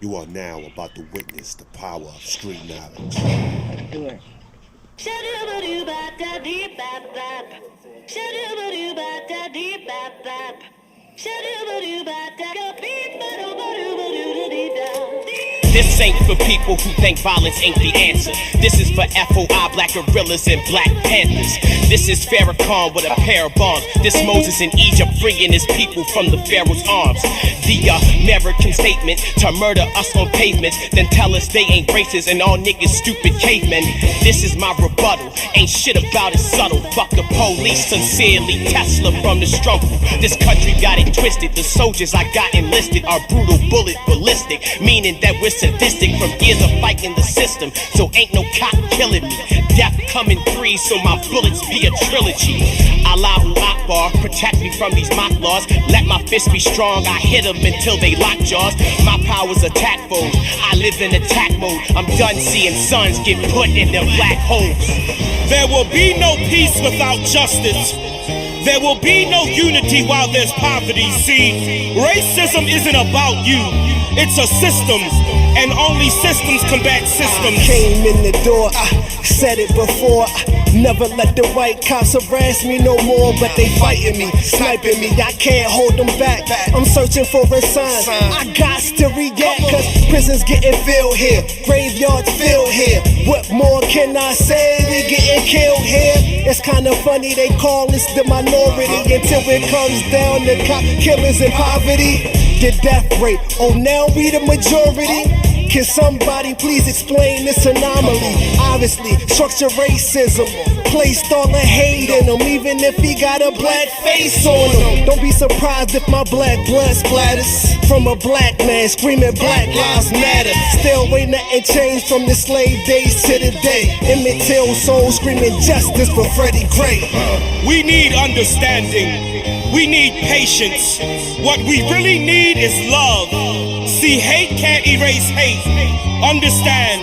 You are now about to witness the power of street knowledge. Do it. This ain't for people who think violence ain't the answer. This is for FOI, black gorillas and black panthers. This is Farrakhan with a pair of bombs. This Moses in Egypt freeing his people from the Pharaoh's arms. The American statement to murder us on pavements, then tell us they ain't racist and all niggas stupid cavemen. This is my rebuttal. Ain't shit about it subtle. Fuck the police, sincerely Tesla from the struggle. This country got it twisted. The soldiers I got enlisted are brutal, bullet ballistic, meaning that we're sadistic from years of fighting the system. So ain't no cop killing me. Death coming free, so my bullets be a trilogy. Allahu Akbar, protect me from these mock laws. Let my fists be strong, I hit them until they lock jaws. My power's attack foes, I live in attack mode. I'm done seeing sons get put in them black holes. There will be no peace without justice. There will be no unity while there's poverty. See, racism isn't about you. It's a system, and only systems combat systems. Came in the door, I said it before. I never let the white cops harass me no more, but they fighting me, sniping me. I can't hold them back. I'm searching for a sign. I got to react, cause prisons getting filled here, graveyards filled here. What more can I say? They getting killed here. It's kinda funny they call us the minority until it comes down to cop killers and poverty. The death rate, oh now we the majority. Can somebody please explain this anomaly? Obviously, structured racism placed all the hate in him, even if he got a black face on him. Don't be surprised if my black blood splatters from a black man screaming Black Lives Matter. Still ain't nothing changed from the slave days to today. Emmett Till soul screaming justice for Freddie Gray. We need understanding. We need patience. What we really need is love. See, hate can't erase hate. Understand,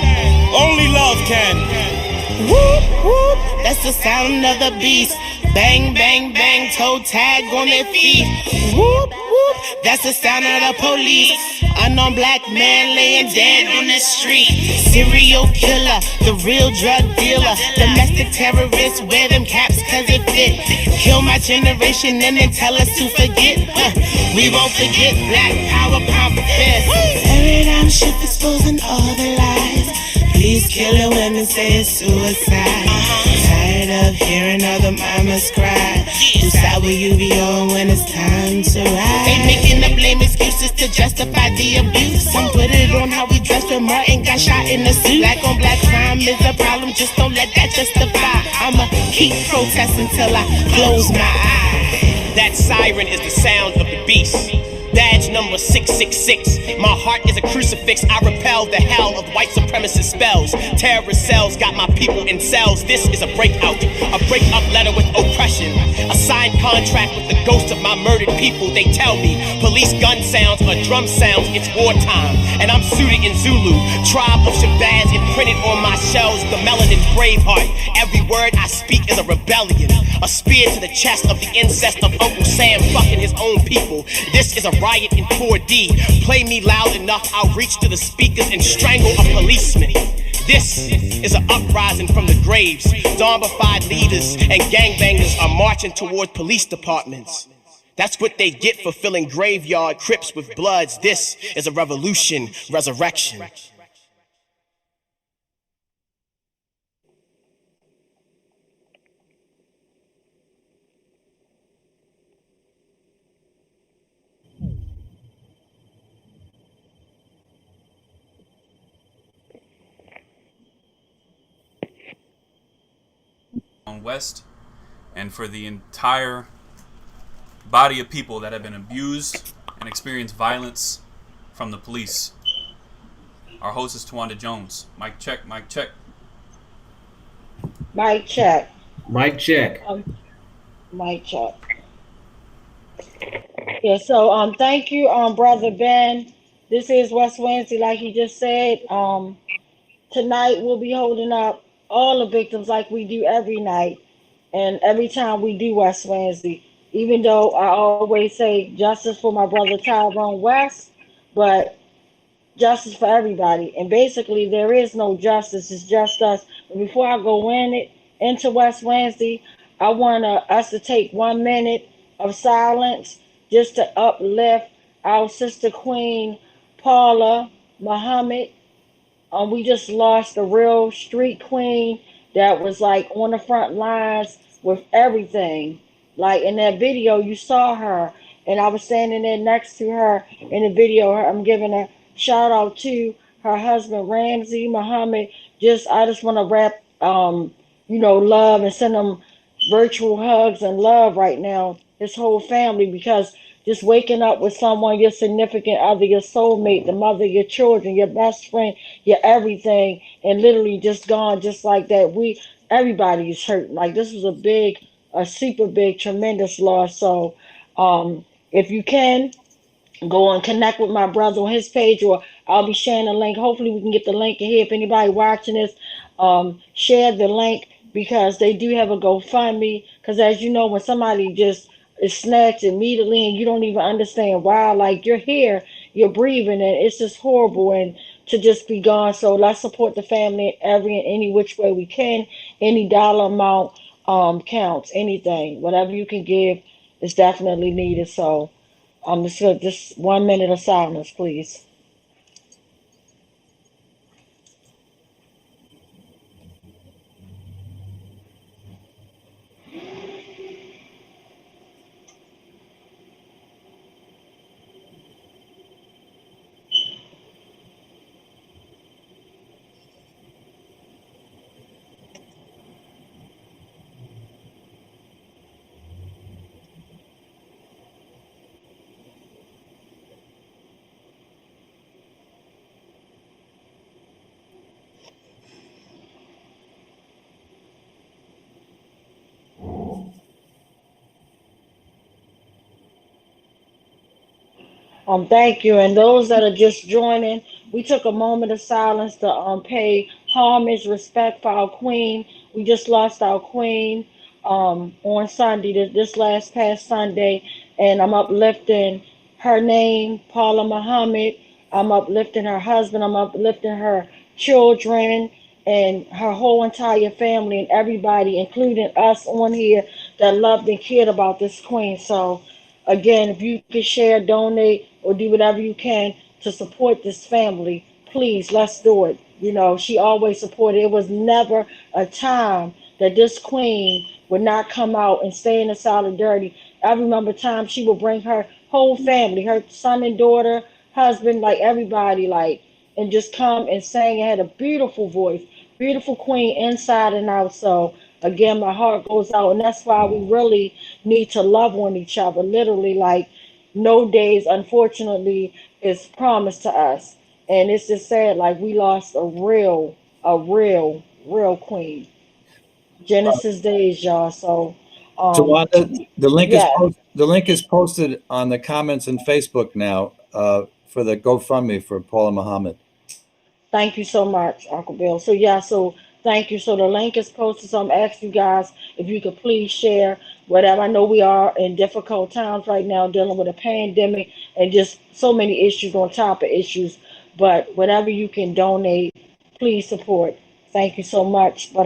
only love can. Whoop, whoop, that's the sound of the beast. Bang, bang, bang, toe tag on their feet. Whoop, whoop, that's the sound of the police. Unknown black man laying dead on the street. Serial killer, the real drug dealer. Domestic terrorists, wear them caps cause it fit. Kill my generation and then tell us to forget. We won't forget black power, pound for fist. Paradigm shift exposing all the lies. Please killing women say it's suicide. Tired of hearing other mamas cry. Whose side will you be on when it's time to ride? They making up lame excuses to justify the abuse. Some put it on how we dress when Martin got shot in the suit. Black on black crime is a problem, just don't let that justify. I'ma keep protesting till I close my eyes. That siren is the sound of the beast. Badge number 666. My heart is a crucifix. I repel the hell of white supremacist spells. Terrorist cells got my people in cells. This is a breakout, a breakup letter with oppression. A signed contract with the ghosts of my murdered people. They tell me police gun sounds or drum sounds, it's wartime. And I'm suited in Zulu. Tribe of Shabazz imprinted on my shells. The melanin braveheart. Every word I speak is a rebellion. A spear to the chest of the incest of Uncle Sam fucking his own people. This is a riot in 4D. Play me loud enough, I'll reach to the speakers and strangle a policeman. This is an uprising from the graves. Zombified leaders and gangbangers are marching toward police departments. That's what they get for filling graveyard crypts with bloods. This is a revolution, resurrection. West, and for the entire body of people that have been abused and experienced violence from the police. Our host is Tawanda Jones. Mic check, mic check. Mic check. Mic check. Mic check. Yeah, so thank you, Brother Ben. This is West Wednesday, like he just said. Tonight we'll be holding up all the victims like we do every night and every time we do West Wednesday. Even though I always say justice for my brother Tyrone West, but justice for everybody. And basically, there is no justice. It's just us. But before I go into West Wednesday, I want us to take 1 minute of silence just to uplift our sister Queen Paula Muhammad. We just lost a real street queen that was like on the front lines with everything. Like in that video, you saw her, and I was standing there next to her in the video. I'm giving a shout out to her husband Ramsey Muhammad. I just want to wrap, love and send them virtual hugs and love right now. His whole family, because just waking up with someone, your significant other, your soulmate, the mother, your children, your best friend, your everything, and literally just gone just like that. Everybody is hurt. Like this was a super big, tremendous loss. So, if you can go and connect with my brother on his page, or I'll be sharing the link. Hopefully we can get the link in here. If anybody watching this, share the link, because they do have a GoFundMe. Because as you know, when somebody just is snatched immediately and you don't even understand why, like you're here, you're breathing, and it's just horrible, and to just be gone. So let's support the family every and any which way we can. Any dollar amount counts. Anything, whatever you can give is definitely needed. So just 1 minute of silence, please. Thank you. And those that are just joining, we took a moment of silence to pay homage, respect for our queen. We just lost our queen on Sunday, this last past Sunday, and I'm uplifting her name, Paula Muhammad. I'm uplifting her husband. I'm uplifting her children and her whole entire family and everybody, including us on here that loved and cared about this queen. So again, if you can share, donate, or do whatever you can to support this family, please, let's do it. She always supported. It was never a time that this queen would not come out and stay in the solidarity. I remember times she would bring her whole family, her son and daughter, husband, like everybody, like, and just come and sing, and had a beautiful voice, beautiful queen inside and out. So again, my heart goes out, and that's why we really need to love on each other. Literally, like no days, unfortunately, is promised to us, and it's just sad. Like we lost a real queen. Genesis days, y'all. So, Tawanda, yeah. the link is posted on the comments in Facebook now for the GoFundMe for Paula Muhammad. Thank you so much, Uncle Bill. So yeah, so thank you. So the link is posted. So I'm asking you guys if you could please share whatever. I know we are in difficult times right now, dealing with a pandemic and just so many issues on top of issues. But whatever you can donate, please support. Thank you so much. But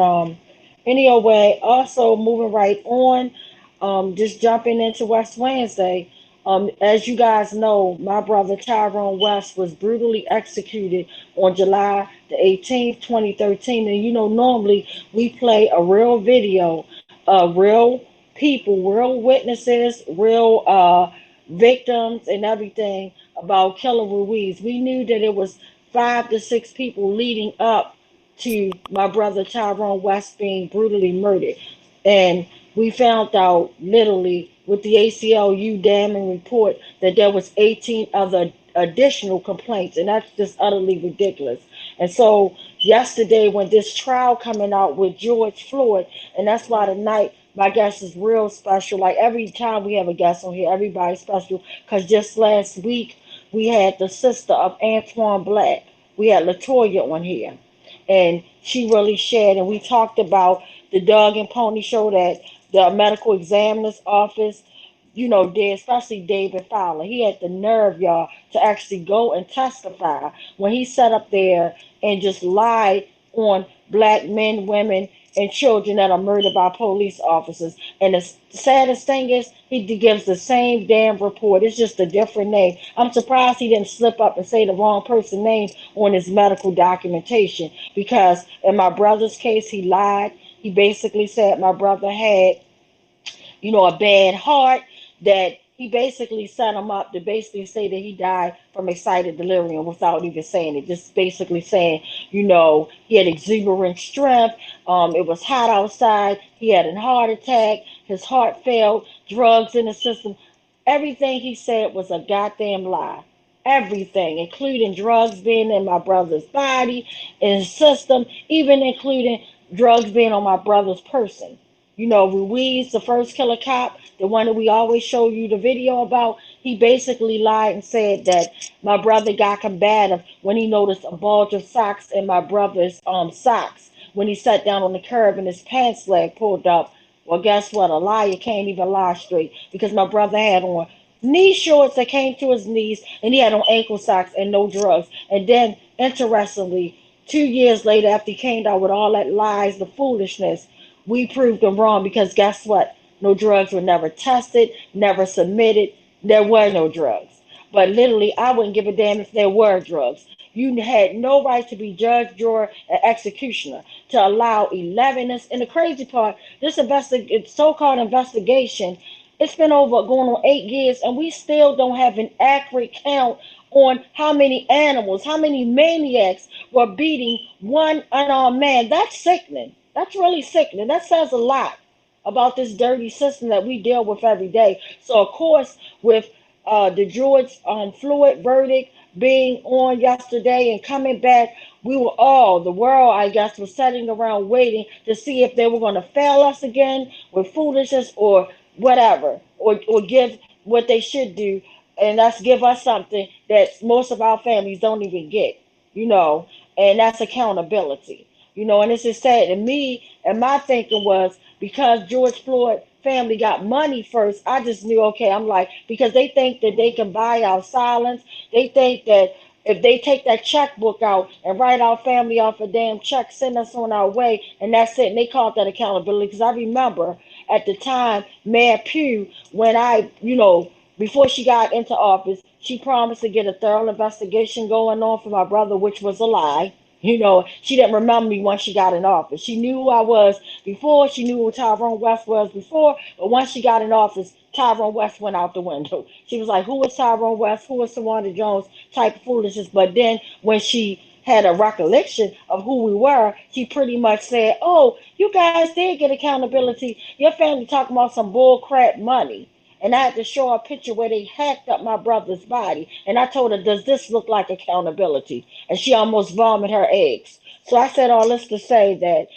anyway, also moving right on, just jumping into West Wednesday. As you guys know, my brother Tyrone West was brutally executed on July the 18th, 2013. And normally we play a real video of real people, real witnesses, real victims, and everything about Killer Ruiz. We knew that it was 5 to 6 people leading up to my brother Tyrone West being brutally murdered. And we found out literally with the ACLU damning report that there was 18 other additional complaints, and that's just utterly ridiculous. And so yesterday, when this trial coming out with George Floyd, and that's why tonight my guest is real special. Like every time we have a guest on here, everybody's special. Because just last week we had the sister of Antoine Black. We had Latoya on here, and she really shared, and we talked about the Dog and Pony show that the medical examiner's office, did, especially David Fowler. He had the nerve, y'all, to actually go and testify when he sat up there and just lied on black men, women, and children that are murdered by police officers. And the saddest thing is, he gives the same damn report. It's just a different name. I'm surprised he didn't slip up and say the wrong person's name on his medical documentation. Because in my brother's case, he lied. He basically said my brother had, a bad heart, that he basically set him up to basically say that he died from excited delirium without even saying it. Just basically saying, he had exuberant strength. It was hot outside. He had a heart attack. His heart failed. Drugs in the system. Everything he said was a goddamn lie. Everything, including drugs being in my brother's body, in his system, even including drugs being on my brother's person. Ruiz, the first killer cop, the one that we always show you the video about, he basically lied and said that my brother got combative when he noticed a bulge of socks in my brother's socks when he sat down on the curb and his pants leg pulled up. Well, guess what? A liar can't even lie straight, because my brother had on knee shorts that came to his knees, and he had on ankle socks and no drugs. And then, interestingly, 2 years later, after he came out with all that lies, the foolishness, we proved them wrong, because guess what? No drugs were never tested, never submitted. There were no drugs. But literally, I wouldn't give a damn if there were drugs. You had no right to be judge, juror, and executioner, to allow 11. And the crazy part, this so-called investigation, it's been going on 8 years, and we still don't have an accurate count on how many animals, how many maniacs were beating one unarmed man. That's sickening. That's really sickening. That says a lot about this dirty system that we deal with every day. So, of course, with the George Floyd verdict being on yesterday and coming back, the world, I guess, was sitting around waiting to see if they were going to fail us again with foolishness or whatever, or give what they should do, and that's give us something that most of our families don't even get, and that's accountability. And it's just sad to me, and my thinking was, because George Floyd family got money first, I just knew, okay, I'm like, because they think that they can buy our silence. They think that if they take that checkbook out and write our family off a damn check, send us on our way, and that's it. And they called that accountability. Because I remember at the time, Mayor Pugh, when before she got into office, she promised to get a thorough investigation going on for my brother, which was a lie. She didn't remember me once she got in office. She knew who I was before. She knew who Tyrone West was before. But once she got in office, Tyrone West went out the window. She was like, who was Tyrone West? Who was Tawanda Jones? Type of foolishness. But then when she had a recollection of who we were, she pretty much said, oh, you guys did get accountability. Your family talking about some bull crap money. And I had to show her a picture where they hacked up my brother's body. And I told her, does this look like accountability? And she almost vomited her eggs. So I said all this to say that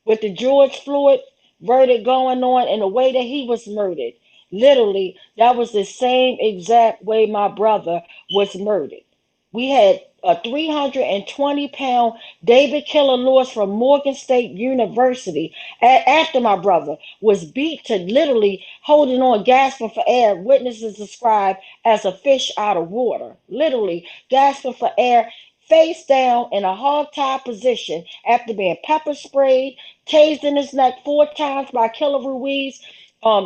with the George Floyd verdict going on and the way that he was murdered, literally, that was the same exact way my brother was murdered. We had a 320-pound David Killer Lewis from Morgan State University, after my brother was beat to literally holding on, gasping for air. Witnesses describe as a fish out of water, literally gasping for air, face down in a hog-tied position after being pepper sprayed, tased in his neck 4 times by Killer Ruiz.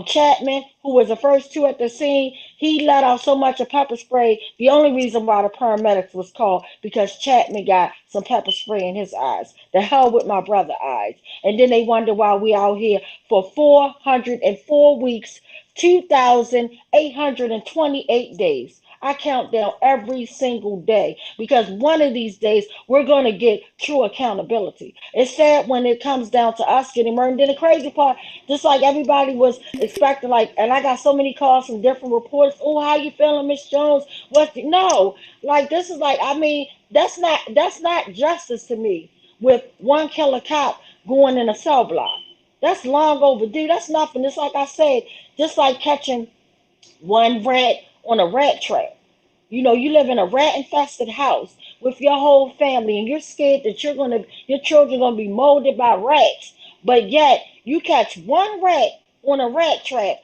Chapman, who was the first two at the scene, he let out so much of pepper spray. The only reason why the paramedics was called, because Chapman got some pepper spray in his eyes. The hell with my brother's eyes. And then they wonder why we out here for 404 weeks, 2,828 days. I count down every single day, because one of these days we're going to get true accountability. It's sad when it comes down to us getting murdered. And then the crazy part, just like everybody was expecting, and I got so many calls from different reporters. Oh, how you feeling, Miss Jones? No, this is that's not justice to me. With one killer cop going in a cell block, that's long overdue. That's nothing. It's like I said, just like catching one rat on a rat trap. You live in a rat-infested house with your whole family, and you're scared that your children are gonna be molded by rats. But yet, you catch one rat on a rat trap.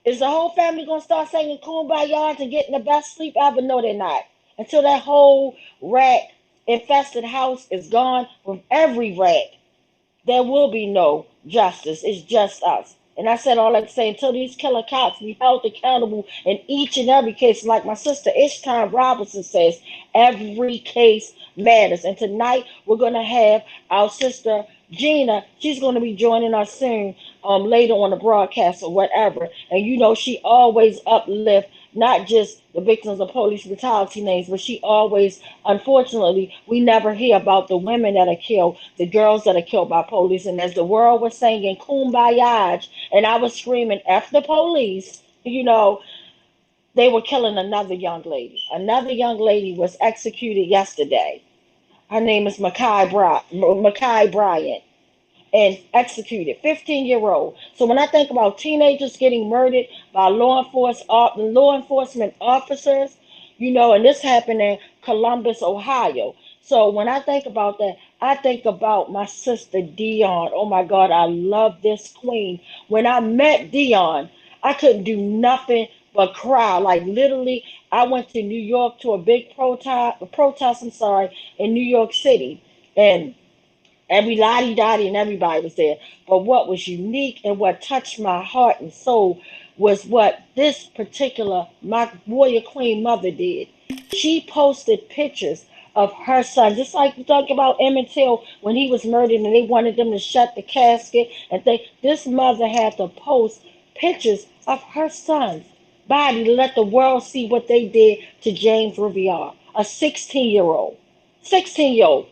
Is the whole family gonna start singing "Kumbaya" and getting the best sleep ever? No, they're not. Until that whole rat infested house is gone with every rat, there will be no justice. It's just us. And I said all that to say, until these killer cops be held accountable in each and every case, like my sister Ishton Robinson says, every case matters. And tonight we're going to have our sister Gina. She's going to be joining us soon, later on the broadcast or whatever. And you know, she always uplift not just the victims of police brutality names, but she always, unfortunately, we never hear about the women that are killed, the girls that are killed by police. And as the world was singing Kumbaya, and I was screaming, F the police, you know, they were killing another young lady. Another young lady was executed yesterday. Her name is Makai Bryant, and executed, 15-year-old. So when I think about teenagers getting murdered by law enforcement officers, you know, and this happened in Columbus, Ohio. So when I think about that, I think about my sister Dion. Oh my God, I love this queen. When I met Dion, I couldn't do nothing but cry. Like literally, I went to New York to a big protest, in New York City. And every lottie dottie and everybody was there. But what was unique and what touched my heart and soul was what this particular, my warrior queen mother did. She posted pictures of her son, just like you talk about Emmett Till when he was murdered and they wanted them to shut the casket. And this mother had to post pictures of her son's body to let the world see what they did to James Riviere, a 16-year-old. 16-year-old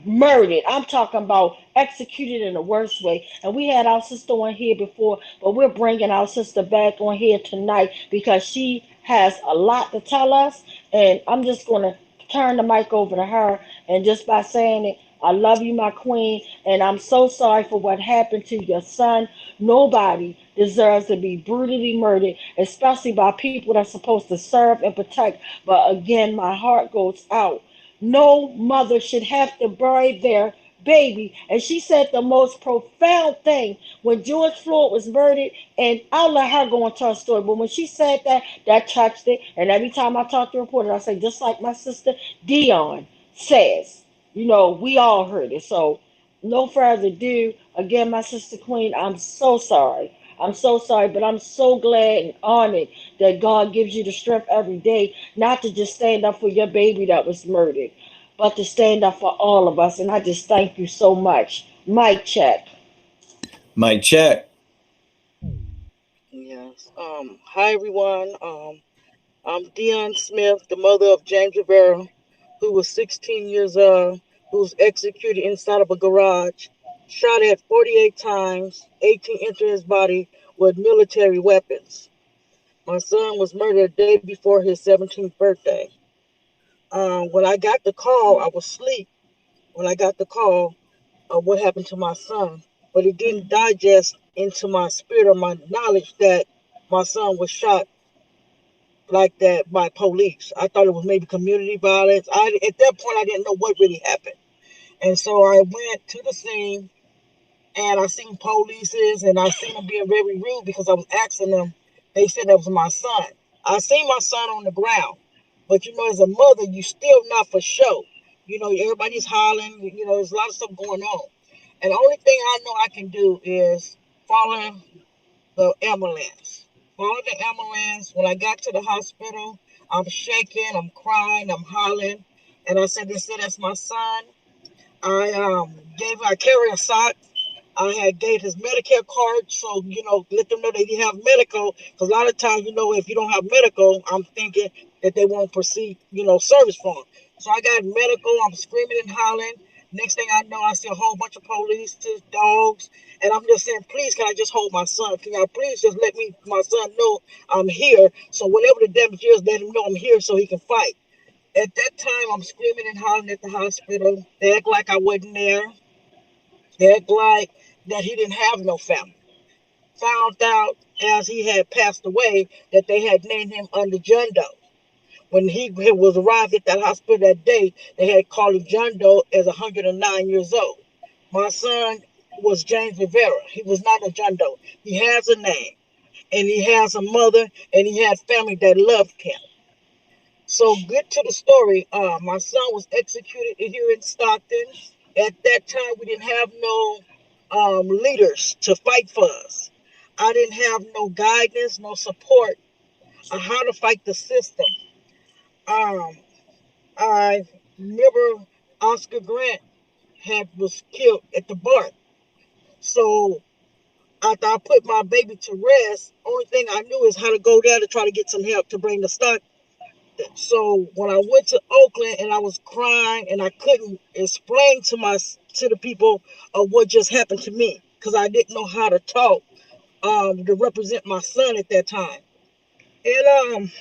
murdered. I'm talking about executed in the worst way. And we had our sister on here before, but we're bringing our sister back on here tonight because she has a lot to tell us. And I'm just going to turn the mic over to her. And just by saying it, I love you, my queen, and I'm so sorry for what happened to your son. Nobody deserves to be brutally murdered, especially by people that's supposed to serve and protect. But again, my heart goes out. No mother should have to bury their baby. And she said the most profound thing when George Floyd was murdered, and I'll let her go into her story. But when she said that, that touched it. And every time I talk to reporters, I say, just like my sister Dion says, you know, we all heard it. So no further ado. Again, my sister Queen, I'm so sorry. I'm so sorry, but I'm so glad and honored that God gives you the strength every day not to just stand up for your baby that was murdered, but to stand up for all of us. And I just thank you so much. Mic check. Mic check. Yes. Hi everyone. I'm Dion Smith, the mother of James Rivera, who was 16 years old, who was executed inside of a garage, shot at 48 times, 18 entered his body with military weapons. My son was murdered a day before his 17th birthday. When I got the call, I was asleep. When I got the call of what happened to my son, but it didn't digest into my spirit or my knowledge that my son was shot like that by police. I thought it was maybe community violence. At that point I didn't know what really happened. And so I went to the scene and I seen polices and I seen them being very rude because I was asking them. They said that was my son. I seen my son on the ground. But you know, as a mother, you still not for sure. You know, everybody's hollering, you know, there's a lot of stuff going on. And the only thing I know I can do is follow the ambulance. Follow the ambulance. When I got to the hospital, I'm shaking, I'm crying, I'm hollering. And I said, they said that's my son. I carry a sock. I had gave his Medicare card, so you know, let them know they didn't have medical. Because a lot of times, you know, if you don't have medical, I'm thinking that they won't proceed, you know, service for him. So I got medical. I'm screaming and hollering. Next thing I know, I see a whole bunch of police, dogs, and I'm just saying, please, can I just hold my son? Can y'all please just let my son know I'm here? So whatever the damage is, let him know I'm here so he can fight. At that time, I'm screaming and hollering at the hospital. They act like I wasn't there. They act like that he didn't have no family. Found out as he had passed away that they had named him under John Doe. When he was arrived at that hospital that day, they had called him John Doe as 109 years old. My son was James Rivera. He was not a John Doe. He has a name, and he has a mother, and he had family that loved him. So get to the story. My son was executed here in Stockton. At that time, we didn't have no leaders to fight for us. I didn't have no guidance, no support on how to fight the system. Um, I remember Oscar Grant was killed at the bar. So after I put my baby to rest, only thing I knew is how to go there to try to get some help to bring the stock. So when I went to Oakland and I was crying and I couldn't explain to the people of what just happened to me because I didn't know how to talk to represent my son at that time. And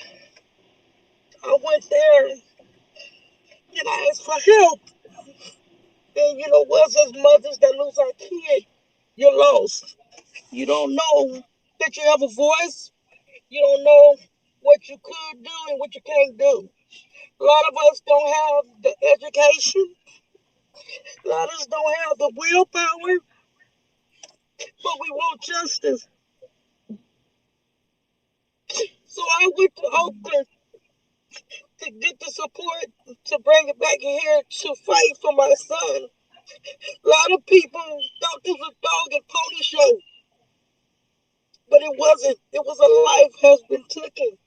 I went there and I asked for help. And you know what? As mothers that lose our kid, you're lost. You don't know that you have a voice. You don't know what you could do and what you can't do. A lot of us don't have the education. A lot of us don't have the willpower, but we want justice. So I went to Oakland to get the support to bring it back here to fight for my son. A lot of people thought this was a dog and pony show, but it wasn't. It was a life has been taken,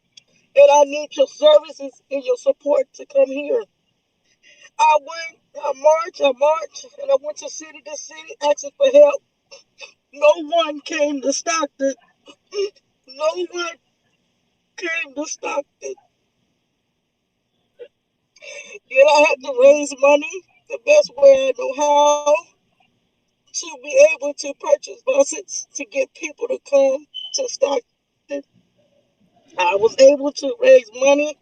and I need your services and your support to come here. I marched, and I went to city to city asking for help. No one came to Stockton. No one came to Stockton. Yet I had to raise money the best way I know how to be able to purchase buses to get people to come to Stockton. I was able to raise money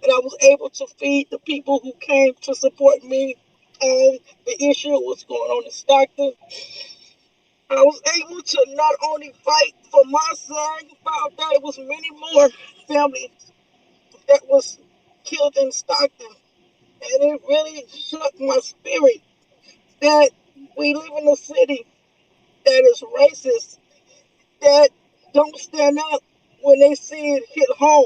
and I was able to feed the people who came to support me on the issue of what's going on in Stockton. I was able to not only fight for my son, found out it was many more families that was killed in Stockton. And it really shook my spirit that we live in a city that is racist, that don't stand up when they see it hit home.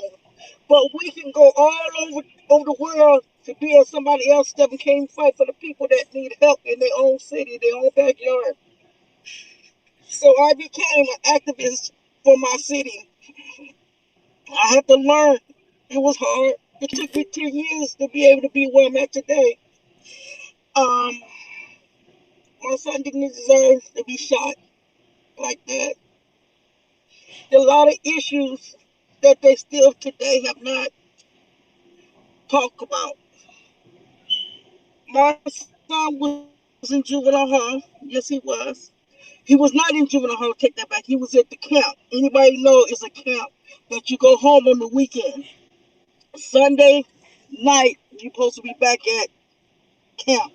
But we can go all over the world to be as somebody else that came fight for the people that need help in their own city, their own backyard. So I became an activist for my city. I had to learn. It was hard. It took me 10 years to be able to be where I'm at today. Um, my son didn't deserve to be shot like that. There are a lot of issues that they still today have not talked about. My son was in juvenile hall. Yes, he was. He was not in juvenile hall. Take that back. He was at the camp. Anybody know it's a camp that you go home on the weekend. Sunday night, you're supposed to be back at camp.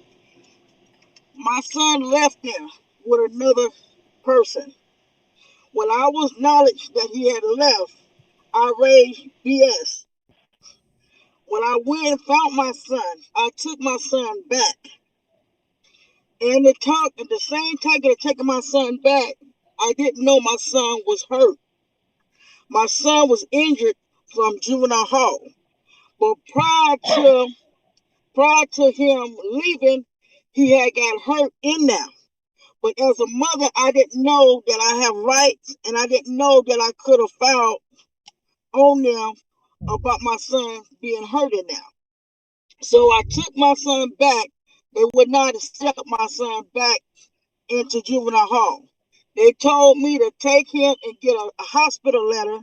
My son left there with another person. When I was knowledge that he had left, I raised BS. When I went and found my son, I took my son back. And at the same time that taking my son back, I didn't know my son was hurt. My son was injured from juvenile hall. But prior to him leaving, he had got hurt in there. But as a mother, I didn't know that I have rights, and I didn't know that I could have filed on them about my son being hurt in there. So I took my son back. They would not accept my son back into juvenile hall. They told me to take him and get a hospital letter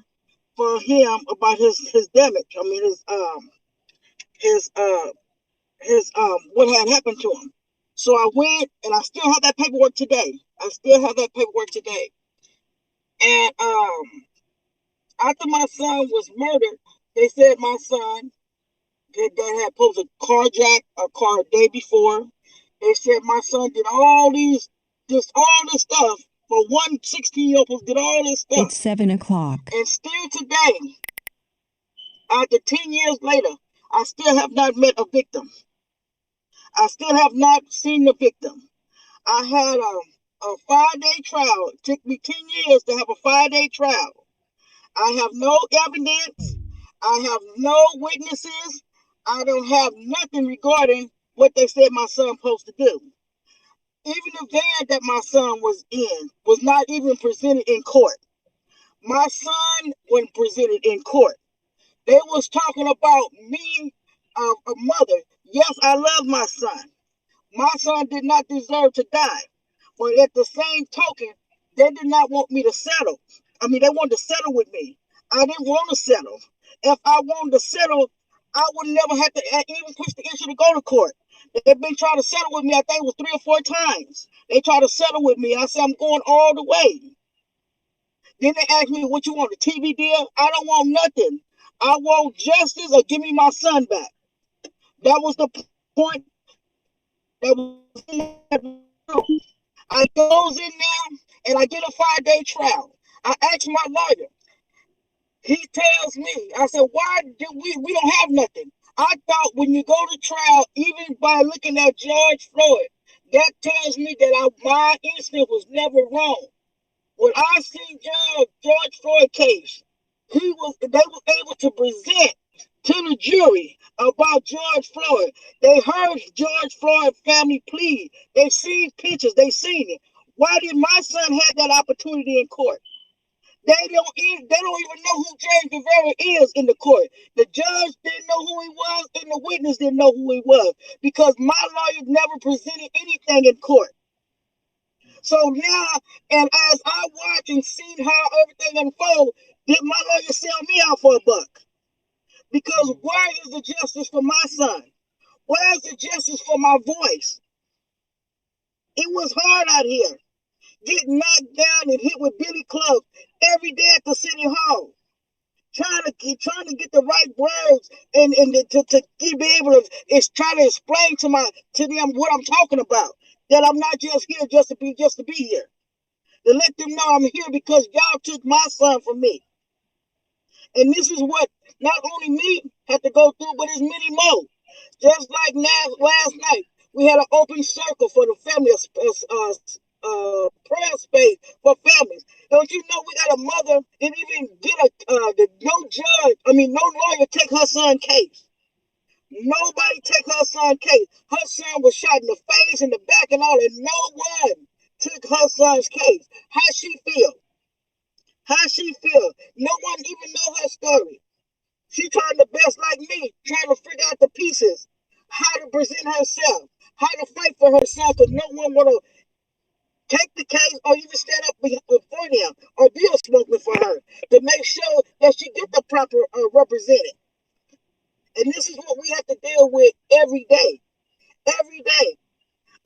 for him about his damage. I mean his what had happened to him. So I went and I still have that paperwork today. And after my son was murdered, they said my son that had posed a carjack a car a day before. They said my son did all this stuff for one 16-year-old did all this stuff. It's 7 o'clock. And still today, after 10 years later, I still have not met a victim. I still have not seen the victim. I had a 5-day trial. It took me 10 years to have a 5-day trial. I have no evidence. I have no witnesses. I don't have nothing regarding what they said my son supposed to do. Even the van that my son was in was not even presented in court. My son wasn't presented in court. They was talking about me, a mother. Yes, I love my son. My son did not deserve to die. But at the same token, they did not want me to settle. I mean, they wanted to settle with me. I didn't want to settle. If I wanted to settle, I would never have to even push the issue to go to court. They've been trying to settle with me, I think it was 3 or 4 times. They tried to settle with me. I said, I'm going all the way. Then they asked me, what you want, a TV deal? I don't want nothing. I want justice or give me my son back. That was the point. That was I goes in now and I get a 5-day trial. I asked my lawyer. He tells me, I said, why did we don't have nothing? I thought when you go to trial, even by looking at George Floyd, that tells me that my instinct was never wrong. When I seen George Floyd case, they were able to present to the jury about George Floyd. They heard George Floyd family plead. They seen pictures. They seen it. Why did my son have that opportunity in court? They don't even know who James Rivera is in the court. The judge didn't know who he was, and the witness didn't know who he was because my lawyer never presented anything in court. So now, and as I watch and see how everything unfolds, did my lawyer sell me out for $1? Because where is the justice for my son? Where is the justice for my voice? It was hard out here, getting knocked down and hit with billy clubs every day at the city hall, trying to get the right words and to be able to try to explain to them what I'm talking about. That I'm not just here just to be here. To let them know I'm here because y'all took my son from me. And this is what not only me had to go through, but there's many more. Just like last night, we had an open circle for the family, prayer space for families. Don't you know we got a mother and even get no lawyer take her son's case. Nobody take her son's case. Her son was shot in the face, in the back, and all, and no one took her son's case. How she feel? No one even know her story. She trying the best like me, trying to figure out the pieces, how to present herself, how to fight for herself, because no one want to take the case or even stand up before them or be a spokesman for her to make sure that she get the proper represented. And this is what we have to deal with every day. Every day.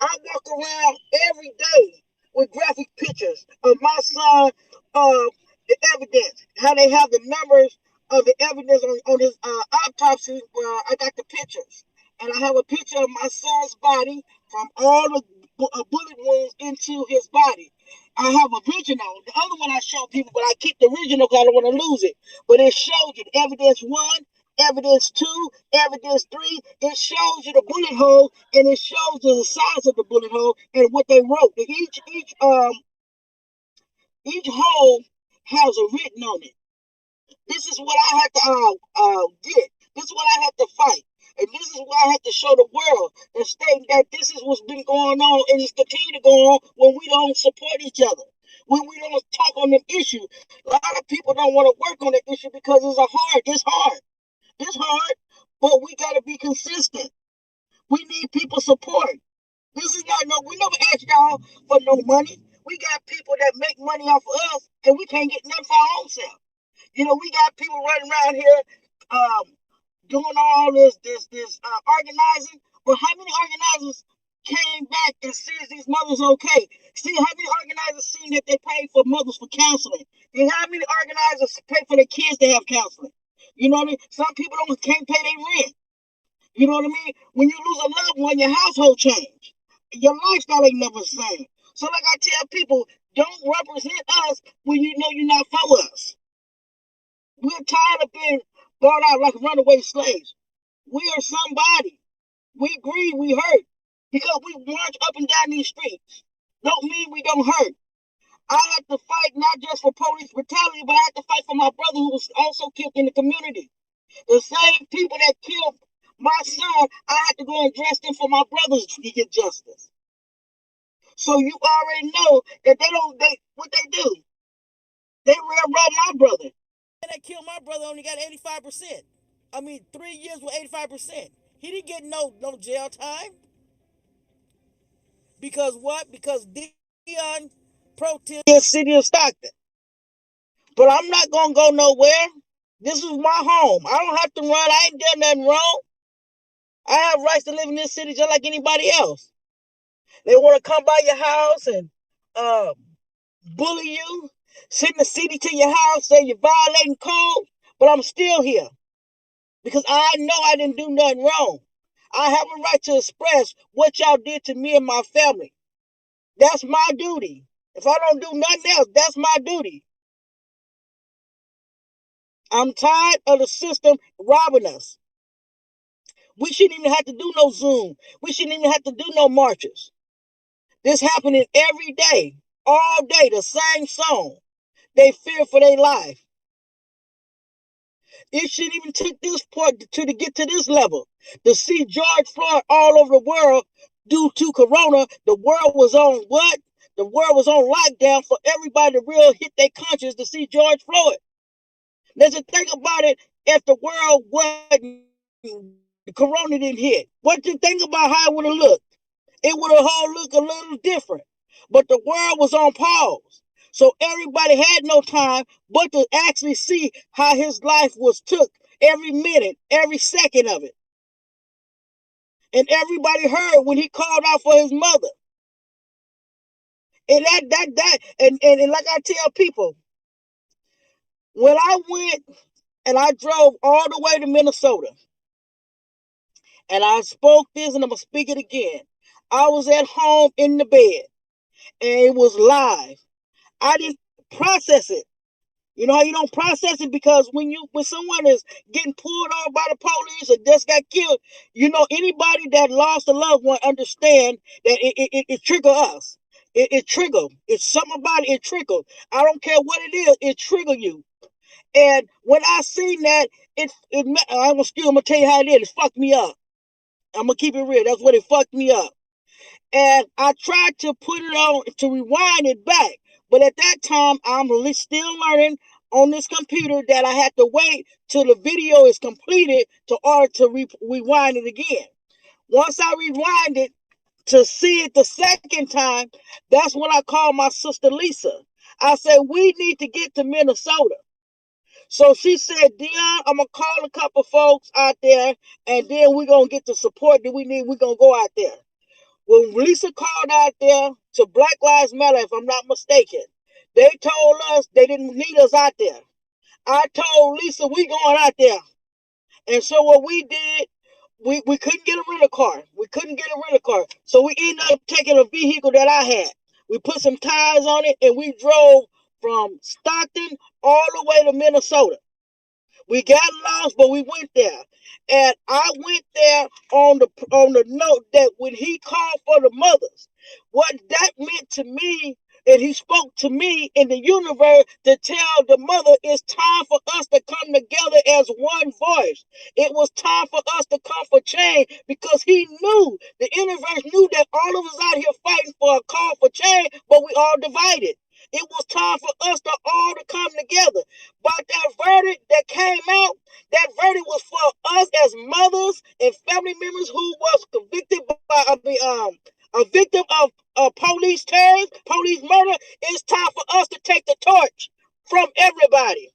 I walk around every day with graphic pictures of my son, the evidence, how they have the numbers of the evidence on his autopsy. I got the pictures. And I have a picture of my son's body from all the bullet wounds into his body. I have a original. The other one I show people, but I keep the original because I don't want to lose it. But it shows you evidence 1, evidence 2, evidence 3. It shows you the bullet hole, and it shows you the size of the bullet hole and what they wrote. And each hole has a written on it. This is what I had to get. This is what I had to fight. And this is why I have to show the world and state that this is what's been going on and it's continue to go on when we don't support each other. When we don't talk on the issue. A lot of people don't want to work on the issue because it's hard, but we got to be consistent. We need people support. This is not we never ask y'all for no money. We got people that make money off of us and we can't get nothing for our own self. You know, we got people running around here doing all this organizing. But how many organizers came back and sees these mothers okay? See how many organizers seen that they pay for mothers for counseling? And how many organizers pay for their kids to have counseling? You know what I mean? Some people can't pay their rent. You know what I mean? When you lose a loved one, your household change. Your lifestyle ain't never the same. So like I tell people, don't represent us when you know you're not for us. We're tired of being brought out like runaway slaves. We are somebody. We grieve, we hurt. Because we march up and down these streets. Don't mean we don't hurt. I had to fight not just for police brutality, but I had to fight for my brother who was also killed in the community. The same people that killed my son, I had to go and dress them for my brothers to get justice. So you already know that what they do. They railroad my brother. That killed my brother only got 85%. I mean, 3 years with 85%. He didn't get no jail time. Because what? Because Dion protested in the city of Stockton. But I'm not gonna go nowhere. This is my home. I don't have to run. I ain't done nothing wrong. I have rights to live in this city just like anybody else. They want to come by your house and bully you, send the city to your house, say you're violating code, but I'm still here because I know I didn't do nothing wrong. I have a right to express what y'all did to me and my family. That's my duty. If I don't do nothing else, that's my duty. I'm tired of the system robbing us. We shouldn't even have to do no Zoom. We shouldn't even have to do no marches. This happening every day, all day, the same song. They fear for their life. It shouldn't even take this part to get to this level. To see George Floyd all over the world due to Corona, the world was on what? The world was on lockdown for everybody to real hit their conscience to see George Floyd. Let's just think about it. If the world wasn't, the Corona didn't hit, what do you think about how it would have looked? It would have all looked a little different. But the world was on pause. So everybody had no time but to actually see how his life was took every minute, every second of it. And everybody heard when he called out for his mother. And and like I tell people, when I went and I drove all the way to Minnesota, and I spoke this and I'm gonna speak it again. I was at home in the bed and it was live. I didn't process it. You know how you don't process it? Because when someone is getting pulled over by the police or just got killed, you know, anybody that lost a loved one understand that it trigger us. It trigger. It's something about it trigger. I don't care what it is, it trigger you. And when I seen that, I'm gonna tell you how it is. It fucked me up. I'm gonna keep it real. That's what it fucked me up. And I tried to put it on to rewind it back. But at that time, I'm still learning on this computer that I had to wait till the video is completed to order to rewind it again. Once I rewind it to see it the second time, that's when I called my sister Lisa. I said, we need to get to Minnesota. So she said, Dion, I'm going to call a couple folks out there, and then we're going to get the support that we need. We're going to go out there. When Lisa called out there to Black Lives Matter, if I'm not mistaken, they told us they didn't need us out there. I told Lisa, we going out there. And so what we did, we couldn't get a rental car. We couldn't get a rental car. So we ended up taking a vehicle that I had. We put some tires on it, and we drove from Stockton all the way to Minnesota. We got lost, but we went there. And I went there on the note that when he called for the mothers, what that meant to me, and he spoke to me in the universe to tell the mother it's time for us to come together as one voice. It was time for us to come for change because he knew, the universe knew that all of us out here fighting for a call for change, but we all divided. It was time for us to all to come together. But that verdict that came out, that verdict was for us as mothers and family members who was convicted by a victim of police terror, police murder. It's time for us to take the torch from everybody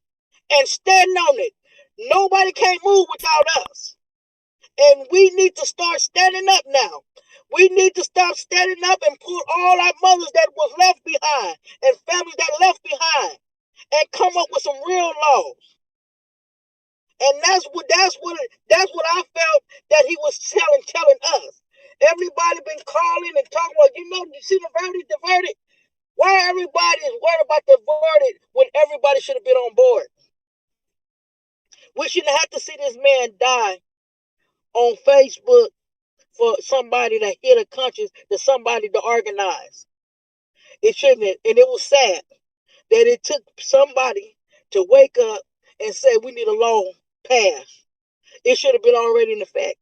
and stand on it. Nobody can move without us. And we need to start standing up now. We need to start standing up and pull all our mothers that was left behind and families that left behind and come up with some real laws. And that's what I felt that he was telling us. Everybody been calling and talking about, you see the verdict. Why everybody is worried about the verdict when everybody should have been on board? We shouldn't have to see this man die on Facebook for somebody to hit a conscience, to somebody to organize. It shouldn't have. And it was sad that it took somebody to wake up and say we need a law passed. It should have been already in effect.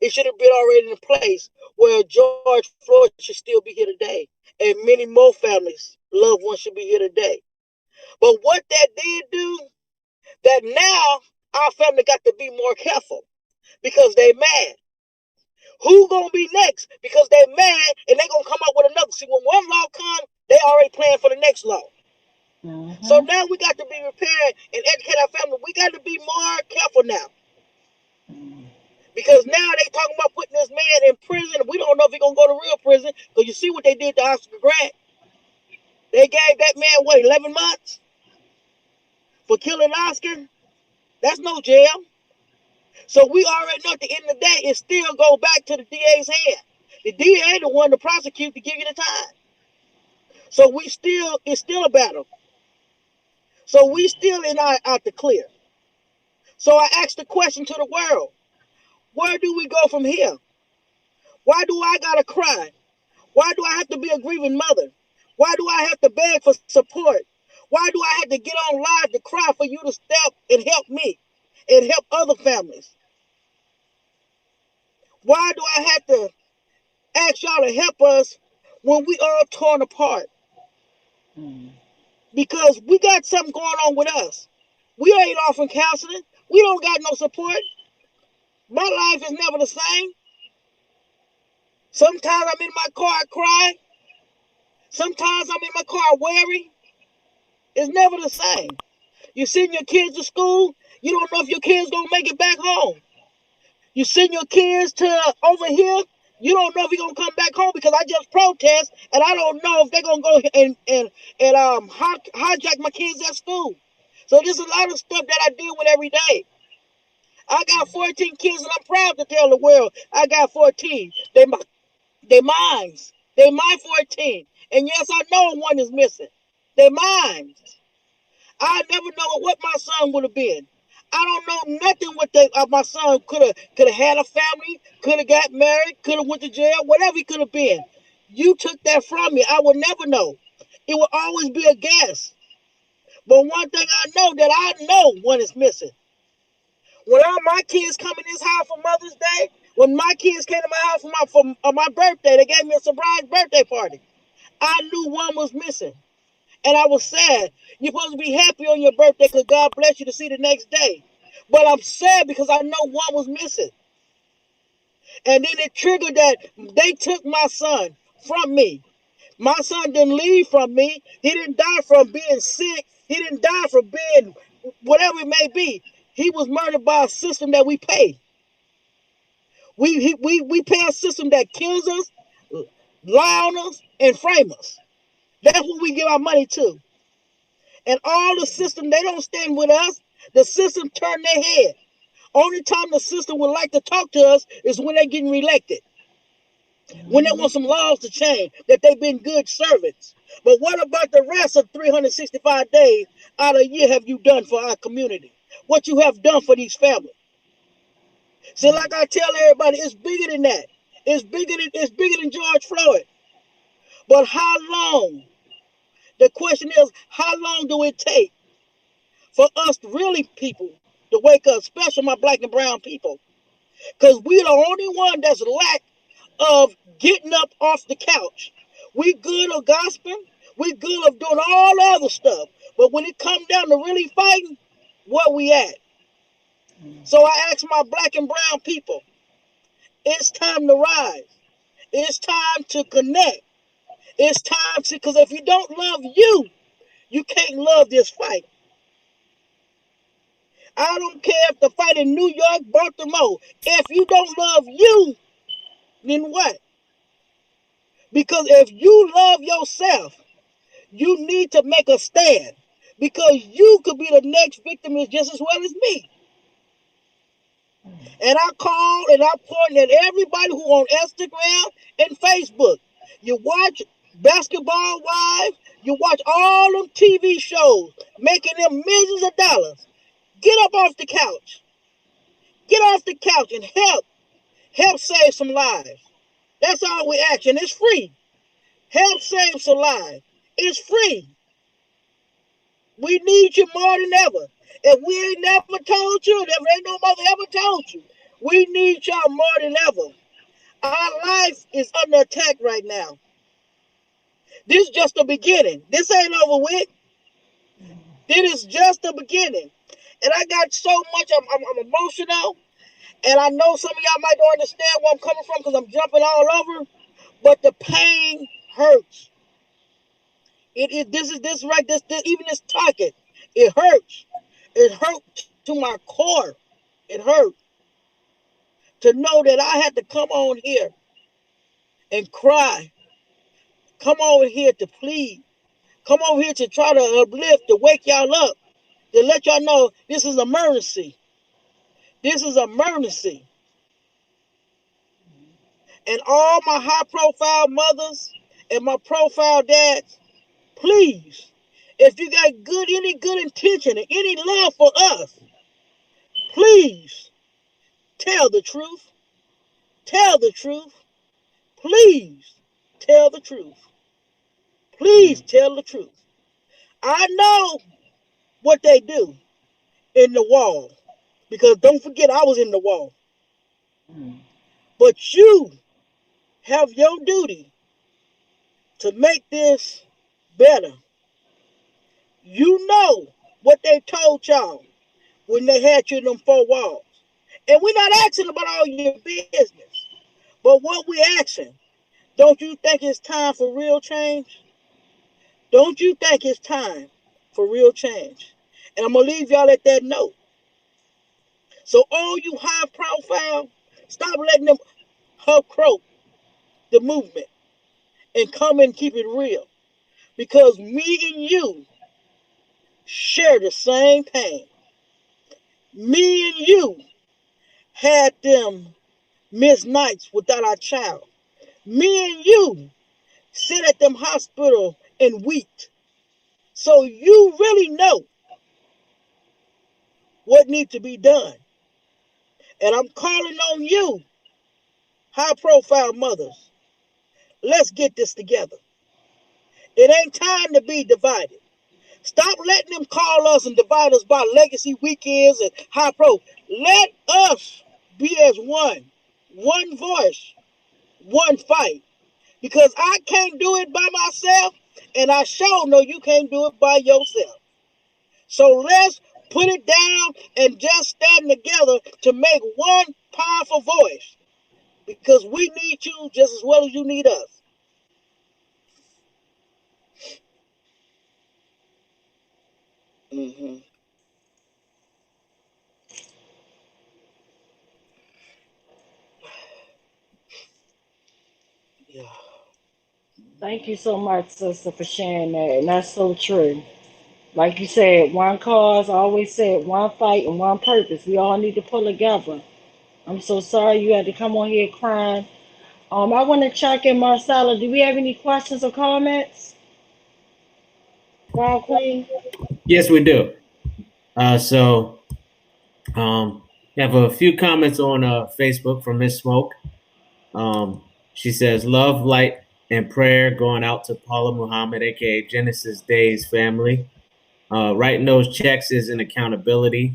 It should have been already in place where George Floyd should still be here today. And many more families, loved ones should be here today. But what that did do, that now our family got to be more careful because they mad. Who gonna be next? Because they mad and they gonna come up with another. See, when one law comes, they already plan for the next law. Mm-hmm. So now we got to be prepared and educate our family. We got to be more careful now. Because now they talking about putting this man in prison. We don't know if he's going to go to real prison. Because you see what they did to Oscar Grant. They gave that man, what, 11 months? For killing Oscar? That's no jail. So we already know at the end of the day, it still go back to the DA's hand. The DA the one to prosecute to give you the time. So it's still a battle. So we still out the clear. So I asked the question to the world. Where do we go from here? Why do I gotta cry? Why do I have to be a grieving mother? Why do I have to beg for support? Why do I have to get on live to cry for you to step and help me and help other families? Why do I have to ask y'all to help us when we all torn apart? Because we got something going on with us. We ain't offering counseling. We don't got no support. My life is never the same. Sometimes I'm in my car, I cry. Sometimes I'm in my car worried. It's never the same. You send your kids to school, you don't know if your kids gonna make it back home. You send your kids to over here, you don't know if you're gonna come back home because I just protest and I don't know if they're gonna go and hijack my kids at school. So there's a lot of stuff that I deal with every day. I got 14 kids and I'm proud to tell the world I got 14. They minds. They my 14. And yes, I know one is missing. They minds. I never know what my son would have been. I don't know nothing what my son could have had a family, could have got married, could have went to jail, whatever he could have been. You took that from me. I would never know. It will always be a guess. But one thing I know that I know one is missing. When all my kids come in this house for Mother's Day, when my kids came to my house for my birthday, they gave me a surprise birthday party. I knew one was missing. And I was sad. You're supposed to be happy on your birthday because God bless you to see the next day. But I'm sad because I know one was missing. And then it triggered that they took my son from me. My son didn't leave from me. He didn't die from being sick. He didn't die from being whatever it may be. He was murdered by a system that we pay. We pay a system that kills us, lie on us, and frame us. That's what we give our money to. And all the system, they don't stand with us. The system turn their head. Only time the system would like to talk to us is when they're getting reelected. When they want some laws to change, that they've been good servants. But what about the rest of 365 days out of a year have you done for our community? What you have done for these families? So like I tell everybody, it's bigger than that. It's bigger than George Floyd. But how long? The question is, how long do it take for us really people to wake up, especially my black and brown people? Because we're the only one that's lack of getting up off the couch. We good of gospel. We good of doing all the other stuff. But when it comes down to really fighting, where we at? So I ask my black and brown people, it's time to rise. It's time to connect. It's time to, because if you don't love you, you can't love this fight. I don't care if the fight in New York, Baltimore. If you don't love you, then what? Because if you love yourself, you need to make a stand. Because you could be the next victim just as well as me. And I call and I point at everybody who on Instagram and Facebook. You watch Basketball Wives, you watch all them TV shows, making them millions of dollars. Get up off the couch. Get off the couch and help save some lives. That's all we ask, and it's free. Help save some lives. It's free. We need you more than ever. If we ain't never told you, if ain't no mother ever told you, We need y'all more than ever. Our life is under attack right now. This is just the beginning. This ain't over with. This is just the beginning. And I got so much, I'm emotional. And I know some of y'all might don't understand where I'm coming from because I'm jumping all over. But the pain hurts. This right, this even this talking, it hurts. It hurt to my core. It hurt to know that I had to come on here and cry. Come over here to plead. Come over here to try to uplift, to wake y'all up, to let y'all know this is emergency. This is emergency. And all my high profile mothers and my profile dads, please, if you got any good intention and any love for us, please tell the truth. Tell the truth. Please tell the truth. Please tell the truth. I know what they do in the wall. Because don't forget, I was in the wall. But you have your duty to make this better. You know what they told y'all when they had you in them four walls. And we're not asking about all your business. But what we asking, don't you think it's time for real change? Don't you think it's time for real change? And I'm going to leave y'all at that note. So all you high profile, stop letting them croak the movement and come and keep it real. Because me and you share the same pain. Me and you had them missed nights without our child. Me and you sit at them hospital and weep. So you really know what needs to be done. And I'm calling on you, high profile mothers. Let's get this together. It ain't time to be divided. Stop letting them call us and divide us by legacy weekends and high pro. Let us be as one voice, one fight. Because I can't do it by myself, and I sure know you can't do it by yourself. So let's put it down and just stand together to make one powerful voice. Because we need you just as well as you need us. Mm-hmm. Yeah. Thank you so much, sister, for sharing that. And that's so true. Like you said, one cause, I always said one fight and one purpose. We all need to pull together. I'm so sorry you had to come on here crying. I want to check in, Marcella. Do we have any questions or comments? Wild Queen? Yes, we do. We have a few comments on Facebook from Miss Smoke. She says, "Love, light, and prayer going out to Paula Muhammad, aka Genesis Days family. Writing those checks is an accountability.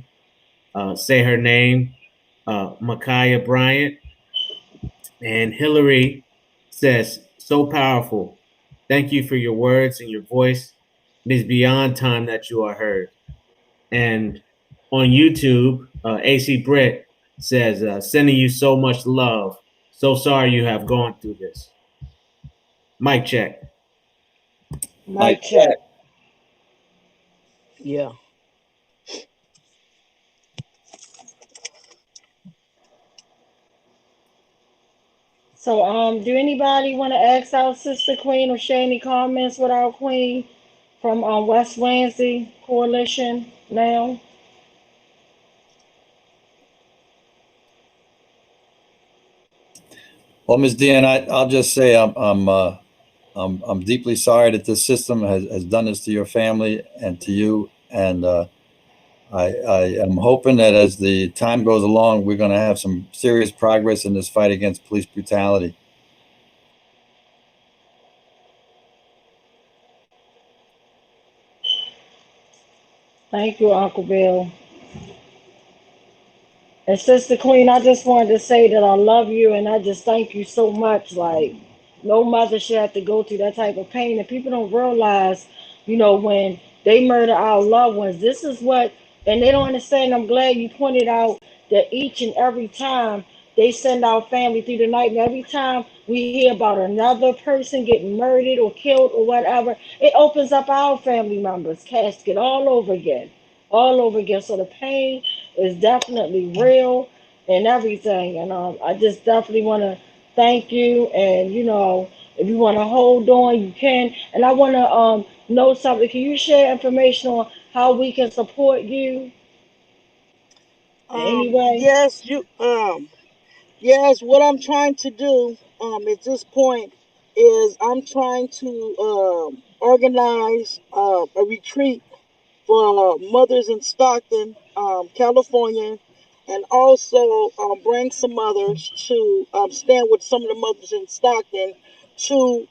Say her name, Micaiah Bryant." And Hillary says, "So powerful. Thank you for your words and your voice. It is beyond time that you are heard." And on YouTube, AC Britt says, "Sending you so much love. So sorry you have gone through this." Mic check. Mic check. Yeah. So, do anybody want to ask our sister queen or share any comments with our queen from West Wednesday Coalition now? Well, Ms. Deanne, I'll just say I'm deeply sorry that this system has done this to your family and to you. And I am hoping that as the time goes along, we're going to have some serious progress in this fight against police brutality. Thank you, Uncle Bill. And Sister Queen, I just wanted to say that I love you and I just thank you so much. Like, no mother should have to go through that type of pain. And people don't realize, when they murder our loved ones, this is what, and they don't understand. I'm glad you pointed out that each and every time they send our family through the night, and every time we hear about another person getting murdered or killed or whatever, it opens up our family members' casket all over again. All over again. So the pain is definitely real and everything. And I just definitely want to thank you. And if you want to hold on, you can. And I want to know something. Can you share information on how we can support you in any way? Yes, yes, what I'm trying to do at this point is I'm trying to organize a retreat for mothers in Stockton, California, and also bring some mothers to stand with some of the mothers in Stockton to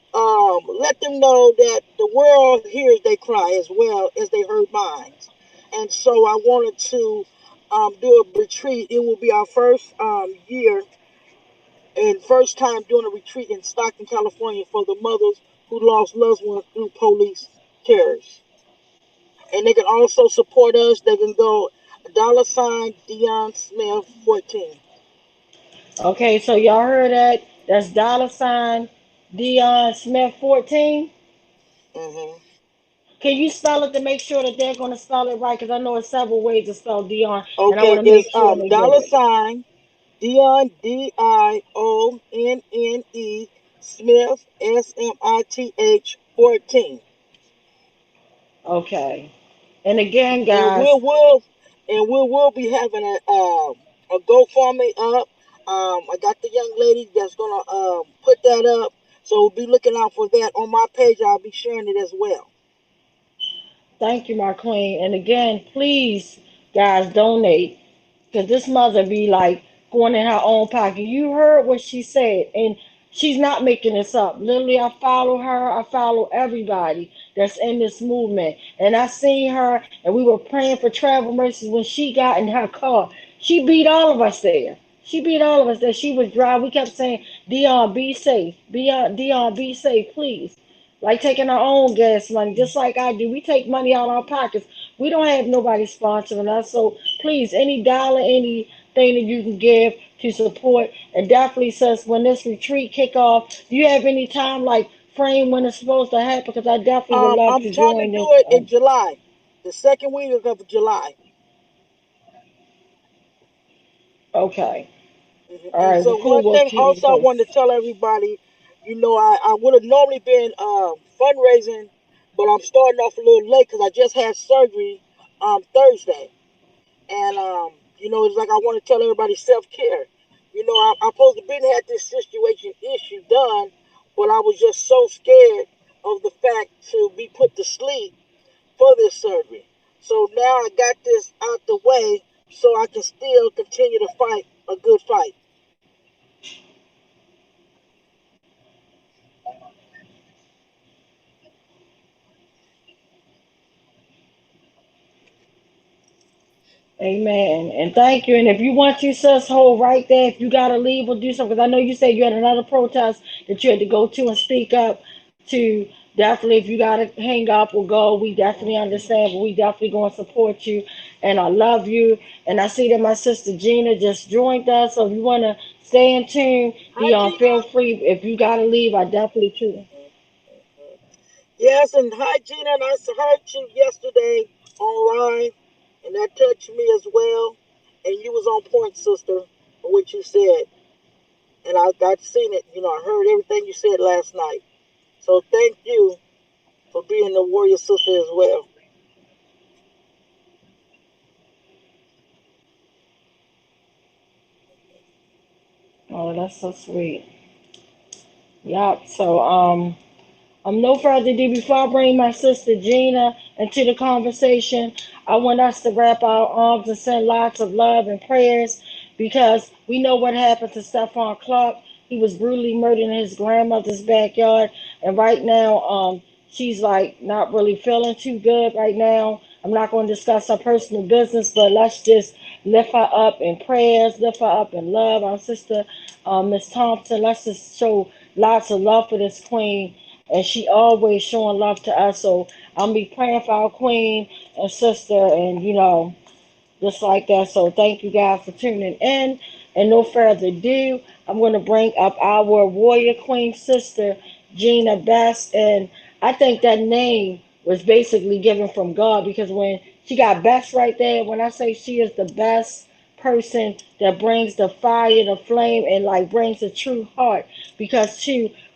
let them know that the world hears they cry as well as they heard mine. And so I wanted to do a retreat. It will be our first year and first time doing a retreat in Stockton, California for the mothers who lost loved ones through police terrors. And they can also support us. They can go $Dion Smith 14. Okay, so y'all heard that? That's Dion Smith 14. Mm-hmm. Can you spell it to make sure that they're going to spell it right? Because I know it's several ways to spell Dion, and I want Okay, to make it's sure they get it. Dion Dionne Smith Smith 14. Okay. And again, And we guys, will we will be having a GoFundMe up. I got the young lady that's gonna put that up, so be looking out for that on my page. I'll be sharing it as well. thank you, my queen. And again, please, guys, donate. Because this mother be like going in her own pocket. You heard what she said, and she's not making this up. Literally, I follow her. I follow everybody that's in this movement. And I seen her, and we were praying for travel mercies when she got in her car. She beat all of us there. She beat all of us there. She was driving. We kept saying, Dion, be safe. Dion, be safe, please. Like taking our own gas money, just like I do. We take money out of our pockets. We don't have nobody sponsoring us. So please, any dollar, anything that you can give to support, and definitely says when this retreat kick off, do you have any time like frame when it's supposed to happen? Because I definitely would love I'm to trying to join do this. it in July, the second week of July. Okay, all And right, well, so cool. one We'll thing keep you also I wanted to posted. tell everybody, I would have normally been fundraising, but I'm starting off a little late because I just had surgery Thursday. And it's like I want to tell everybody self-care. I'm supposed to been had this situation issue done, but I was just so scared of the fact to be put to sleep for this surgery. So now I got this out the way so I can still continue to fight a good fight. Amen. And thank you. And if you want to, sis, hold right there. If you got to leave or do something, because I know you said you had another protest that you had to go to and speak up to. Definitely, if you got to hang up or go, we definitely understand, but we definitely going to support you. And I love you. And I see that my sister Gina just joined us. So if you want to stay in tune, Hi, Dion, feel Gina. free. If you got to leave, I definitely too. Yes, and hi, Gina. And I heard you yesterday online, and that touched me as well. And you was on point, sister, for what you said. And I got seen it. I heard everything you said last night. So thank you for being the warrior sister as well. Oh, that's so sweet. Yup. So, no further ado. Before I bring my sister Gina into the conversation, I want us to wrap our arms and send lots of love and prayers because we know what happened to Stephon Clark. He was brutally murdered in his grandmother's backyard, and right now, she's like not really feeling too good right now. I'm not going to discuss her personal business, but let's just lift her up in prayers, lift her up in love. Our sister, Miss Thompson, let's just show lots of love for this queen. And she always showing love to us. So I'm be praying for our queen and sister, and just like that. So thank you guys for tuning in. And no further ado, I'm going to bring up our warrior queen sister, Gina Best. And I think that name was basically given from God, because when she got Best right there, when I say she is the best person that brings the fire, the flame, and like brings the true heart, because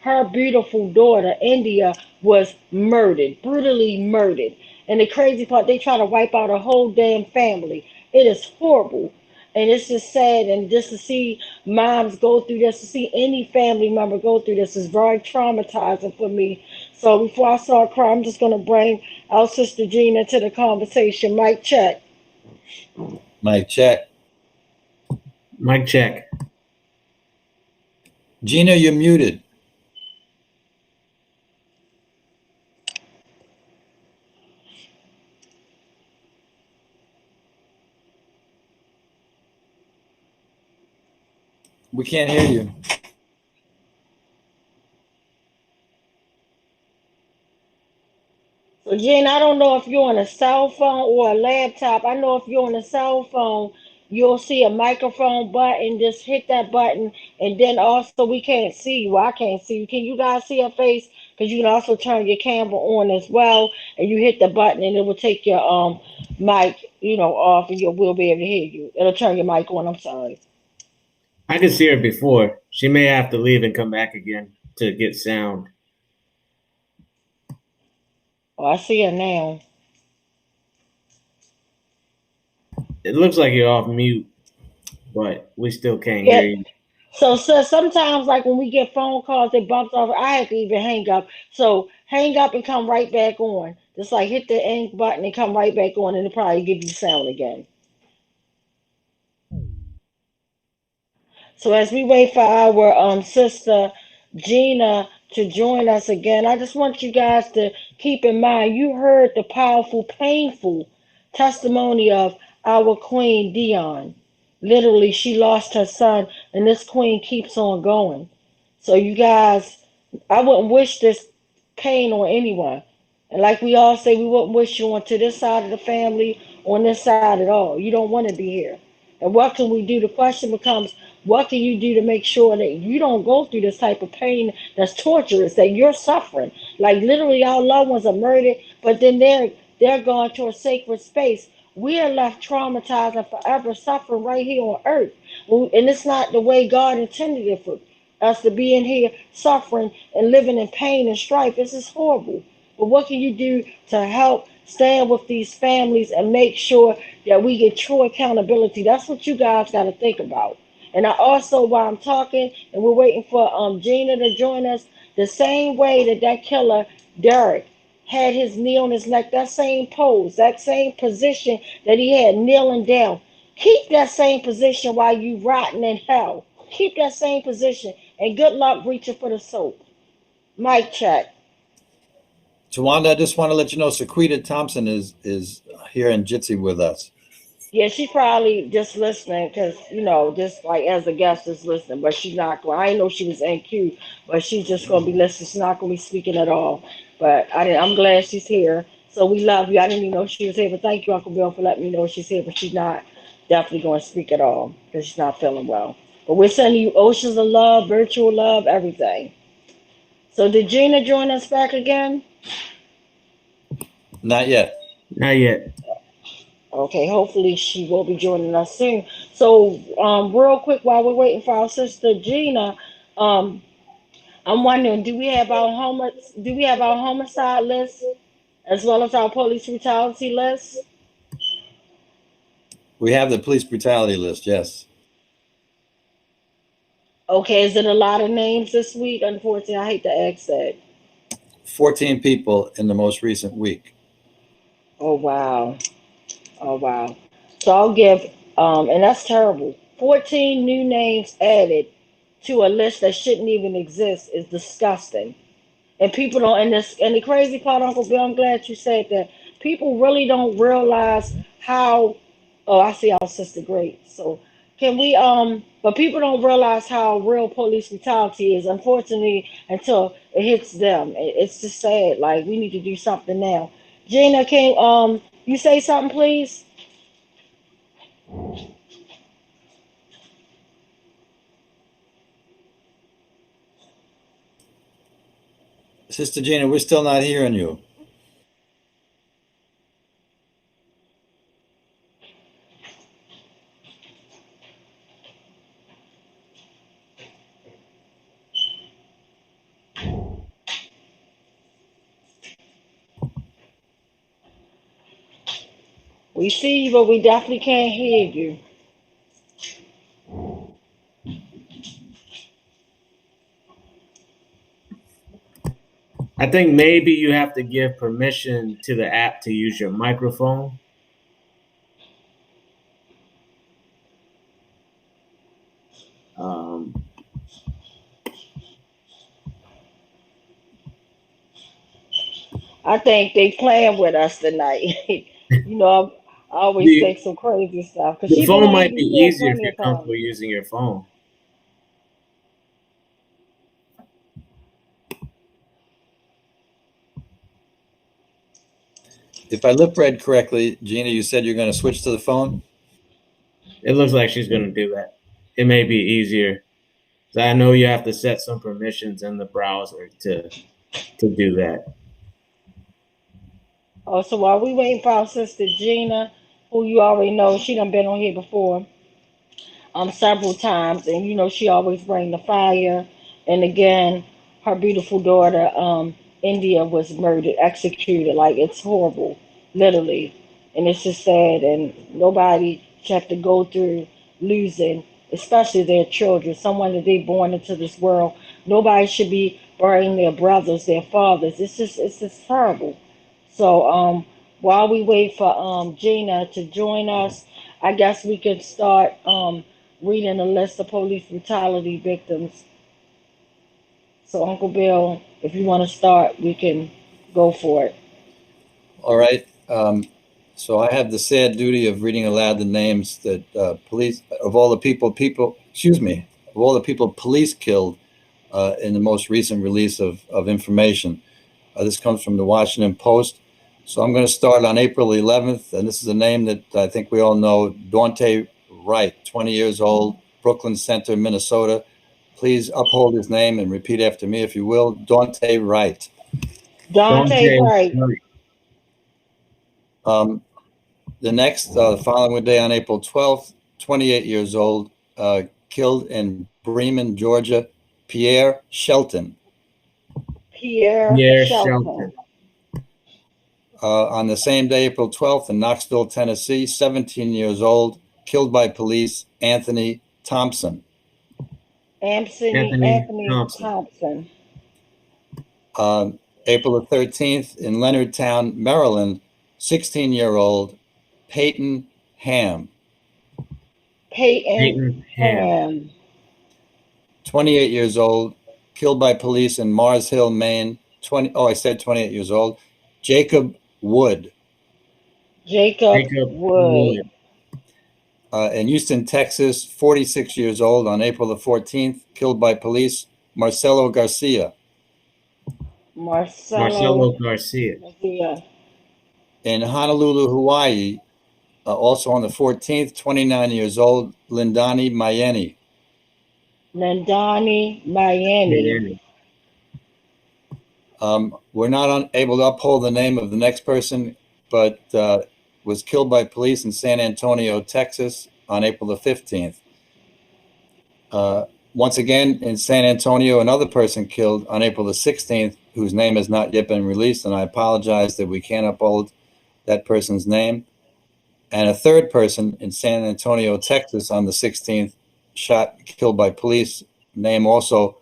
her beautiful daughter, India, was murdered, brutally murdered. And the crazy part, they try to wipe out a whole damn family. It is horrible. And it's just sad. And just to see moms go through this, to see any family member go through this, is very traumatizing for me. So before I start crying, I'm just going to bring our sister Gina to the conversation. Mic check. Mic check. Mic check. Gina, you're muted. We can't hear you. So Gina, I don't know if you're on a cell phone or a laptop. I know if you're on a cell phone, you'll see a microphone button. Just hit that button, and then also we can't see you. I can't see you. Can you guys see her face? Because you can also turn your camera on as well, and you hit the button, and it will take your mic, off, and we'll be able to hear you. It'll turn your mic on. I'm sorry. I could see her before. She may have to leave and come back again to get sound. Oh, I see her now. It looks like you're off mute, but we still can't hear you. So sometimes, like when we get phone calls, it bumps off. I have to even hang up. So hang up and come right back on. Just like hit the end button and come right back on, and it'll probably give you sound again. So as we wait for our sister Gina to join us again, I just want you guys to keep in mind, you heard the powerful, painful testimony of our queen Dion. Literally, she lost her son, and this queen keeps on going. So you guys, I wouldn't wish this pain on anyone. And like we all say, we wouldn't wish you onto this side of the family or on this side at all. You don't want to be here. And what can we do? The question becomes, what can you do to make sure that you don't go through this type of pain that's torturous, that you're suffering? Like literally our loved ones are murdered, but then they're going to a sacred space. We are left traumatized and forever suffering right here on earth. And it's not the way God intended it for us to be in here suffering and living in pain and strife. This is horrible. But what can you do to help stand with these families and make sure that we get true accountability? That's what you guys got to think about. And I also, while I'm talking and we're waiting for Gina to join us, the same way that killer, Derek, had his knee on his neck, that same pose, that same position that he had kneeling down. Keep that same position while you rotting in hell. Keep that same position. And good luck reaching for the soap. Mic check. Tawanda, I just want to let you know, Sequita Thompson is here in Jitsi with us. Yeah, she's probably just listening because, just like as a guest is listening, but she's not going. I didn't know she was in queue, but she's just going to be listening. She's not going to be speaking at all. But I'm glad she's here. So we love you. I didn't even know she was here, but thank you, Uncle Bill, for letting me know she's here. But she's not definitely going to speak at all because she's not feeling well. But we're sending you oceans of love, virtual love, everything. So did Gina join us back again? Not yet. Not yet. Okay, hopefully she will be joining us soon. So, real quick, while we're waiting for our sister Gina, I'm wondering, do we have our homicide list as well as our police brutality list? We have the police brutality list, yes. Okay, is it a lot of names this week? Unfortunately, I hate to ask that. 14 people in the most recent week. Oh, wow. Oh, wow. So I'll give, and that's terrible. 14 new names added to a list that shouldn't even exist is disgusting. And people don't, and the crazy part, Uncle Bill, I'm glad you said that. People really don't realize how Oh, I see our sister. Great. So can we but people don't realize how real police brutality is, unfortunately, until it hits them. It's just sad. Like we need to do something now. Gina, can you say something, please? Sister Gina, we're still not hearing you. We see you, but we definitely can't hear you. I think maybe you have to give permission to the app to use your microphone. Um, I think they playing with us tonight. You know, I always the, think some crazy stuff because the she phone believed might be me easier if plenty you're of times. comfortable using your phone. If I lip read correctly, Gina, you said you're going to switch to the phone? It looks like she's going to do that. It may be easier. So I know you have to set some permissions in the browser to do that. Oh, so while we waiting for our sister Gina, who you already know, she done been on here before, several times, and you know she always bring the fire. And again, her beautiful daughter, India, was murdered, executed. Like it's horrible, literally, and it's just sad. And nobody should have to go through losing, especially their children, someone that they born into this world. Nobody should be burying their brothers, their fathers. It's just terrible. So while we wait for Gina to join us, I guess we could start reading a list of police brutality victims. So Uncle Bill, if you want to start, we can go for it. All right. So I have the sad duty of reading aloud the names that police of all the of all the people police killed in the most recent release of information. This comes from the Washington Post. So I'm going to start on April 11th, and this is a name that I think we all know, Daunte Wright, 20 years old, Brooklyn Center, Minnesota. Please uphold his name and repeat after me, if you will. Daunte Wright. Dante Wright. The next, the following day on April 12th, 28 years old, killed in Bremen, Georgia, Pierre Shelton. Pierre Shelton. On the same day, April 12th, in Knoxville, Tennessee, 17 years old, killed by police, Anthony Thompson. Anthony Thompson. April the 13th, in Leonardtown, Maryland, 16-year-old Peyton Ham. Peyton Ham. 28 years old, killed by police in Mars Hill, Maine. I said 28 years old. Jacob Wood. Jacob Wood. In Houston, Texas, 46 years old, on April the 14th, killed by police, Marcelo Garcia. Marcelo Garcia. In Honolulu, Hawaii, also on the 14th, 29 years old, Lindani Mayeni. We're not able to uphold the name of the next person, but was killed by police in San Antonio, Texas on April the 15th. Once again, in San Antonio, another person killed on April the 16th, whose name has not yet been released, and I apologize that we can't uphold that person's name. And a third person in San Antonio, Texas on the 16th, killed by police, name also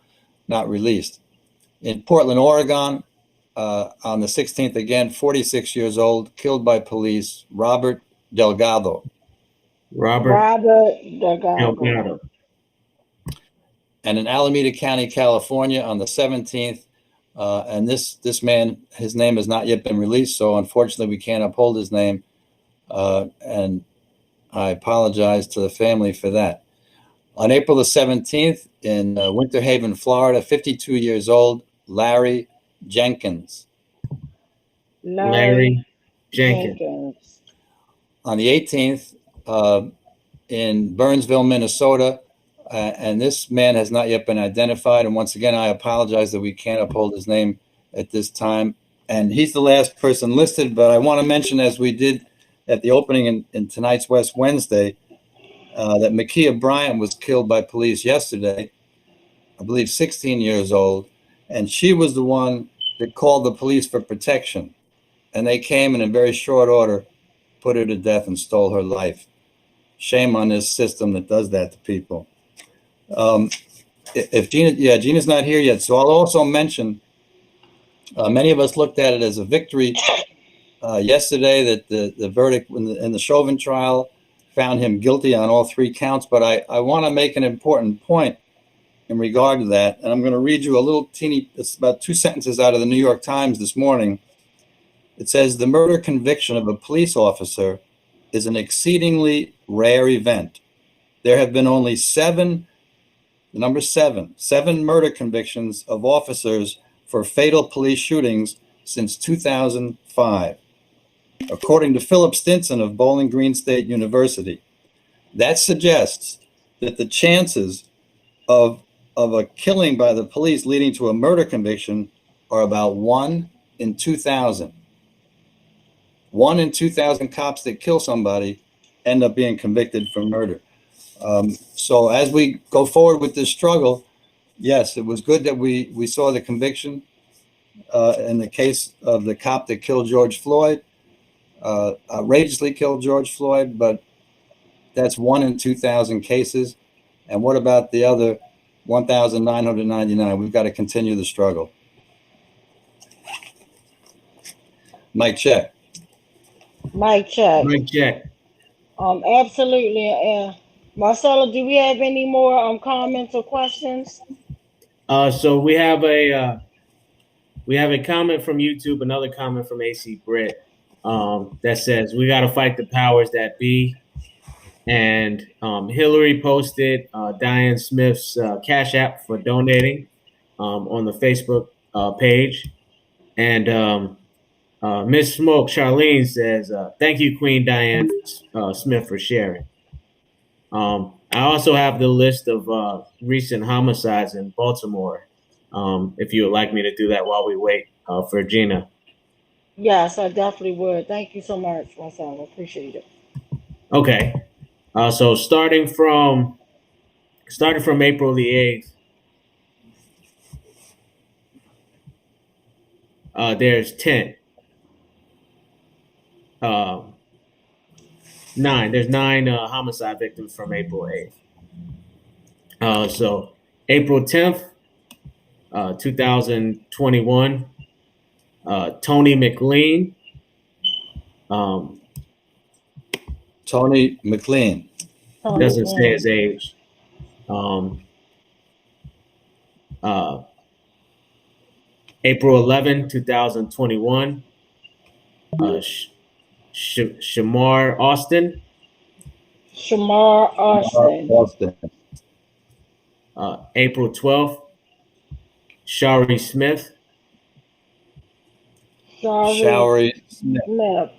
not released. In Portland, Oregon, on the 16th, again, 46 years old, killed by police, Robert Delgado. Robert Delgado. And in Alameda County, California, on the 17th, and this man, his name has not yet been released, so unfortunately we can't uphold his name. And I apologize to the family for that. On April the 17th in Winter Haven, Florida, 52 years old, Larry Jenkins. Larry Jenkins. On the 18th, in Burnsville, Minnesota, and this man has not yet been identified. And once again, I apologize that we can't uphold his name at this time. And he's the last person listed, but I want to mention, as we did at the opening in tonight's West Wednesday, that Makia Bryant was killed by police yesterday, I believe 16 years old, and she was the one that called the police for protection. And they came in very short order, put her to death, and stole her life. Shame on this system that does that to people. If Gina's not here yet, so I'll also mention, many of us looked at it as a victory yesterday that the verdict in the Chauvin trial found him guilty on all 3 counts. But I want to make an important point in regard to that. And I'm going to read you a little teeny, it's about 2 sentences out of the New York Times this morning. It says, the murder conviction of a police officer is an exceedingly rare event. There have been only 7 murder convictions of officers for fatal police shootings since 2005, according to Philip Stinson of Bowling Green State University. That suggests that the chances of a killing by the police leading to a murder conviction are about 1 in 2,000. 1 in 2,000 cops that kill somebody end up being convicted for murder. So as we go forward with this struggle, yes, it was good that we saw the conviction in the case of the cop that killed George Floyd, outrageously killed George Floyd, but that's 1 in 2,000 cases. And what about the other 1,999? We've got to continue the struggle. Mic check. Mic check. Mic check. Absolutely. Marcelo, do we have any more comments or questions? So we have a comment from YouTube, another comment from AC Britt, that says we got to fight the powers that be. And Hillary posted Diane Smith's Cash App for donating on the Facebook page. And Miss Smoke Charlene says, thank you, Queen Diane Smith, for sharing. I also have the list of recent homicides in Baltimore, if you would like me to do that while we wait for Gina. Yes, I definitely would. Thank you so much, Marcelo. Appreciate it. Okay. So starting from April the 8th, there's 10. 9. There's 9 homicide victims from April 8th. So April 10th, 2021, Tony McLean. Tony McLean. Doesn't say his age. April 11, 2021, Shamar Austin. April 12th, Shari Smith. Shari Smith.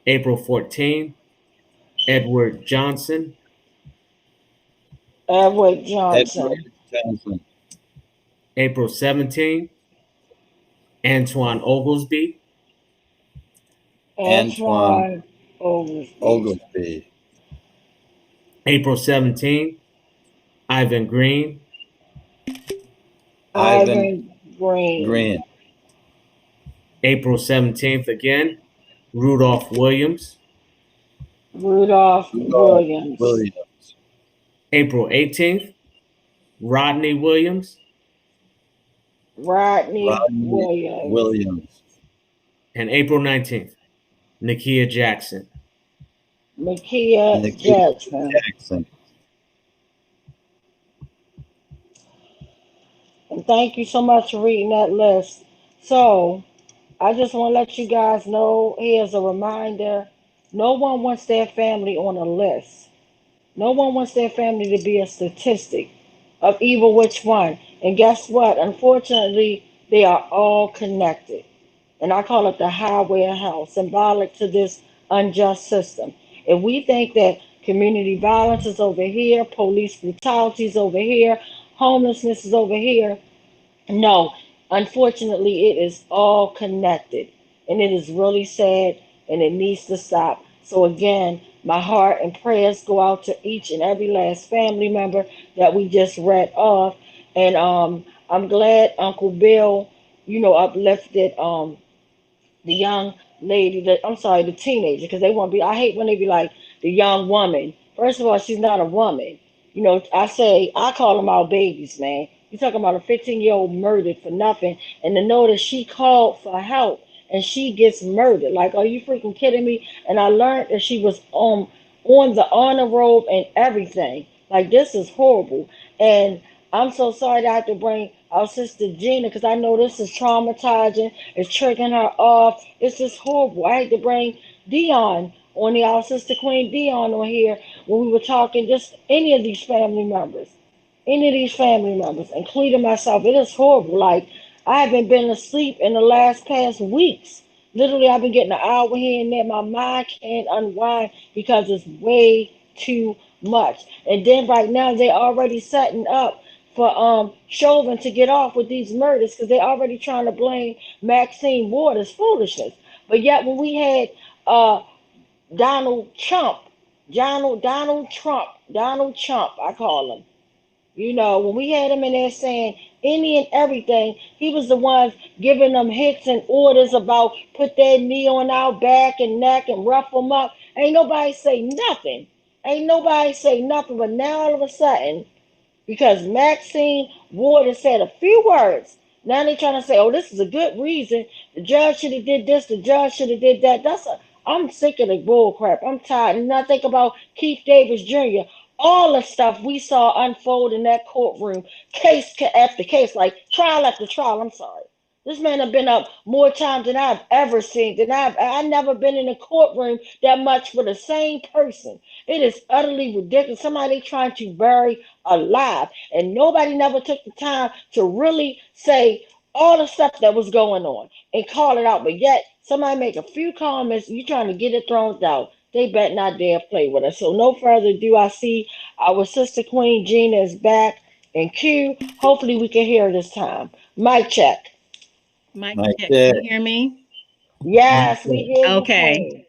April 14th, Edward Johnson. Edward Johnson. April 17th, Antoine Oglesby. Antoine Oglesby. April 17th, Ivan Green. Ivan Green. April 17th again, Rudolph Williams. Rudolph Williams. April 18th, Rodney Williams. Rodney Williams. And April 19th, Nakia Jackson. Nakia Jackson. And thank you so much for reading that list. So I just want to let you guys know, here's a reminder No one wants their family on a list. No one wants their family to be a statistic of either which one. And guess what? Unfortunately, they are all connected. And I call it the highway of hell, symbolic to this unjust system. If we think that community violence is over here, police brutality is over here, homelessness is over here, no, unfortunately, it is all connected. And it is really sad and it needs to stop. So, again, my heart and prayers go out to each and every last family member that we just read off. And I'm glad Uncle Bill, uplifted the young lady, I'm sorry, the teenager, because they want to be, I hate when they be like the young woman. First of all, she's not a woman. I call them our babies, man. You talking about a 15-year-old murdered for nothing, and to know that she called for help and she gets murdered. Like, are you freaking kidding me? And I learned that she was on the honor roll and everything. Like, this is horrible. And I'm so sorry that I have to bring our sister Gina, because I know this is traumatizing. It's triggering her off. It's just horrible. I had to bring Dion our sister Queen Dion on here when we were talking, just any of these family members, including myself. It is horrible. Like, I haven't been asleep in the past weeks. Literally, I've been getting an hour here and there. My mind can't unwind because it's way too much. And then right now, they're already setting up for Chauvin to get off with these murders, because they're already trying to blame Maxine Waters' foolishness. But yet, when we had Donald Trump, Donald Trump, I call him. When we had him in there saying any and everything, he was the one giving them hits and orders about put that knee on our back and neck and rough them up. Ain't nobody say nothing. But now all of a sudden, because Maxine Waters said a few words, now they're trying to say, oh, this is a good reason. The judge should have did this. The judge should have did that. I'm sick of the bull crap. I'm tired. And I think about Keith Davis Jr., all the stuff we saw unfold in that courtroom, case after case, like trial after trial. I'm sorry. This man have been up more times than I've ever seen. I've never been in a courtroom that much for the same person. It is utterly ridiculous. Somebody trying to bury alive, and nobody never took the time to really say all the stuff that was going on and call it out. But yet, somebody make a few comments, you trying to get it thrown out. They bet not dare play with us. So no further ado, I see our sister Queen Gina is back in queue. Hopefully we can hear her this time. Mic check. Mic Mic check. check. Can you hear me? Yes, we hear you. Okay. Queen.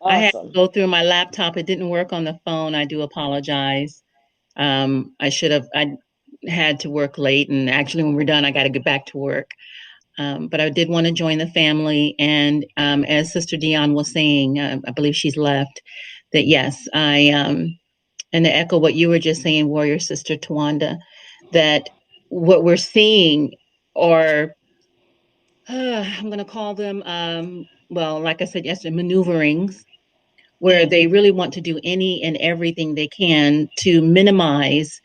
I had to Awesome. go through my laptop. It didn't work on the phone. I do apologize. I had to work late, and actually when we're done, I got to get back to work. But I did want to join the family. And as Sister Dion was saying, I believe she's left, that yes, and to echo what you were just saying, Warrior Sister Tawanda, that what we're seeing are, I'm going to call them, well, like I said yesterday, maneuverings, where they really want to do any and everything they can to minimize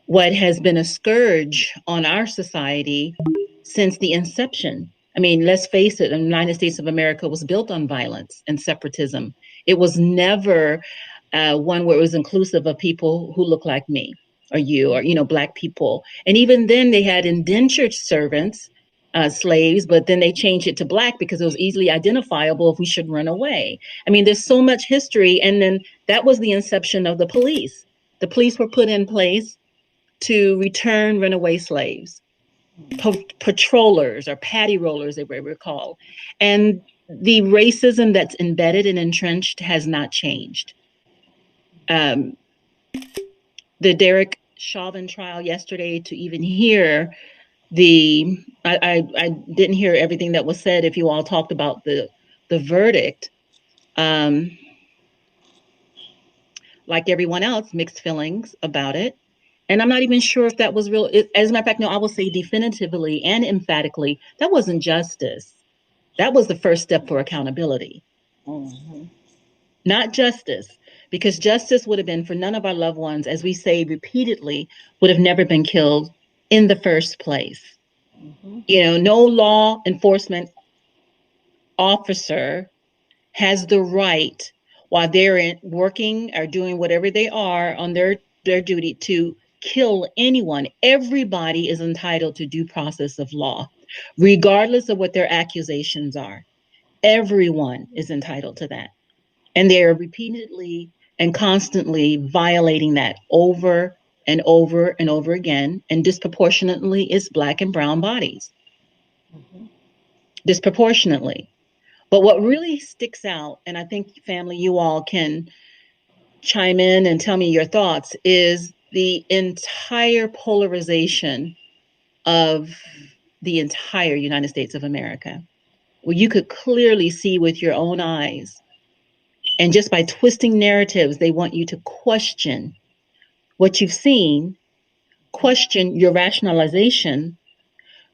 what has been a scourge on our society since the inception. I mean, let's face it, the United States of America was built on violence and separatism. It was never one where it was inclusive of people who look like me or you or, Black people. And even then they had indentured servants, slaves, but then they changed it to Black because it was easily identifiable if we should run away. I mean, there's so much history. And then that was the inception of the police. The police were put in place to return runaway slaves, patrollers or paddy rollers, they were called. And the racism that's embedded and entrenched has not changed. The Derek Chauvin trial yesterday, to even hear I didn't hear everything that was said. If you all talked about the verdict, like everyone else, mixed feelings about it. And I'm not even sure if that was real. As a matter of fact, no, I will say definitively and emphatically, that wasn't justice. That was the first step for accountability. Mm-hmm. Not justice, because justice would have been for none of our loved ones, as we say repeatedly, would have never been killed in the first place. Mm-hmm. No law enforcement officer has the right while they're working or doing whatever they are on their duty to kill anyone. Everybody is entitled to due process of law, regardless of what their accusations are. Everyone is entitled to that. And they are repeatedly and constantly violating that over and over and over again. And disproportionately, it's Black and brown bodies. Disproportionately. But what really sticks out, and I think, family, you all can chime in and tell me your thoughts, is the entire polarization of the entire United States of America, where you could clearly see with your own eyes, and just by twisting narratives, they want you to question what you've seen, question your rationalization,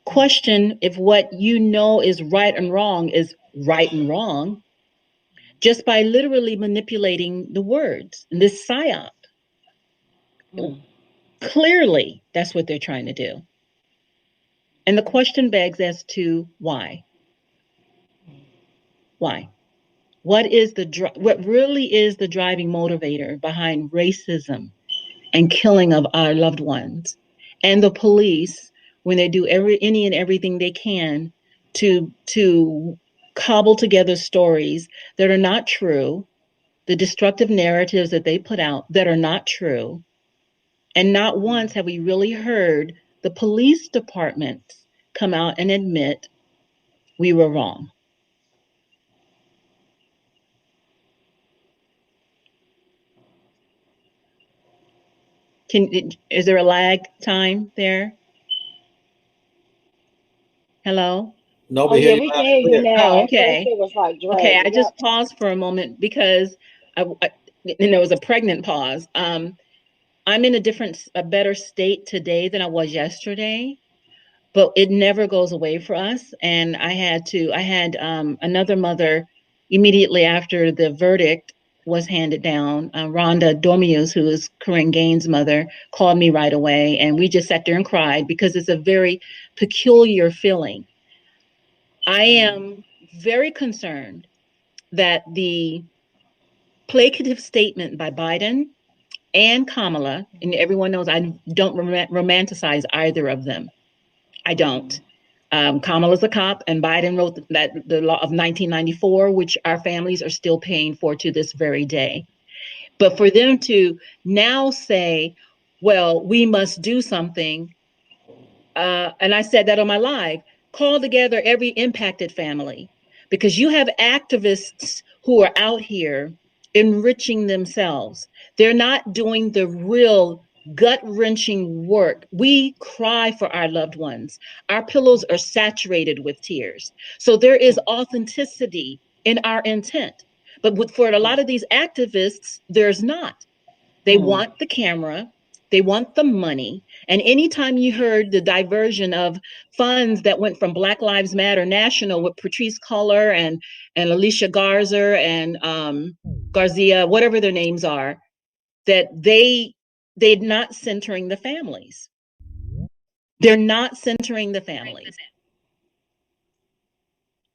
question if what you know is right and wrong is right and wrong, just by literally manipulating the words in this psyop. Clearly, that's what they're trying to do. And the question begs as to why. Why? What really is the driving motivator behind racism and killing of our loved ones? And the police, when they do any and everything they can to cobble together stories that are not true, the destructive narratives that they put out that are not true. And not once have we really heard the police department come out and admit we were wrong. Is there a lag time there? Hello? Nobody yeah, hear we you can loud hear and you clear. now. Oh, At first okay. it was like Okay, I dragging. just paused for a moment because and there was a pregnant pause. I'm in a better state today than I was yesterday, but it never goes away for us. And I had another mother immediately after the verdict was handed down. Rhonda Dormius, who is Corinne Gaines' mother, called me right away, and we just sat there and cried because it's a very peculiar feeling. I am very concerned that the placative statement by Biden and Kamala, and everyone knows I don't romanticize either of them. I don't. Kamala's a cop, and Biden wrote the law of 1994, which our families are still paying for to this very day. But for them to now say, well, we must do something, and I said that on my live, call together every impacted family, because you have activists who are out here enriching themselves. They're not doing the real gut-wrenching work. We cry for our loved ones. Our pillows are saturated with tears. So there is authenticity in our intent. But for a lot of these activists, there's not. They want the camera, they want the money. And anytime you heard the diversion of funds that went from Black Lives Matter National with Patrisse Cullors and Alicia Garza and Garcia, whatever their names are, that they're not centering the families. They're not centering the families.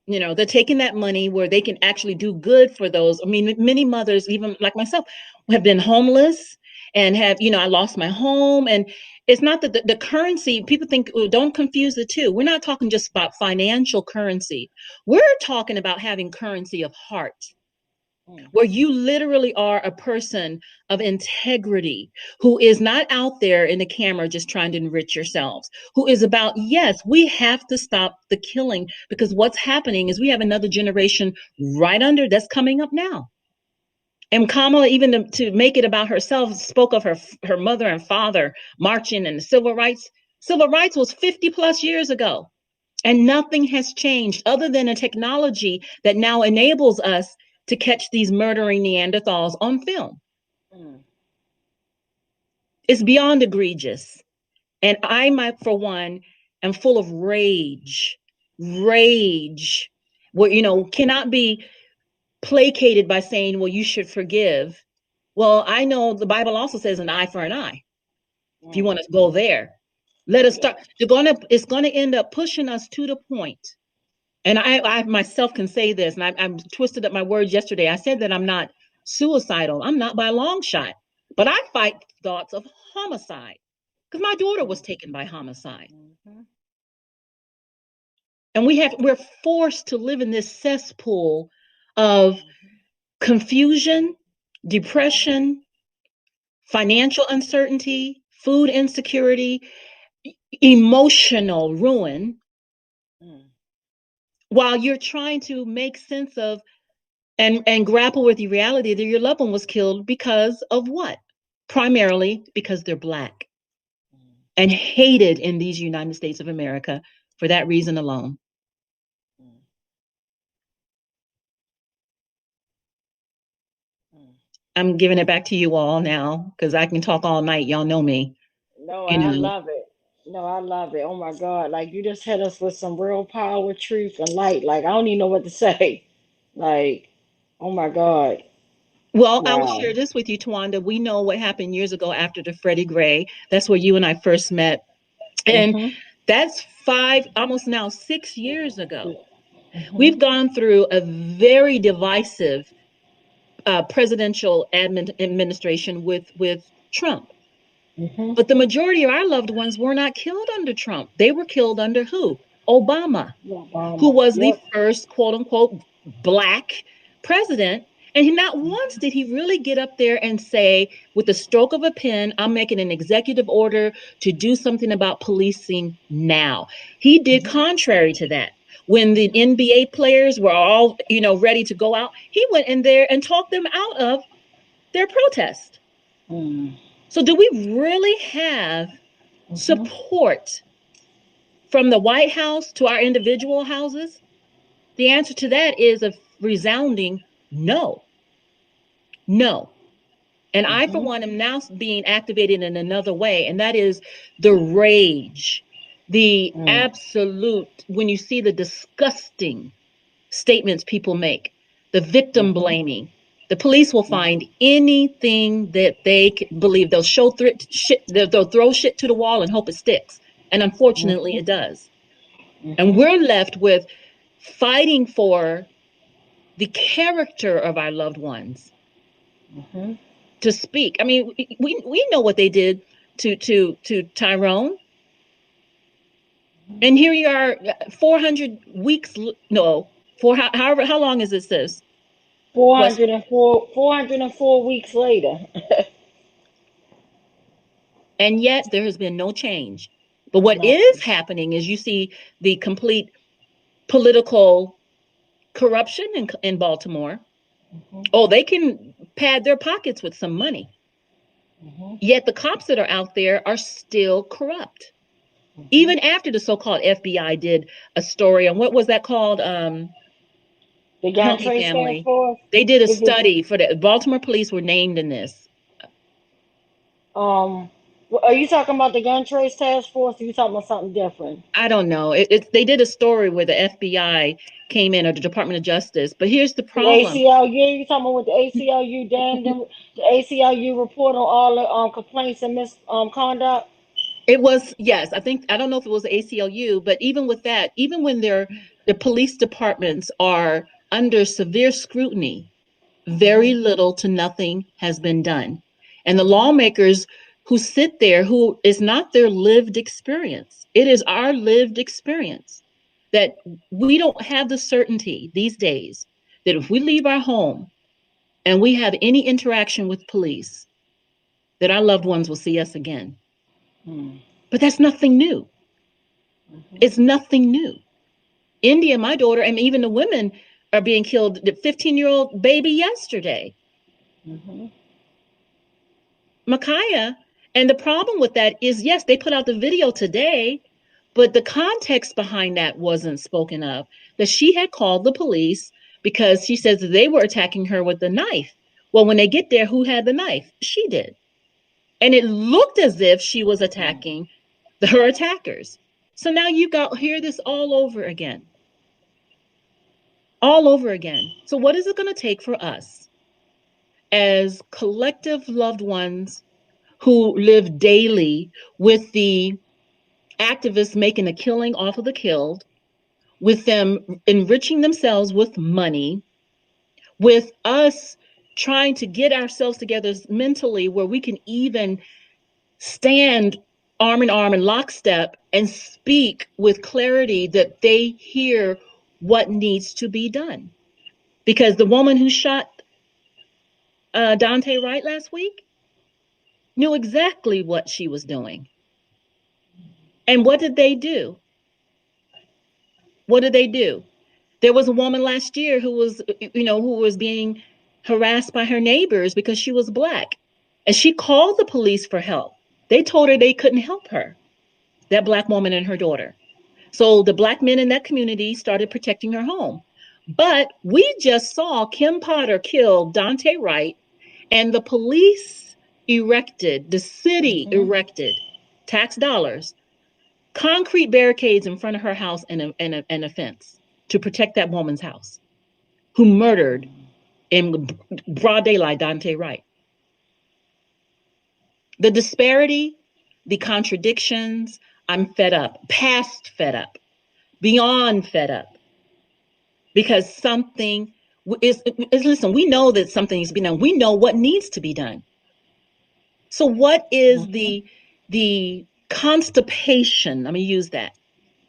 You know, they're taking that money where they can actually do good for those. I mean, many mothers, even like myself, have been homeless and have, I lost my home. And it's not that the currency, people think, don't confuse the two. We're not talking just about financial currency. We're talking about having currency of heart, where you literally are a person of integrity, who is not out there in the camera just trying to enrich yourselves, who is about, yes, we have to stop the killing, because what's happening is we have another generation right under that's coming up now. And Kamala, even to make it about herself, spoke of her mother and father marching and civil rights. Civil rights was 50 plus years ago. And nothing has changed other than a technology that now enables us to catch these murdering Neanderthals on film. It's beyond egregious. And I, for one, am full of rage, where, cannot be placated by saying, well, you should forgive. Well, I know the Bible also says an eye for an eye. If you want to go there, let us start. It's going to end up pushing us to the point. And I myself can say this, and I twisted up my words yesterday. I said that I'm not suicidal. I'm not by a long shot, but I fight thoughts of homicide because my daughter was taken by homicide. And we're forced to live in this cesspool of confusion, depression, financial uncertainty, food insecurity, emotional ruin, while you're trying to make sense of and grapple with the reality that your loved one was killed because of what? Primarily because they're Black and hated in these United States of America for that reason alone. I'm giving it back to you all now because I can talk all night. Y'all know me. No, You I know. love it. No, I love it. Oh my God. Like you just hit us with some real power, truth, and light. Like I don't even know what to say. Like, oh my God. Well, I will Wow. share this with you, Tawanda. We know what happened years ago after the Freddie Gray. That's where you and I first met. And that's almost now 6 years ago. We've gone through a very divisive presidential administration with Trump. But the majority of our loved ones were not killed under Trump. They were killed under who? Obama, who was the first quote unquote Black president. And not once did he really get up there and say, with the stroke of a pen, I'm making an executive order to do something about policing now. He did contrary to that. When the NBA players were all, ready to go out, he went in there and talked them out of their protest. So do we really have support from the White House to our individual houses? The answer to that is a resounding no. No. And I, for one, am now being activated in another way, and that is the rage, the absolute, when you see the disgusting statements people make, the victim blaming. The police will find anything that they believe. They'll they'll throw shit to the wall and hope it sticks. And unfortunately, it does. And we're left with fighting for the character of our loved ones to speak. I mean, we know what they did to Tyrone. And here you are 400 weeks, no, how long is it, sis? 404 weeks later. And yet there has been no change. But what is happening is you see the complete political corruption in Baltimore. Oh, they can pad their pockets with some money. Yet the cops that are out there are still corrupt. Even after the so-called FBI did a story on what was that called? The Gun Trace Task Force. They did a study for the Baltimore police were named in this. Are you talking about the Gun Trace Task Force, or are you talking about something different? I don't know. They did a story where the FBI came in, or the Department of Justice. But here's the problem. The ACLU, you talking about what the ACLU the ACLU report on all the complaints and misconduct? It was, yes. I don't know if it was the ACLU, but even with that, even when the police departments are under severe scrutiny, very little to nothing has been done. And the lawmakers who sit there, who is not their lived experience, it is our lived experience that we don't have the certainty these days that if we leave our home and we have any interaction with police, that our loved ones will see us again. But that's nothing new. It's nothing new. India, my daughter, and even the women are being killed. The 15-year-old baby yesterday. Micaiah. And the problem with that is, yes, they put out the video today, but the context behind that wasn't spoken of. That she had called the police because she says that they were attacking her with the knife. Well, when they get there, who had the knife? She did. And it looked as if she was attacking her attackers. So now you hear this all over again. All over again. So what is it going to take for us as collective loved ones who live daily with the activists making a killing off of the killed, with them enriching themselves with money, with us trying to get ourselves together mentally where we can even stand arm in arm in lockstep and speak with clarity that they hear what needs to be done. Because the woman who shot Dante Wright last week knew exactly what she was doing. And what did they do? What did they do? There was a woman last year who was being harassed by her neighbors because she was Black. And she called the police for help. They told her they couldn't help her, that Black woman and her daughter. So the Black men in that community started protecting her home. But we just saw Kim Potter kill Dante Wright, and the police the city erected, tax dollars, concrete barricades in front of her house and a fence to protect that woman's house, who murdered in broad daylight Dante Wright. The disparity, the contradictions, I'm fed up, past fed up, beyond fed up. Because something listen, we know that something needs to be done. We know what needs to be done. So what is the constipation? Let me use that.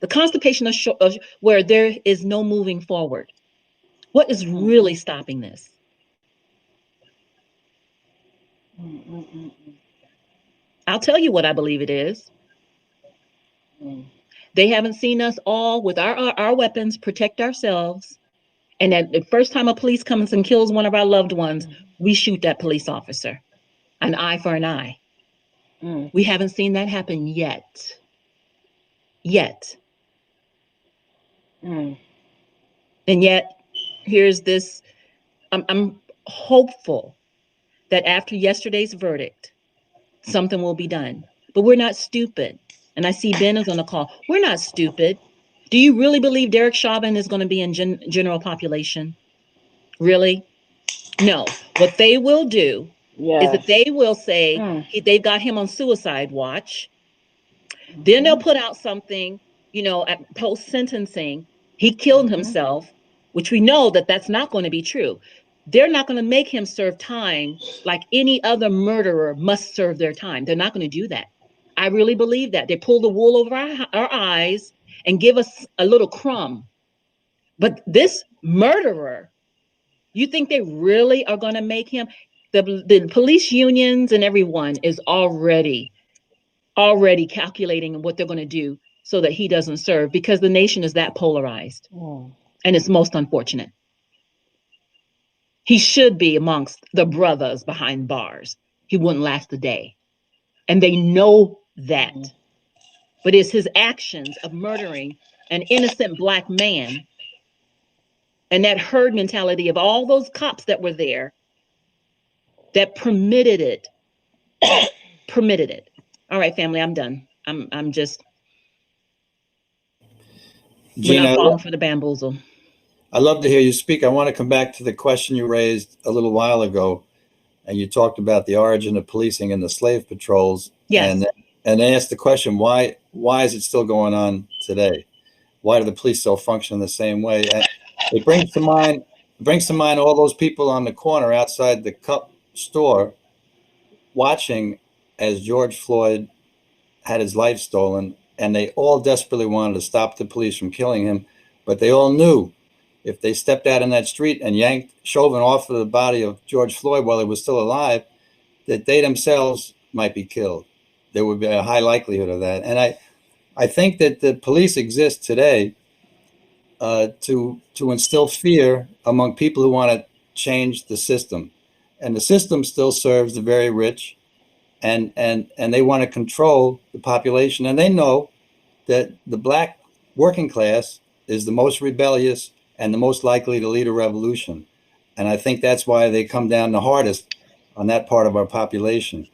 The constipation of where there is no moving forward. What is really stopping this? I'll tell you what I believe it is. They haven't seen us all with our weapons protect ourselves. And at the first time a police comes and kills one of our loved ones, we shoot that police officer. An eye for an eye. We haven't seen that happen yet. And yet, here's this. I'm hopeful that after yesterday's verdict, something will be done. But we're not stupid. And I see Ben is on the call. We're not stupid. Do you really believe Derek Chauvin is going to be in general population? Really? No. What they will do is that they will say they've got him on suicide watch. Then they'll put out something, at post-sentencing, he killed himself, which we know that that's not going to be true. They're not going to make him serve time like any other murderer must serve their time. They're not going to do that. I really believe that. They pull the wool over our eyes and give us a little crumb. But this murderer, you think they really are going to make him? The police unions and everyone is already calculating what they're going to do so that he doesn't serve, because the nation is that polarized. And it's most unfortunate. He should be amongst the brothers behind bars. He wouldn't last a day. And they know that. But it's his actions of murdering an innocent Black man and that herd mentality of all those cops that were there that permitted it. All right, family, I'm done. I'm just we're not falling for the bamboozle. I love to hear you speak. I want to come back to the question you raised a little while ago, and you talked about the origin of policing and the slave patrols. Yes. And they asked the question, why is it still going on today? Why do the police still function the same way? And it brings to mind all those people on the corner outside the Cup store watching as George Floyd had his life stolen, and they all desperately wanted to stop the police from killing him, but they all knew if they stepped out in that street and yanked Chauvin off of the body of George Floyd while he was still alive, that they themselves might be killed. There would be a high likelihood of that. And I think that the police exist today to instill fear among people who want to change the system. And the system still serves the very rich, and they want to control the population. And they know that the Black working class is the most rebellious and the most likely to lead a revolution. And I think that's why they come down the hardest on that part of our population.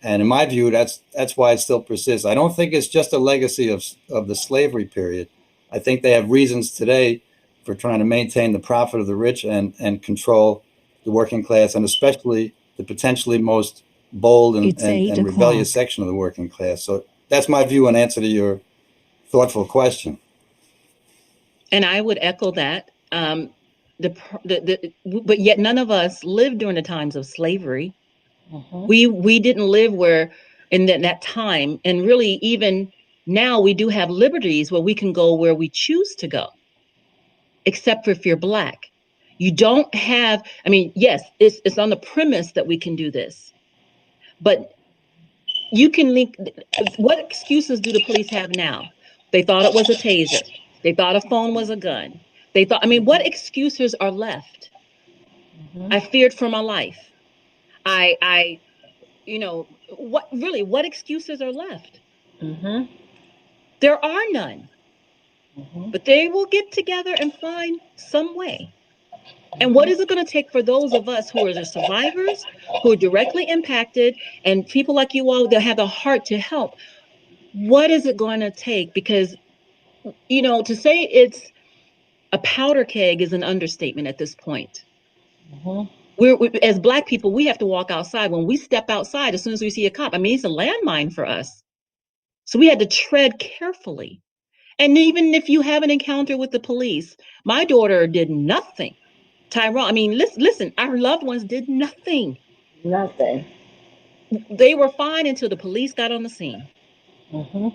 And in my view, that's why it still persists. I don't think it's just a legacy of the slavery period. I think they have reasons today for trying to maintain the profit of the rich and control the working class, and especially the potentially most bold and rebellious section of the working class. So that's my view and answer to your thoughtful question. And I would echo that. but yet none of us lived during the times of slavery. Mhm. We didn't live where in that time, and really even now we do have liberties where we can go where we choose to go, except for if you're Black. You don't have, I mean, yes, it's on the premise that we can do this, but you can link. What excuses do the police have now? They thought it was a taser. They thought a phone was a gun. They thought, I mean, what excuses are left? Mhm. I feared for my life. I, what excuses are left? Mhm. There are none, Mhm. but they will get together and find some way. And what is it going to take for those of us who are the survivors, who are directly impacted, and people like you all that have the heart to help? What is it going to take? Because, to say it's a powder keg is an understatement at this point. Mhm. As Black people, we have to walk outside. When we step outside, as soon as we see a cop, I mean, it's a landmine for us. So we had to tread carefully. And even if you have an encounter with the police, my daughter did nothing. Tyrone, I mean, listen, our loved ones did nothing. Nothing. They were fine until the police got on the scene. Mhm.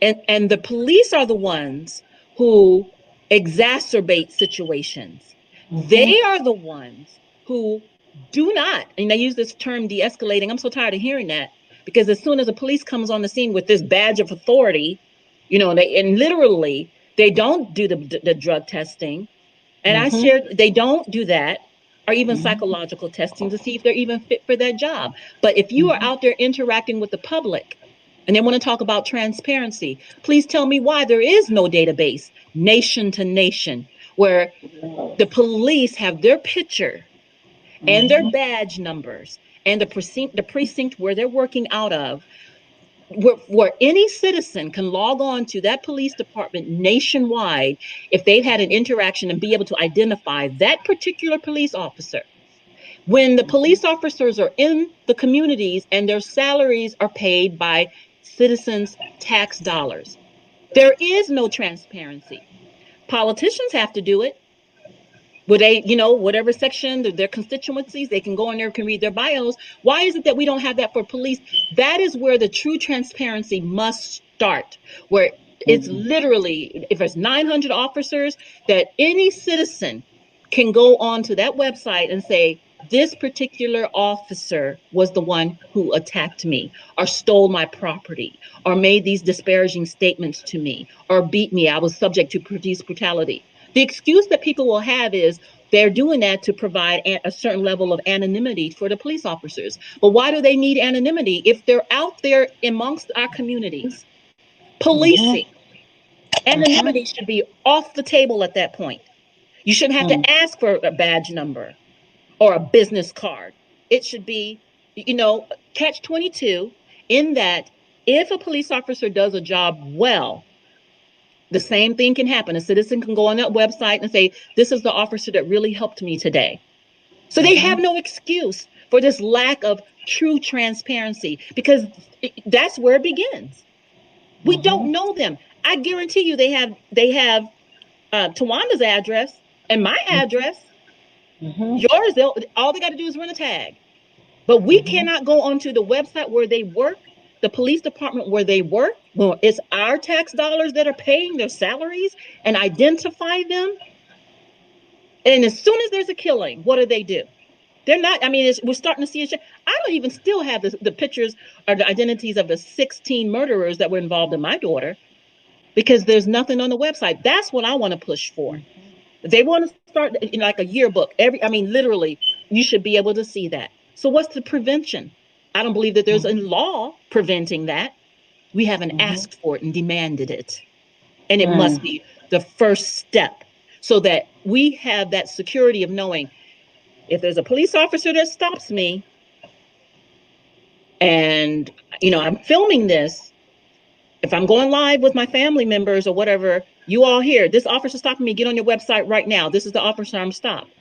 And the police are the ones who exacerbate situations. Mhm. They are the ones who do not, and they use this term de-escalating. I'm so tired of hearing that, because as soon as the police comes on the scene with this badge of authority, and literally they don't do the drug testing. And I Mhm. shared they don't do that, or even Mhm. psychological testing to see if they're even fit for that job. But if you are Mhm. out there interacting with the public and they want to talk about transparency, please tell me why there is no database nation to nation where the police have their picture and their Mhm. badge numbers and the precinct where they're working out of, where any citizen can log on to that police department nationwide if they've had an interaction and be able to identify that particular police officer. When the police officers are in the communities and their salaries are paid by citizens' tax dollars, there is no transparency. Politicians have to do it. Would they, whatever section, their constituencies, they can go in there, can read their bios. Why is it that we don't have that for police? That is where the true transparency must start, where it's literally, if there's 900 officers, that any citizen can go onto that website and say, this particular officer was the one who attacked me, or stole my property, or made these disparaging statements to me, or beat me. I was subject to police brutality. The excuse that people will have is they're doing that to provide a certain level of anonymity for the police officers. But why do they need anonymity if they're out there amongst our communities policing? Anonymity should be off the table at that point. You shouldn't have to ask for a badge number or a business card. It should be, catch 22 in that if a police officer does a job well, the same thing can happen. A citizen can go on that website and say, this is the officer that really helped me today. So they have no excuse for this lack of true transparency, because that's where it begins. We don't know them. I guarantee you they have Tawanda's address and my address. Yours, all they got to do is run a tag. But we cannot go onto the website where they work, the police department where they work. Well, it's our tax dollars that are paying their salaries, and identify them. And as soon as there's a killing, what do? They're not, I mean, we're starting to see it. I don't even still have the pictures or the identities of the 16 murderers that were involved in my daughter, because there's nothing on the website. That's what I want to push for. They want to start like a yearbook. Literally, you should be able to see that. So what's the prevention? I don't believe that there's a law preventing that. We haven't asked for it and demanded it. And it must be the first step, so that we have that security of knowing if there's a police officer that stops me and, I'm filming this, if I'm going live with my family members or whatever, you all hear, this officer stopping me, get on your website right now. This is the officer I'm stopped.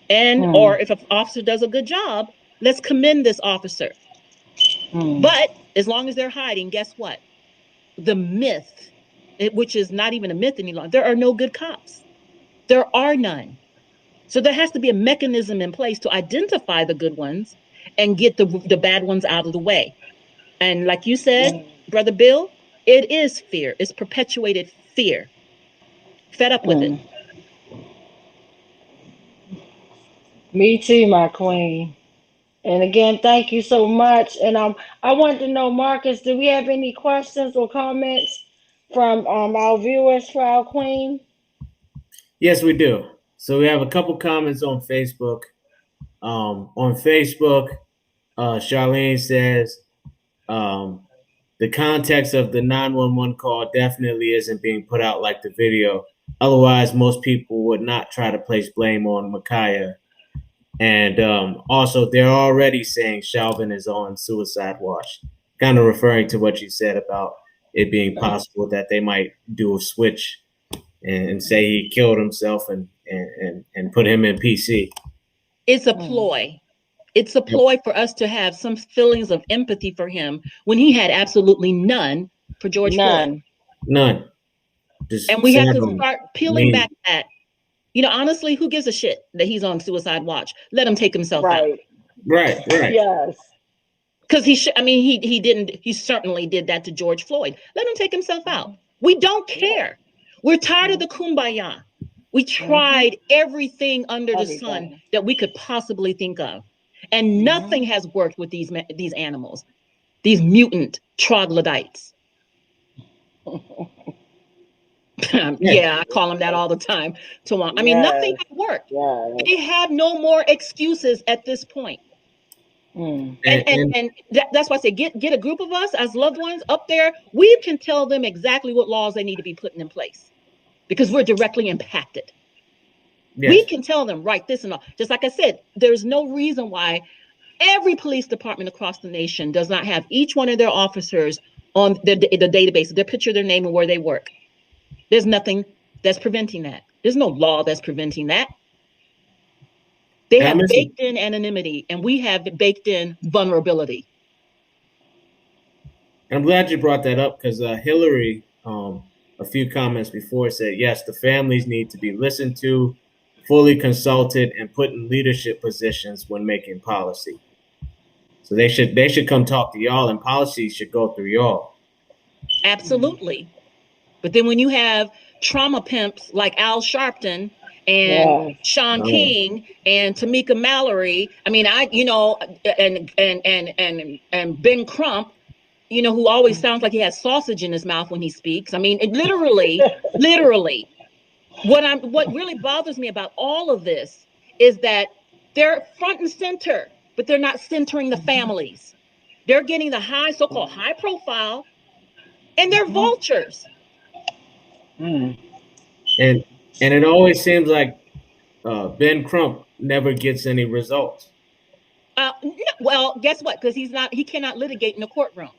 And, or if an officer does a good job, let's commend this officer. But as long as they're hiding, guess what? The myth, which is not even a myth any longer, there are no good cops. There are none. So there has to be a mechanism in place to identify the good ones and get the bad ones out of the way. And like you said, Brother Bill, it is fear. It's perpetuated fear. Fed up with it. Me too, my queen. And again, thank you so much. And I wanted to know, Marcus, do we have any questions or comments from our viewers for our queen? Yes, we do. So we have a couple comments on Facebook. On Facebook, Charlene says the context of the 911 call definitely isn't being put out like the video. Otherwise, most people would not try to place blame on Ma'Khia. And also, they're already saying Chauvin is on suicide watch, kind of referring to what you said about it being possible that they might do a switch and say he killed himself and put him in PC. It's a ploy. It's a ploy for us to have some feelings of empathy for him when he had absolutely none for George Floyd. None. And we have to start peeling back that. You know, honestly, who gives a shit that he's on suicide watch? Let him take himself out. Right. Yes. Because he certainly did that to George Floyd. Let him take himself out. We don't care. We're tired of the kumbaya. We tried everything under the sun that we could possibly think of. And nothing has worked with these animals, these mutant troglodytes. Yeah, I call them that all the time. I mean, nothing has worked. They have no more excuses at this point. And that's why I say get a group of us as loved ones up there. We can tell them exactly what laws they need to be putting in place because we're directly impacted. Yes. We can tell them, right, this and all. Just like I said, there's no reason why every police department across the nation does not have each one of their officers on the database, their picture, their name, and where they work. There's nothing that's preventing that. There's no law that's preventing that. They have baked in anonymity, and we have baked in vulnerability. I'm glad you brought that up because Hillary, a few comments before, said, yes, the families need to be listened to, fully consulted, and put in leadership positions when making policy. So they should come talk to y'all, and policy should go through y'all. Absolutely. But then when you have trauma pimps like Al Sharpton and Sean King and Tamika Mallory, I mean, and Ben Crump, you know, who always sounds like he has sausage in his mouth when he speaks. I mean, it literally. What really bothers me about all of this is that they're front and center, but they're not centering the families. They're getting the so-called high profile, and they're vultures. And it always seems like Ben Crump never gets any results. Well, guess what? Because he cannot litigate in the courtroom.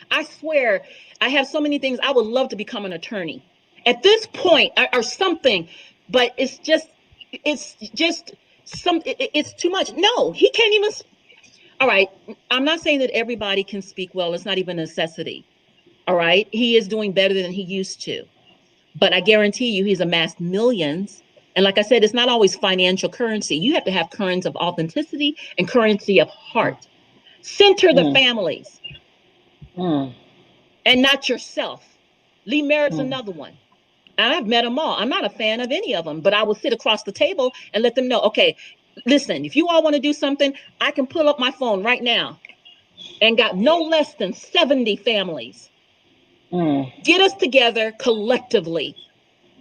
I swear, I have so many things. I would love to become an attorney at this point or something, but it's too much. No, he can't even. All right. I'm not saying that everybody can speak well. It's not even a necessity. All right. He is doing better than he used to. But I guarantee you he's amassed millions. And like I said, it's not always financial currency. You have to have currency of authenticity and currency of heart. Center the families and not yourself. Lee Merritt's another one. And I've met them all. I'm not a fan of any of them, but I will sit across the table and let them know, okay, listen, if you all want to do something, I can pull up my phone right now and got no less than 70 families. Get us together collectively.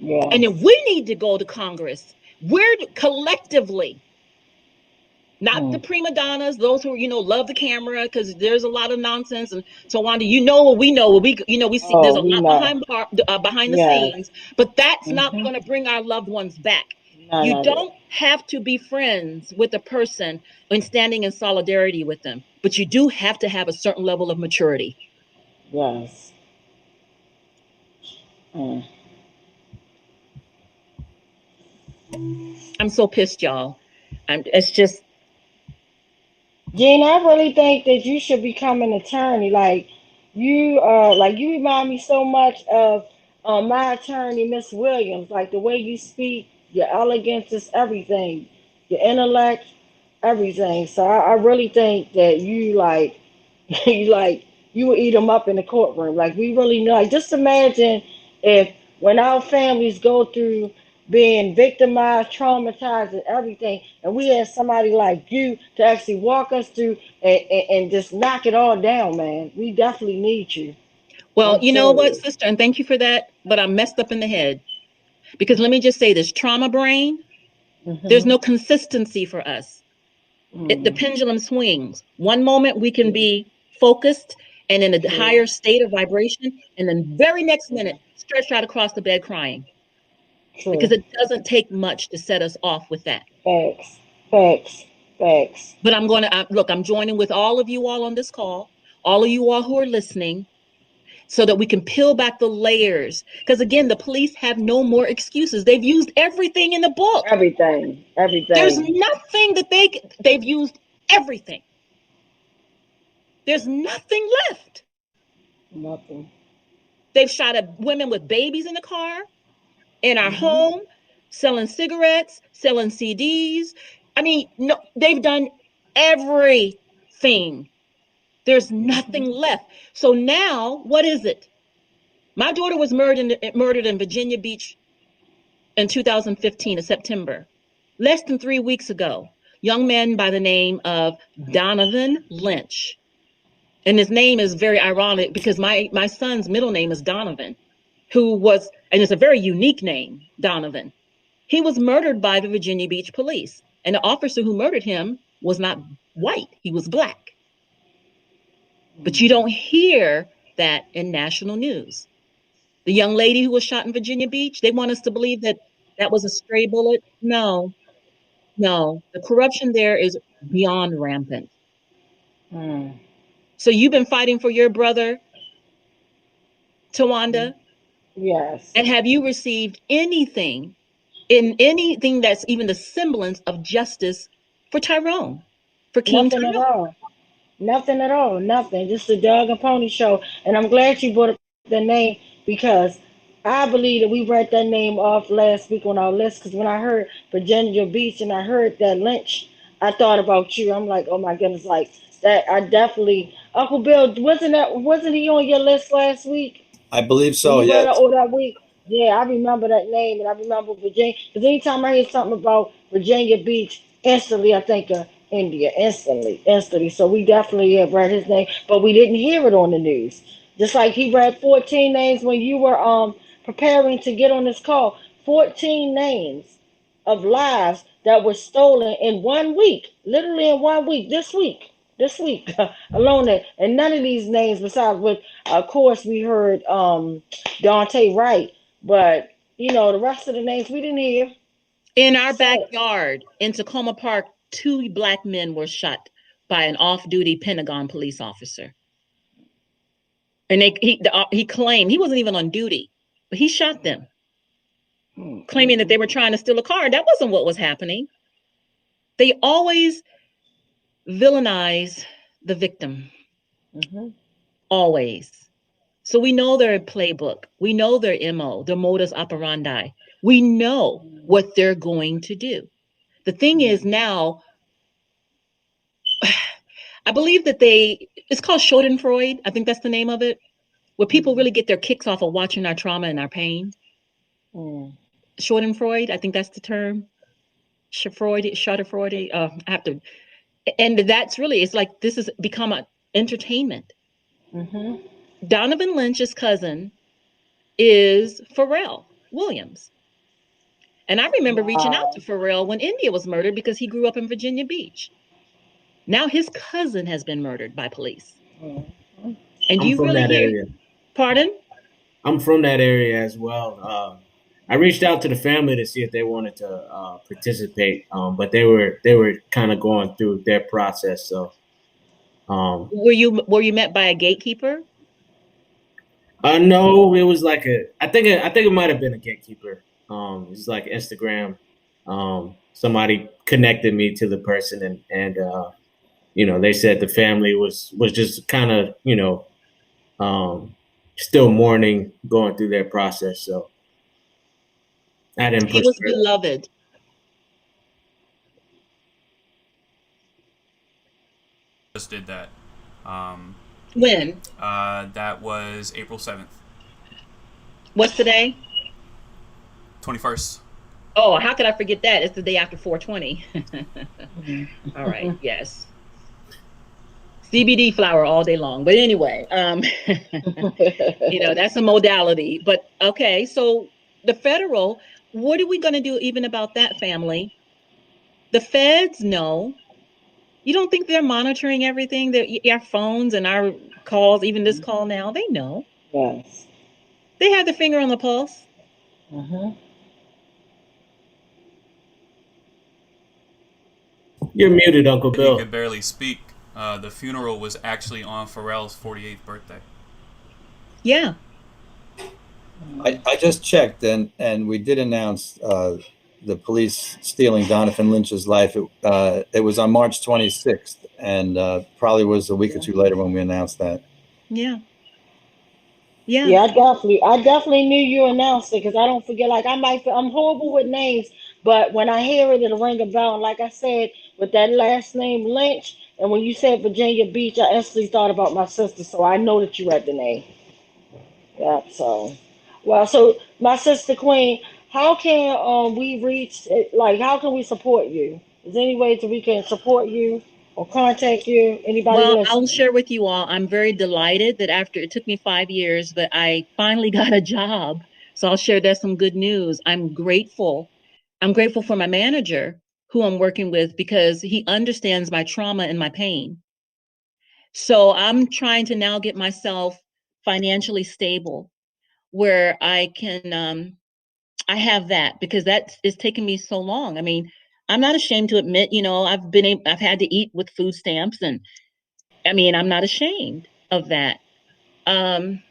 And if we need to go to Congress, we're collectively, not the prima donnas, those who, you know, love the camera, because there's a lot of nonsense. And so, Wanda, you know what we know. We see there's a lot behind the scenes, but that's not going to bring our loved ones back. You don't have to be friends with a person when standing in solidarity with them, but you do have to have a certain level of maturity. Yes. I'm so pissed, y'all. It's just. Gina, I really think that you should become an attorney. You remind me so much of my attorney, Miss Williams. Like the way you speak, your elegance is everything, your intellect, everything. So I really think that you like, you like, you would eat them up in the courtroom. Like we really know. Like just imagine if when our families go through being victimized, traumatized, and everything, and we had somebody like you to actually walk us through and just knock it all down, man. We definitely need you. Well, I'm you know what, serious. sister, and thank you for that, but I'm messed up in the head because let me just say this trauma brain, there's Mhm. no consistency for us. The Mm. pendulum swings. One moment we can be focused and in a True. higher state of vibration, and then very next minute, stretched out across the bed crying because True. it doesn't take much to set us off with that. Facts. Facts. Facts. But I'm going to look, I'm joining with all of you all on this call, all of you all who are listening, so that we can peel back the layers. Because again, the police have no more excuses. They've used everything in the book. Everything. There's Everything. nothing that they've used everything. There's nothing left. Nothing. They've shot at women with babies in the car, in our Mhm. home, selling cigarettes, selling CDs. I mean, no, they've done everything. There's nothing left. So now, what is it? My daughter was murdered in Virginia Beach in 2015 in September. Less than 3 weeks ago, young man by the name of Donovan Lynch. And his name is very ironic because my son's middle name is Donovan, and it's a very unique name, Donovan. He was murdered by the Virginia Beach police. And the officer who murdered him was not white, he was black. But you don't hear that in national news. The young lady who was shot in Virginia Beach, they want us to believe that that was a stray bullet. No, no. The corruption there is beyond rampant. Mm. So you've been fighting for your brother, Tawanda, Yes. and have you received anything that's even the semblance of justice for Tyrone, for King Nothing at Tyrone? all. Nothing at all. Nothing. Just the Dog and Pony Show. And I'm glad you brought up the name because I believe that we read that name off last week on our list. Because when I heard Virginia Beach and I heard that Lynch, I thought about you. I'm like, oh my goodness, like that. I definitely Uncle Bill wasn't he on your list last week? I believe When so. you read it Yes. all that week, yeah, I remember that name and I remember Virginia. Because anytime I hear something about Virginia Beach, instantly I think of India. Instantly, instantly. So we definitely have read his name, but we didn't hear it on the news. Just like he read 14 names when you were preparing to get on this call. 14 names of lives that were stolen in 1 week, literally in 1 week. This week alone, and none of these names, besides what, of course, we heard Dante Wright, but the rest of the names we didn't hear. In our So, backyard in Tacoma Park, 2 black men were shot by an off-duty Pentagon police officer. And he claimed he wasn't even on duty, but he shot them, claiming that they were trying to steal a car. That wasn't what was happening. They always villainize the victim, mhm. always. So we know their playbook. We know their MO, their modus operandi. We know what they're going to do. The thing is now, I believe that it's called Schadenfreude. I think that's the name of it, where people really get their kicks off of watching our trauma and our pain. Mm. Schadenfreude, I think that's the term. Schadenfreude. I have to, and that's really, it's like this has become an entertainment. Mhm. Donovan Lynch's cousin is Pharrell Williams. And I remember reaching out to Wow. Pharrell when India was murdered because he grew up in Virginia Beach. Now his cousin has been murdered by police. Mhm. And do I'm you from really that hear, area. pardon? I'm from that area as well. I reached out to the family to see if they wanted to participate, but they were kind of going through their process. So um, Were you met by a gatekeeper? no, it was like I think it might have been a gatekeeper. It's like Instagram. Somebody connected me to the person, and they said the family was just kind of um, still mourning, going through their process. So I didn't He push was through. beloved. Just did that. When? That was April 7th, What's today? 21st. Oh, how could I forget that? It's the day after 420. All right, yes. CBD flower all day long. But anyway, that's a modality. But okay, so the federal, what are we going to do even about that, family? The feds know. You don't think they're monitoring everything, our phones and our calls, even this call now? They know. Yes. They have the finger on the pulse. You're muted, Uncle He Bill. could barely speak. The funeral was actually on Pharrell's 48th birthday. Yeah. I just checked, and we did announce the police stealing Donovan Lynch's life. It was on March 26th, and probably was a week or two later when we announced that. Yeah. Yeah. Yeah, I definitely knew you announced it because I don't forget. Like I'm horrible with names, but when I hear it, it'll ring a bell. And like I said, with that last name Lynch, and when you said Virginia Beach, I instantly thought about my sister. So I know that you read the name. Yeah. So my sister Queen, how can we reach? Like, how can we support you? Is there any ways that we can support you or contact you? Anybody Well, I'll listening? share with you all. I'm very delighted that after it took me 5 years, but I finally got a job. So I'll share that's some good news. I'm grateful. I'm grateful for my manager who I'm working with because he understands my trauma and my pain. So I'm trying to now get myself financially stable where I can I have that because that is taking me so long. I mean, I'm not ashamed to admit, I've had to eat with food stamps, and I mean, I'm not ashamed of that. Um,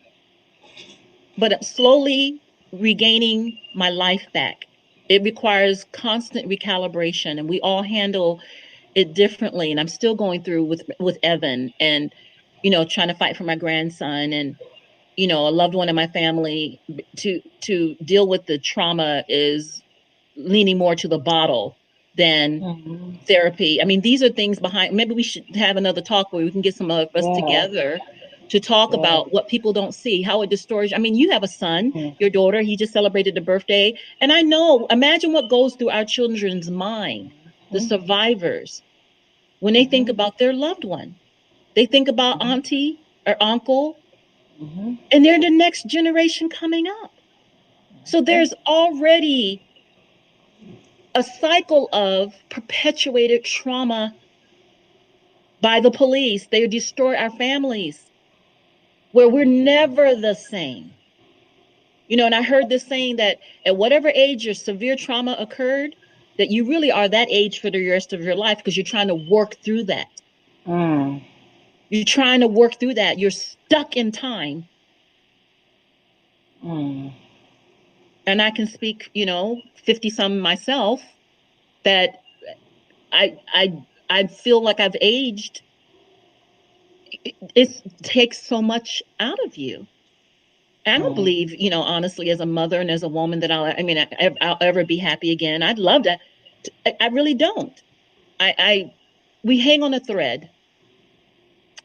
but slowly regaining my life back. It requires constant recalibration, and we all handle it differently. And I'm still going through with Evan, and trying to fight for my grandson, and a loved one in my family. To deal with the trauma is leaning more to the bottle than therapy. I mean, these are things behind. Maybe we should have another talk where we can get some of us together to talk about what people don't see, how it distorts. I mean, you have a son, your daughter, he just celebrated a birthday. And I know, imagine what goes through our children's mind, the survivors, when they think about their loved one. They think about auntie or uncle, and they're the next generation coming up. So there's already a cycle of perpetuated trauma by the police. They destroy our families where we're never the same. And I heard this saying that at whatever age your severe trauma occurred, that you really are that age for the rest of your life because you're trying to work through that. You're trying to work through that. You're stuck in time. And I can speak, 50 some myself, that I feel like I've aged. It takes so much out of you. I don't believe, honestly, as a mother and as a woman that I'll ever be happy again. I'd love to. I really don't. We hang on a thread,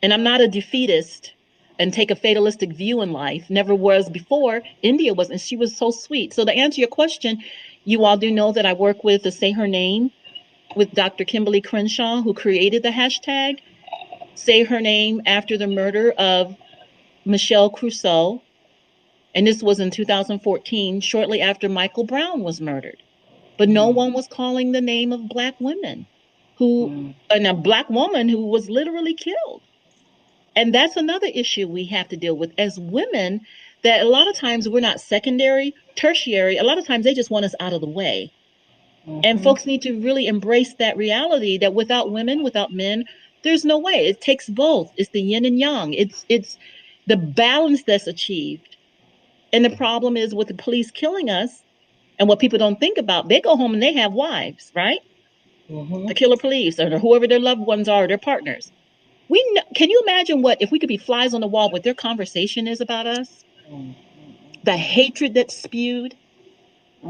and I'm not a defeatist and take a fatalistic view in life. Never was before. India was, and she was so sweet. So to answer your question, you all do know that I work with the Say Her Name with Dr. Kimberly Crenshaw, who created the hashtag Say Her Name after the murder of Michelle Crusoe. And this was in 2014, shortly after Michael Brown was murdered. But no one was calling the name of Black women and a Black woman who was literally killed. And that's another issue we have to deal with as women, that a lot of times we're not secondary, tertiary. A lot of times they just want us out of the way. And folks need to really embrace that reality that without women, without men, there's no way. It takes both. It's the yin and yang. It's the balance that's achieved. And the problem is with the police killing us, and what people don't think about, they go home and they have wives, right? The killer police or whoever their loved ones are, their partners. Can you imagine if we could be flies on the wall, what their conversation is about us? The hatred that's spewed.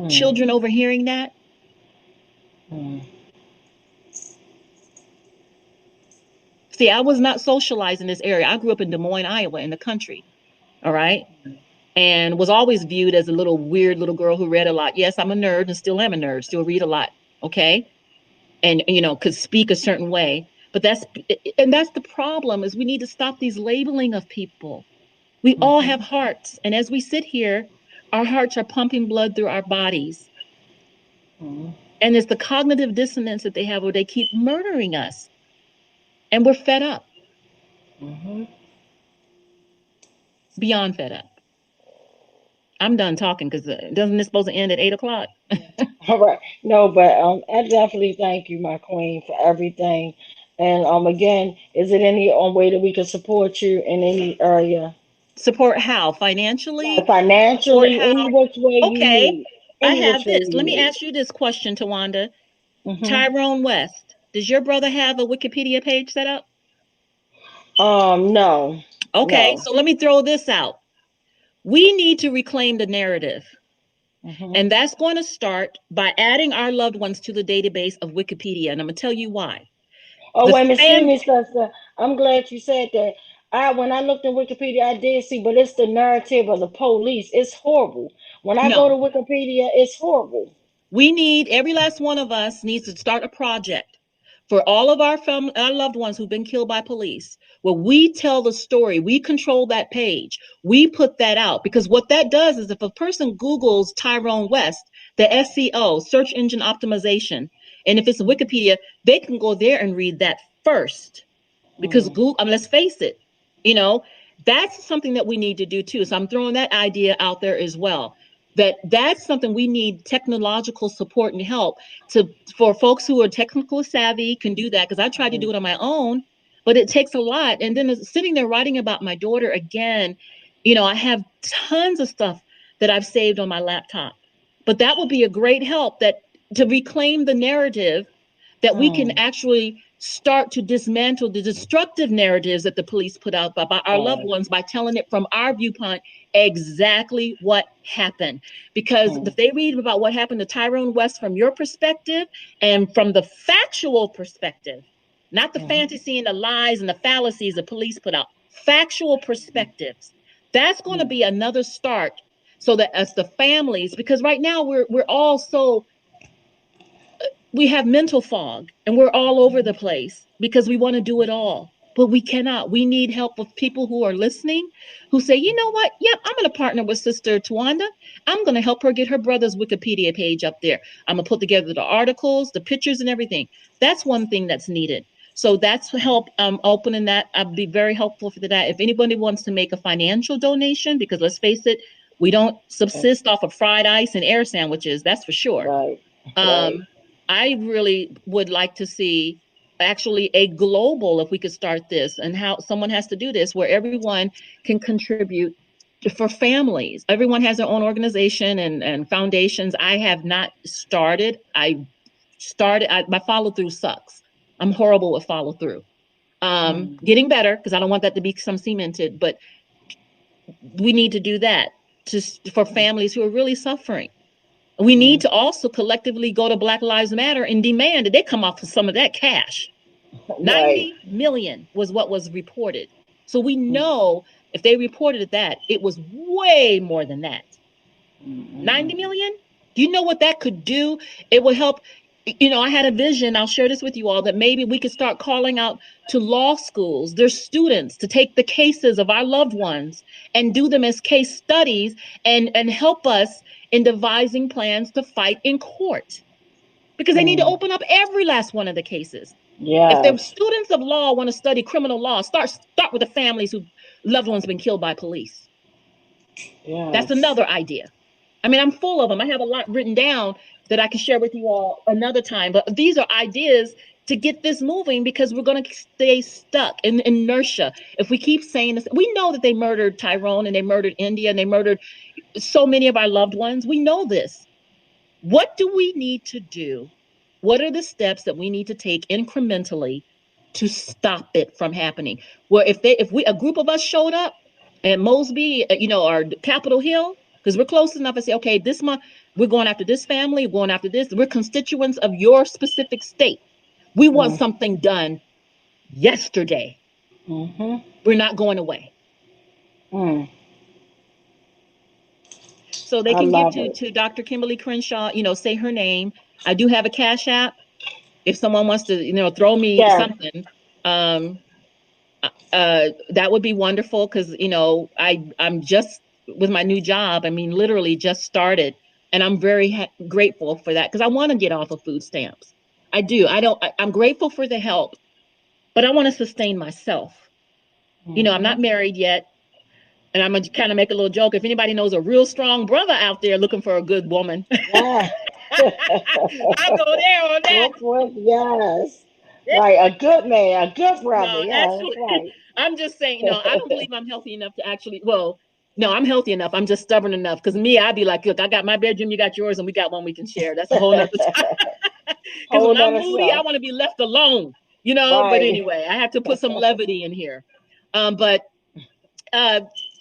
children overhearing that. See, I was not socialized in this area. I grew up in Des Moines, Iowa, in the country. All right. And was always viewed as a little weird little girl who read a lot. Yes, I'm a nerd and still am a nerd, still read a lot. Okay. And, could speak a certain way. But that's the problem, is we need to stop these labeling of people. We all have hearts. And as we sit here, our hearts are pumping blood through our bodies. And it's the cognitive dissonance that they have where they keep murdering us. And we're fed up. Beyond fed up. I'm done talking because doesn't this supposed to end at 8 o'clock? All right. No, but I definitely thank you, my queen, for everything. And again, is it any way that we can support you in any area? Support how? Financially? Financially, Support how? any which way you Okay. need. I Any have which way this. you Let me need. ask you this question, Tawanda. Tyrone West, does your brother have a Wikipedia page set up? No. Okay, No. so let me throw this out. We need to reclaim the narrative. And that's going to start by adding our loved ones to the database of Wikipedia. And I'm going to tell you why. Oh, wait a minute, excuse me, sister. I'm glad you said that. When I looked in Wikipedia, I did see, but it's the narrative of the police. It's horrible. When I go to Wikipedia, it's horrible. We need, every last one of us needs to start a project for all of our loved ones who've been killed by police, where we tell the story, we control that page, we put that out. Because what that does is if a person Googles Tyrone West, the SEO, search engine optimization, and if it's Wikipedia, they can go there and read that first. Because Google, let's face it, that's something that we need to do too. So I'm throwing that idea out there as well. That's something we need technological support and help for folks who are technically savvy can do that, because I tried to do it on my own, but it takes a lot. And then sitting there writing about my daughter again, I have tons of stuff that I've saved on my laptop, but that would be a great help to reclaim the narrative that we can actually start to dismantle the destructive narratives that the police put out by our loved ones by telling it from our viewpoint exactly what happened. Because if they read about what happened to Tyrone West from your perspective and from the factual perspective, not the fantasy and the lies and the fallacies the police put out, factual perspectives, that's going to be another start, so that as the families, because right now we're all so, we have mental fog and we're all over the place because we want to do it all, but we cannot. We need help with people who are listening, who say, you know what? Yep, I'm going to partner with Sister Tawanda. I'm going to help her get her brother's Wikipedia page up there. I'm going to put together the articles, the pictures and everything. That's one thing that's needed. So that's help opening that. I'd be very helpful for that. If anybody wants to make a financial donation, because let's face it, we don't subsist off of fried ice and air sandwiches. That's for sure. Right. I really would like to see actually a global, if we could start this, and how someone has to do this, where everyone can contribute for families. Everyone has their own organization and foundations. I have not started. My follow through sucks. I'm horrible with follow through. Getting better, because I don't want that to become cemented, but we need to do that for families who are really suffering. We need to also collectively go to Black Lives Matter and demand that they come off of some of that cash. 90 million was what was reported. So we know if they reported that, it was way more than that. 90 million? Do you know what that could do? It would help. I had a vision, I'll share this with you all, that maybe we could start calling out to law schools, their students, to take the cases of our loved ones and do them as case studies and help us in devising plans to fight in court. Because they need to open up every last one of the cases. Yeah. If the students of law want to study criminal law, start with the families whose loved ones have been killed by police. Yeah. That's another idea. I mean, I'm full of them. I have a lot written down that I can share with you all another time. But these are ideas to get this moving, because we're going to stay stuck in inertia. If we keep saying this, we know that they murdered Tyrone and they murdered India and they murdered so many of our loved ones. We know this. What do we need to do? What are the steps that we need to take incrementally to stop it from happening? Where if a group of us showed up at Mosby, or Capitol Hill, because we're close enough to say, okay, this month we're going after this family, we're going after this. We're constituents of your specific state. We want something done yesterday. We're not going away. So they can give to Dr. Kimberly Crenshaw, say her name. I do have a Cash App. If someone wants to, throw me something, that would be wonderful, because, I'm just with my new job. I mean, literally just started, and I'm very grateful for that, because I want to get off of food stamps. I do. I'm grateful for the help, but I want to sustain myself. I'm not married yet. And I'm going to kind of make a little joke. If anybody knows a real strong brother out there looking for a good woman, I'll go there on that. Yes. Right. A good man, a good brother. No, actually, right. I'm just saying, I don't believe I'm healthy enough to actually, no, I'm healthy enough. I'm just stubborn enough. Because me, I'd be like, look, I got my bedroom, you got yours, and we got one we can share. That's a whole nother time. Because when I'm moody, I want to be left alone, Right. But anyway, I have to put some levity in here. But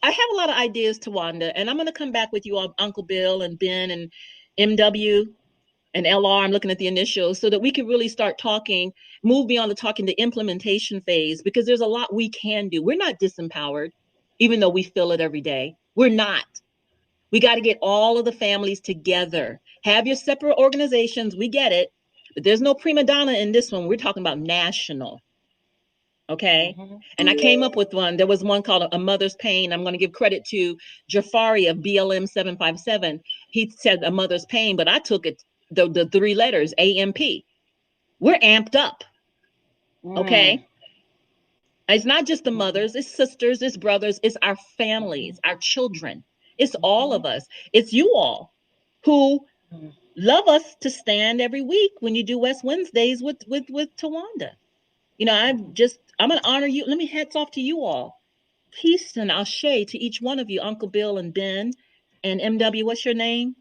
I have a lot of ideas, Tawanda, and I'm going to come back with you on Uncle Bill and Ben and MW and LR. I'm looking at the initials so that we can really start talking, move beyond the talking to implementation phase, because there's a lot we can do. We're not disempowered, even though we feel it every day. We're not. We got to get all of the families together. Have your separate organizations. We get it. But there's no prima donna in this one. We're talking about national. Okay. And I came up with one. There was one called A Mother's Pain. I'm going to give credit to Jafari of BLM 757. He said A Mother's Pain, but I took it, the 3 letters, AMP. We're amped up. Okay. It's not just the mothers, it's sisters, it's brothers, it's our families, our children. It's all of us. It's you all who love us to stand every week when you do West Wednesdays with Tawanda. I'm going to honor you. Let me hats off to you all. Peace and ashe to each one of you, Uncle Bill and Ben and MW. What's your name?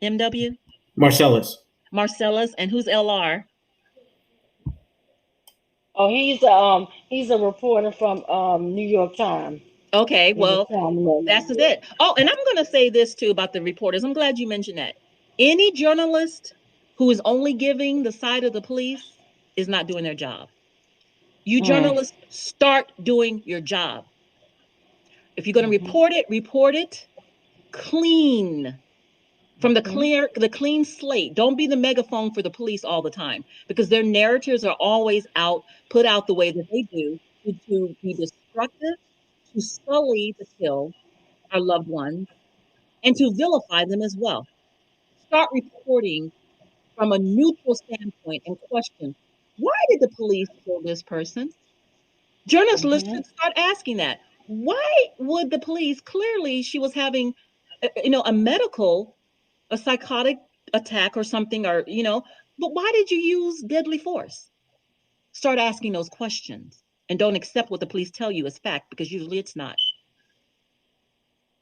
MW? Marcellus. Marcellus. And who's LR? Oh, he's a reporter from New York Times. Okay, well, that's it. Oh, and I'm going to say this too about the reporters. I'm glad you mentioned that. Any journalist who is only giving the side of the police is not doing their job. You journalists, start doing your job. If you're going to report it clean, from the clean slate. Don't be the megaphone for the police all the time, because their narratives are always put out the way that they do to be destructive, to sully the kill our loved ones, and to vilify them as well. Start reporting from a neutral standpoint and question, why did the police kill this person? Journalists should start asking that. Why would the police, clearly she was having, a psychotic attack or something, but why did you use deadly force? Start asking those questions and don't accept what the police tell you as fact, because usually it's not.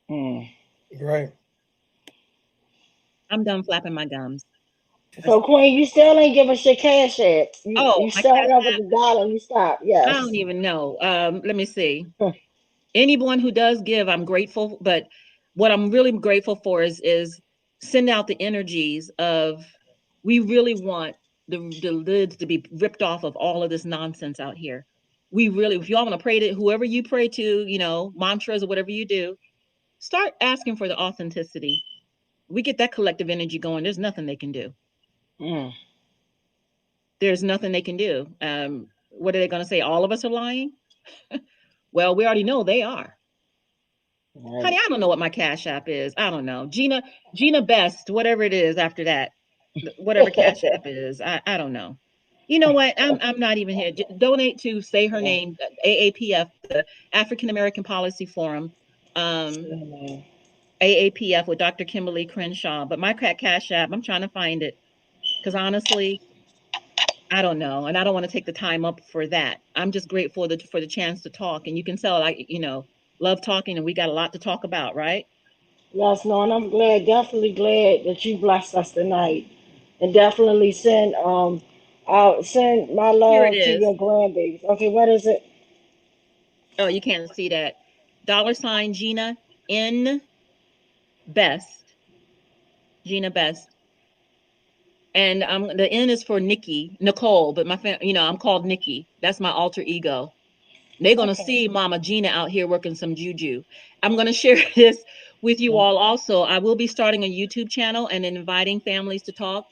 Right. I'm done flapping my gums. So, Queen, you still ain't give us your Cash App. You started off with $1 and you stopped. Yes. I don't even know. Let me see. Anyone who does give, I'm grateful. But what I'm really grateful for is send out the energies of, we really want the lids to be ripped off of all of this nonsense out here. We really, if y'all want to pray to whoever you pray to, mantras or whatever you do, start asking for the authenticity. We get that collective energy going. There's nothing they can do. There's nothing they can do. What are they going to say? All of us are lying? Well, we already know they are. Right. Honey, I don't know what my Cash App is. I don't know. Gina Best, whatever it is after that, whatever Cash App is. I don't know. You know what? I'm not even here. Donate to say her name, AAPF, the African American Policy Forum, AAPF with Dr. Kimberly Crenshaw. But my Cash App, I'm trying to find it, because honestly, I don't know, and I don't want to take the time up for that. I'm just grateful for the chance to talk, and you can tell I love talking, and we got a lot to talk about, right? Yes, no, and I'm definitely glad that you blessed us tonight, and definitely send my love to your grandbabies. Okay, what is it? Oh, you can't see that. $Gina N Best, Gina Best. And the N is for Nicole, but I'm called Nikki. That's my alter ego. They're going to see Mama Gina out here working some juju. I'm going to share this with you all also. I will be starting a YouTube channel and inviting families to talk.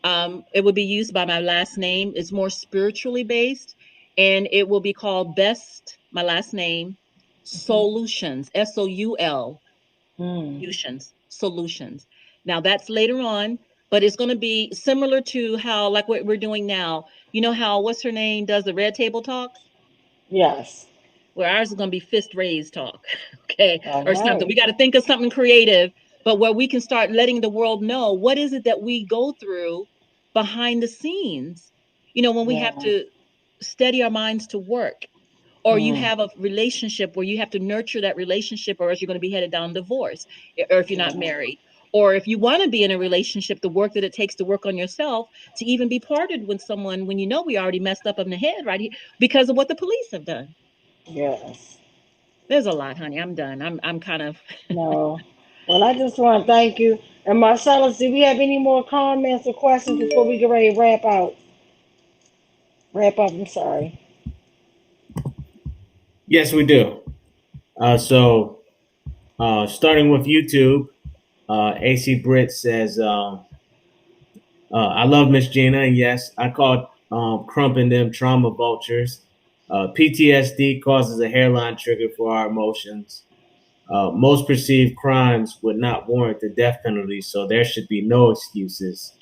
It will be used by my last name. It's more spiritually based, and it will be called Best, my last name, Solutions, SOUL, Solutions. Now that's later on, but it's going to be similar to how, like what we're doing now. You know how, what's her name, does the Red Table Talk? Yes. Where ours is going to be fist raised talk, okay, All or something. right. We got to think of something creative, but where we can start letting the world know what is it that we go through behind the scenes. When we have to steady our minds to work, or you have a relationship where you have to nurture that relationship, or else you're going to be headed down divorce, or if you're not married, or if you want to be in a relationship, the work that it takes to work on yourself to even be parted with someone when we already messed up in the head right here because of what the police have done. Yes. There's a lot, honey. I'm done. I'm kind of No. Well, I just want to thank you. And Marcellus, do we have any more comments or questions before we get ready to wrap up? I'm sorry. Yes, we do. So starting with YouTube, AC Britt says, I love Miss Gina, and yes, I called Crump and them trauma vultures. PTSD causes a hairline trigger for our emotions. Most perceived crimes would not warrant the death penalty, so there should be no excuses.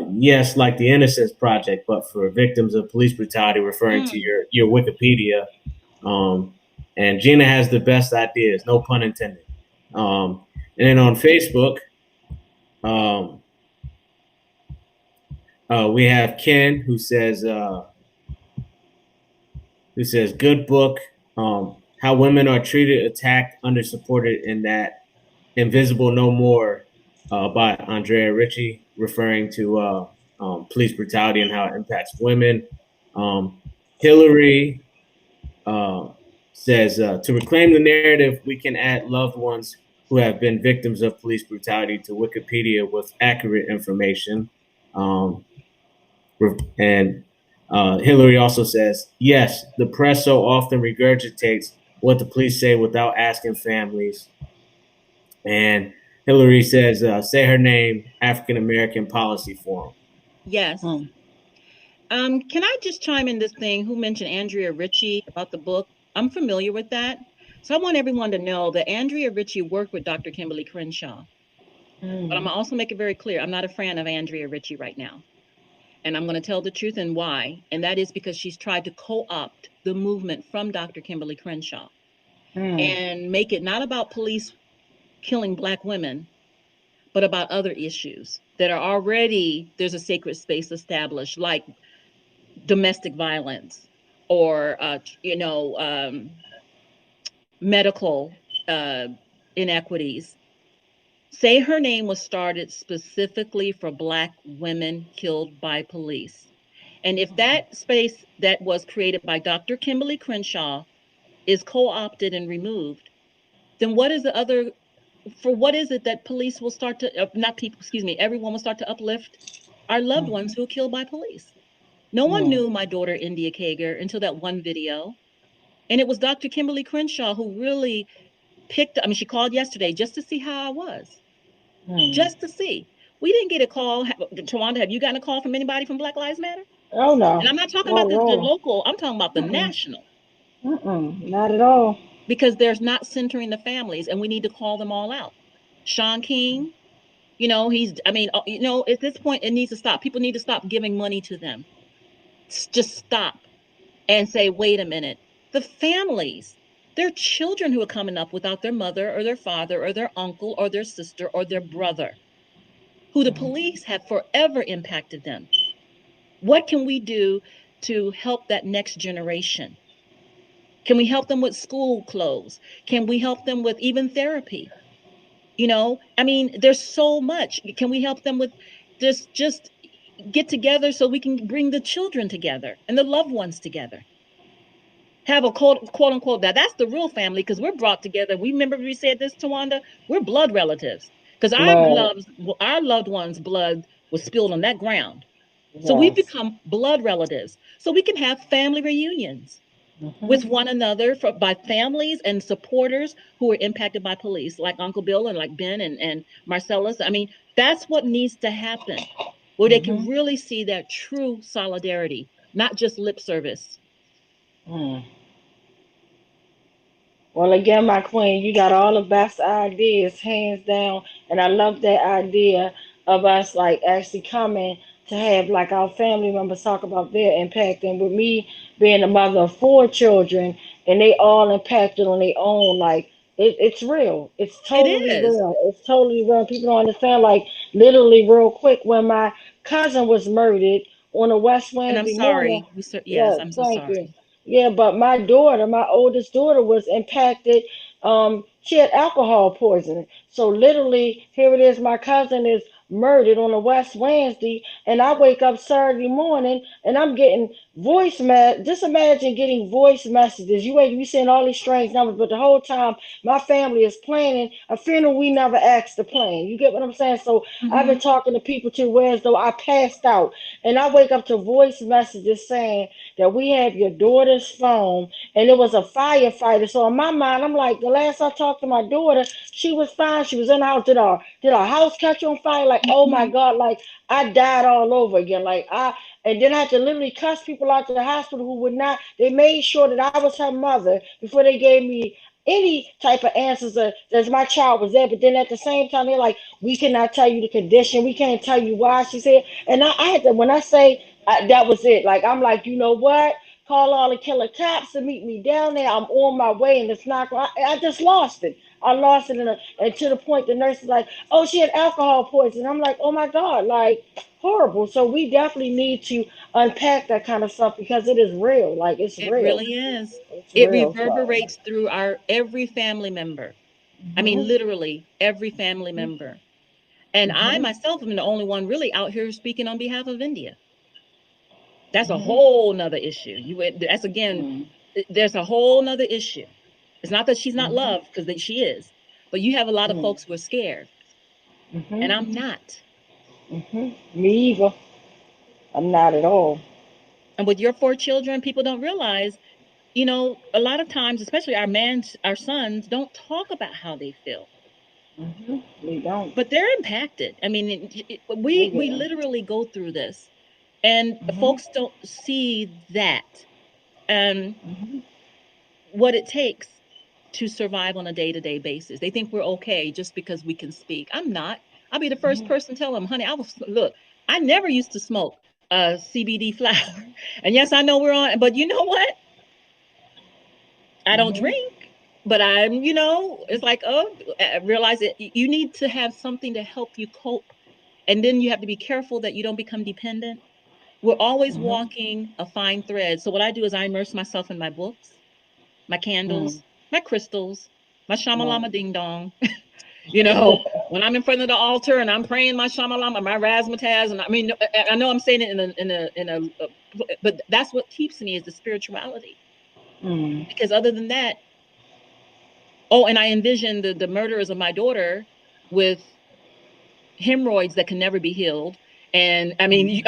Yes, like the Innocence Project, but for victims of police brutality, referring to your Wikipedia. And Gina has the best ideas, no pun intended. And then on Facebook, we have Ken who says good book. How women are treated, attacked, undersupported in that Invisible No More by Andrea Ritchie, referring to police brutality and how it impacts women. Hillary says, to reclaim the narrative, we can add loved ones who have been victims of police brutality to Wikipedia with accurate information. And Hillary also says, yes, the press so often regurgitates what the police say without asking families. And Hillary says, say her name, African American Policy Forum. Yes. Can I just chime in this thing? Who mentioned Andrea Ritchie about the book? I'm familiar with that. So I want everyone to know that Andrea Ritchie worked with Dr. Kimberly Crenshaw. But I'm going to also make it very clear, I'm not a fan of Andrea Ritchie right now. And I'm going to tell the truth and why. And that is because she's tried to co-opt the movement from Dr. Kimberly Crenshaw and make it not about police killing Black women, but about other issues that are already, there's a sacred space established, like domestic violence or, medical inequities. Say Her Name was started specifically for Black women killed by police. And if that space that was created by Dr. Kimberly Crenshaw is co-opted and removed, then what is it that police will start to, everyone will start to uplift our loved ones who were killed by police? No one knew my daughter, India Kager, until that one video. And it was Dr. Kimberly Crenshaw who really she called yesterday just to see how I was. Just to see. We didn't get a call. Tawanda, have you gotten a call from anybody from Black Lives Matter? Oh, no. And I'm not talking about the local. I'm talking about the national. Not at all. Because there's not centering the families, and we need to call them all out. Shaun King, at this point, it needs to stop. People need to stop giving money to them. Just stop and say, wait a minute. The families, their children who are coming up without their mother or their father or their uncle or their sister or their brother, who the police have forever impacted them. What can we do to help that next generation? Can we help them with school clothes? Can we help them with even therapy? There's so much. Can we help them with just get together so we can bring the children together and the loved ones together? have a quote unquote, that's the real family, because we're brought together. We remember we said this, Tawanda, we're blood relatives, because our loved ones' blood was spilled on that ground. So we become blood relatives. So we can have family reunions with one another by families and supporters who are impacted by police, like Uncle Bill and like Ben and Marcellus. I mean, that's what needs to happen, where they can really see that true solidarity, not just lip service. Well, again, my queen, you got all the best ideas, hands down. And I love that idea of us like actually coming to have like our family members talk about their impact. And with me being a mother of 4 children and they all impacted on their own, like it's real. It's totally It is. real. It's totally real. People don't understand, like literally real quick, when my cousin was murdered on a West And I'm Wednesday morning. sorry. Yes, Yeah, I'm so thank you. sorry. Yeah, but my daughter, my oldest daughter, was impacted. She had alcohol poisoning. So literally, here it is. My cousin is murdered on a West Wednesday, and I wake up Saturday morning and I'm getting Just imagine getting voice messages. You send all these strange numbers, but the whole time my family is planning a funeral we never asked to plan. You get what I'm saying? So I've been talking to people to where as though I passed out, and I wake up to voice messages saying that we have your daughter's phone, and it was a firefighter. So in my mind, I'm like, the last I talked to my daughter, she was fine. She was in the house. Did our house catch on fire? Like, oh my God, like I died all over again. And then I had to literally cuss people out to the hospital who would not. They made sure that I was her mother before they gave me any type of answers that my child was there. But then at the same time, they're like, we cannot tell you the condition. We can't tell you why she's here. And I had to, when I say that was it. Like I'm like, you know what? Call all the killer cops to meet me down there. I'm on my way, and it's not. I just lost it. I lost it, and to the point the nurse is like, "Oh, she had alcohol poisoning." I'm like, "Oh my God!" Like horrible. So we definitely need to unpack that kind of stuff because it is real. Like it's It real. really is. It's It real. So. reverberates through our every family member. I mean, Mhm. literally every family member. And I Mhm. myself am the only one really out here speaking on behalf of India. That's a Mhm. whole nother issue. That's again, Mhm. there's a whole nother issue. It's not that she's not Mhm. loved, because she is, but you have a lot of Mhm. folks who are scared, and Mhm. I'm not. Mhm. Me either. I'm not at all. And with your 4 children, people don't realize, a lot of times, especially our sons, don't talk about how they feel, Mhm. We don't. but they're impacted. I mean, Oh we yeah. literally go through this, and Mhm. folks don't see that, and Mhm. what it takes to survive on a day-to-day basis. They think we're okay just because we can speak. I'm not. I'll be the first Mhm. person to tell them, honey, look, I never used to smoke CBD flower. And yes, I know we're on, but you know what? I don't Mhm. drink, but it's like, oh, I realize that you need to have something to help you cope. And then you have to be careful that you don't become dependent. We're always Mhm. walking a fine thread. So what I do is I immerse myself in my books, my Mhm. candles, my crystals, my shamalama Right. ding dong. You know, when I'm in front of the altar and I'm praying my shamalama, my razzmatazz, and I mean, I know I'm saying it but that's what keeps me is the spirituality. Mhm. Because other than that, oh, and I envision the murderers of my daughter with hemorrhoids that can never be healed, and I mean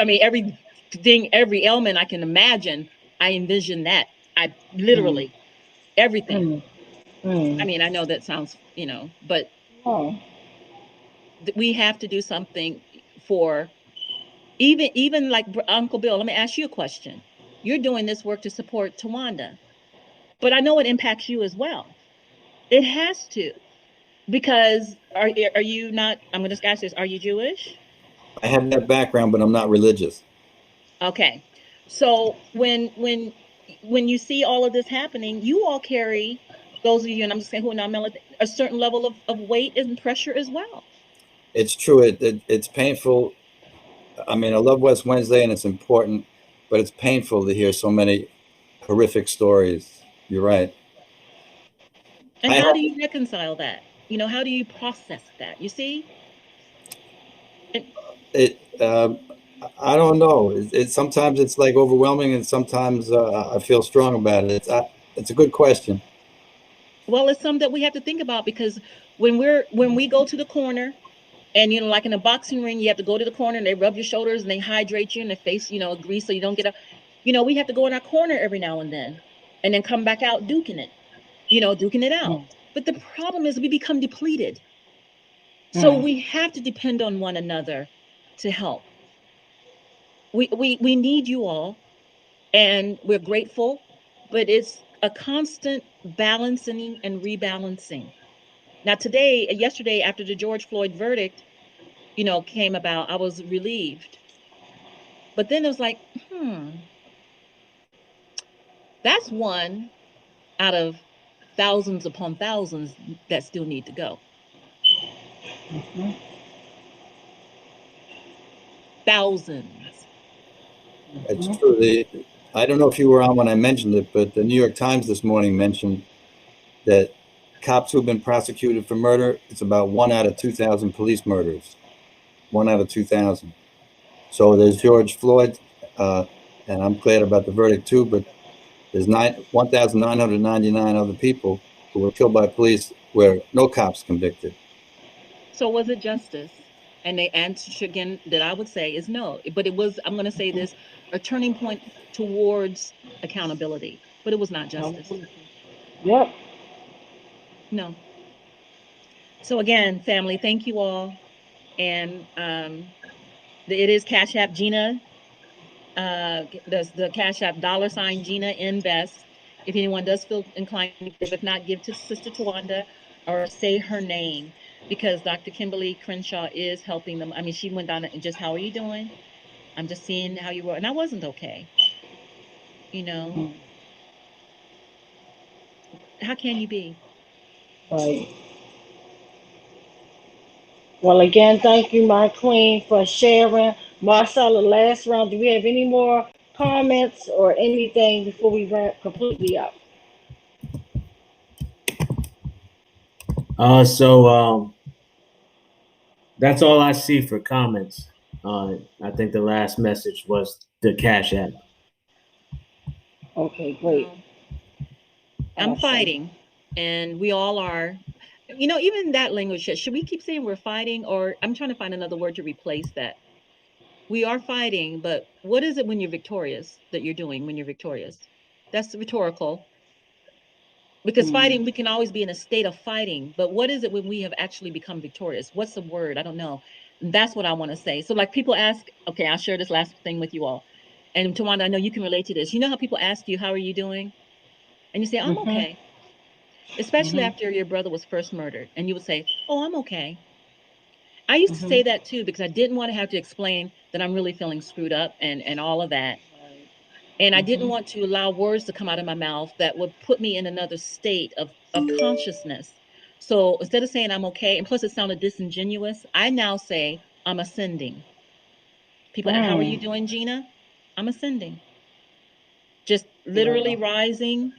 every ailment I can imagine. I envision that. I Mhm. literally everything. Mhm. Mhm. I mean, I know that sounds, but Oh. we have to do something for even like Uncle Bill. Let me ask you a question. You're doing this work to support Tawanda, but I know it impacts you as well. It has to, because are you not? I'm going to ask this. Are you Jewish? I have that background, but I'm not religious. Okay. So when you see all of this happening, you all carry, those of you, and I'm just saying who are not melanated, a certain level of weight and pressure as well. It's true. It's painful. I mean, I love West Wednesday and it's important, but it's painful to hear so many horrific stories. You're right. And I how have do you reconcile that? How do you process that? You see? And, it. I don't know. Sometimes it's like overwhelming, and sometimes I feel strong about it. it's a good question. Well, it's something that we have to think about, because when we go to the corner, and like in a boxing ring, you have to go to the corner and they rub your shoulders and they hydrate you and they face, grease so you don't get up. We have to go in our corner every now and then come back out duking it out. But the problem is we become depleted. So we have to depend on one another to help. We need you all, and we're grateful, but it's a constant balancing and rebalancing. Now yesterday, after the George Floyd verdict, came about, I was relieved. But then it was like, that's one out of thousands upon thousands that still need to go. Thousands. It's true. I don't know if you were on when I mentioned it, but the New York Times this morning mentioned that cops who've been prosecuted for murder, it's about 1 out of 2,000 police murders. 1 out of 2,000. So there's George Floyd, and I'm glad about the verdict too, but there's 1,999 other people who were killed by police where no cops convicted. So was it justice? And the answer again that I would say is no. But it was, I'm going to say this, a turning point towards accountability. But it was not justice. Yep. No. So again, family, thank you all. And it is Cash App Gina. The Cash App $ Gina Invest. If anyone does feel inclined to give, if not, give to Sister Tawanda or say her name, because Dr. Kimberly Crenshaw is helping them. I mean, she went down and just, how are you doing? I'm just seeing how you were. And I wasn't okay. How can you be? Right. Well, again, thank you, my queen, for sharing. Marcella, last round. Do we have any more comments or anything before we wrap completely up? So that's all I see for comments. I think the last message was the Cash App. Okay, great. I'm fighting, and we all are. Even that language, should we keep saying we're fighting, or I'm trying to find another word to replace that? We are fighting, but what is it when you're victorious that you're doing when you're victorious? That's rhetorical. Because fighting, we can always be in a state of fighting, but what is it when we have actually become victorious? What's the word? I don't know. That's what I want to say. So like people ask, okay, I'll share this last thing with you all. And Tawanda, I know you can relate to this. You know how people ask you, how are you doing? And you say, I'm okay. Especially after your brother was first murdered. And you would say, oh, I'm okay. I used to say that too, because I didn't want to have to explain that I'm really feeling screwed up and all of that. And I didn't want to allow words to come out of my mouth that would put me in another state of consciousness. So instead of saying I'm okay, and plus it sounded disingenuous, I now say I'm ascending. People, how are you doing, Gina? I'm ascending. Just literally rising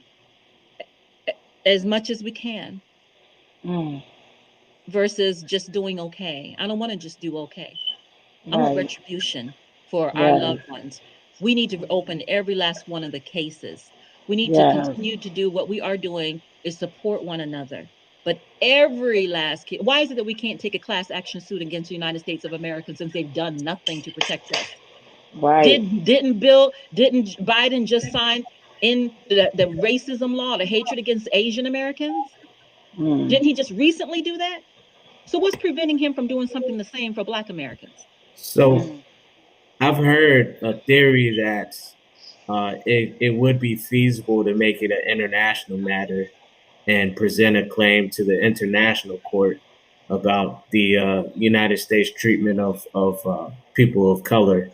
as much as we can. Versus just doing okay. I don't want to just do okay. I want retribution for our loved ones. We need to open every last one of the cases. We need to continue to do what we are doing is support one another. But every last case, why is it that we can't take a class action suit against the United States of America since they've done nothing to protect us? Didn't Biden just sign in the racism law, the hatred against Asian Americans? Didn't he just recently do that? So what's preventing him from doing something the same for Black Americans? So I've heard a theory that it would be feasible to make it an international matter and present a claim to the international court about the United States treatment of people of color.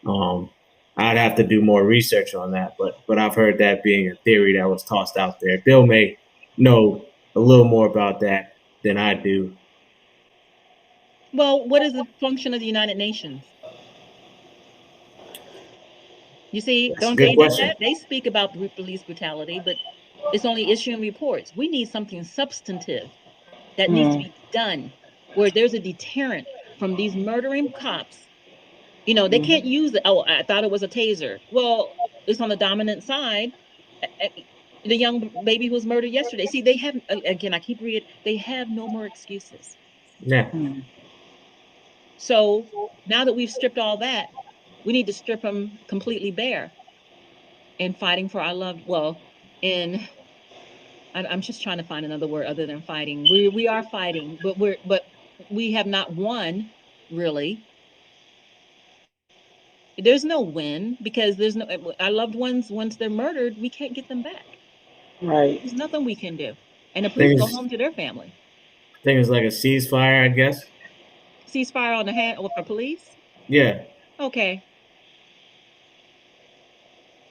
I'd have to do more research on that, but I've heard that being a theory that was tossed out there. Bill may know a little more about that than I do. Well, what is the function of the United Nations? You see, don't they do that? They speak about police brutality, but it's only issuing reports. We need something substantive that needs to be done, where there's a deterrent from these murdering cops. They can't use it. Oh, I thought it was a taser. Well, it's on the dominant side. the young baby who was murdered yesterday. See, they have, again, I keep reading, they have no more excuses. Yeah. So now that we've stripped all that, we need to strip them completely bare in fighting for our loved. Well, I'm just trying to find another word other than fighting. We are fighting, but we have not won really. There's no win because there's no our loved ones. Once they're murdered, we can't get them back. Right. There's nothing we can do, and the police go home to their family. I think it's like a ceasefire, I guess. Ceasefire on the hand with the police. Yeah. Okay.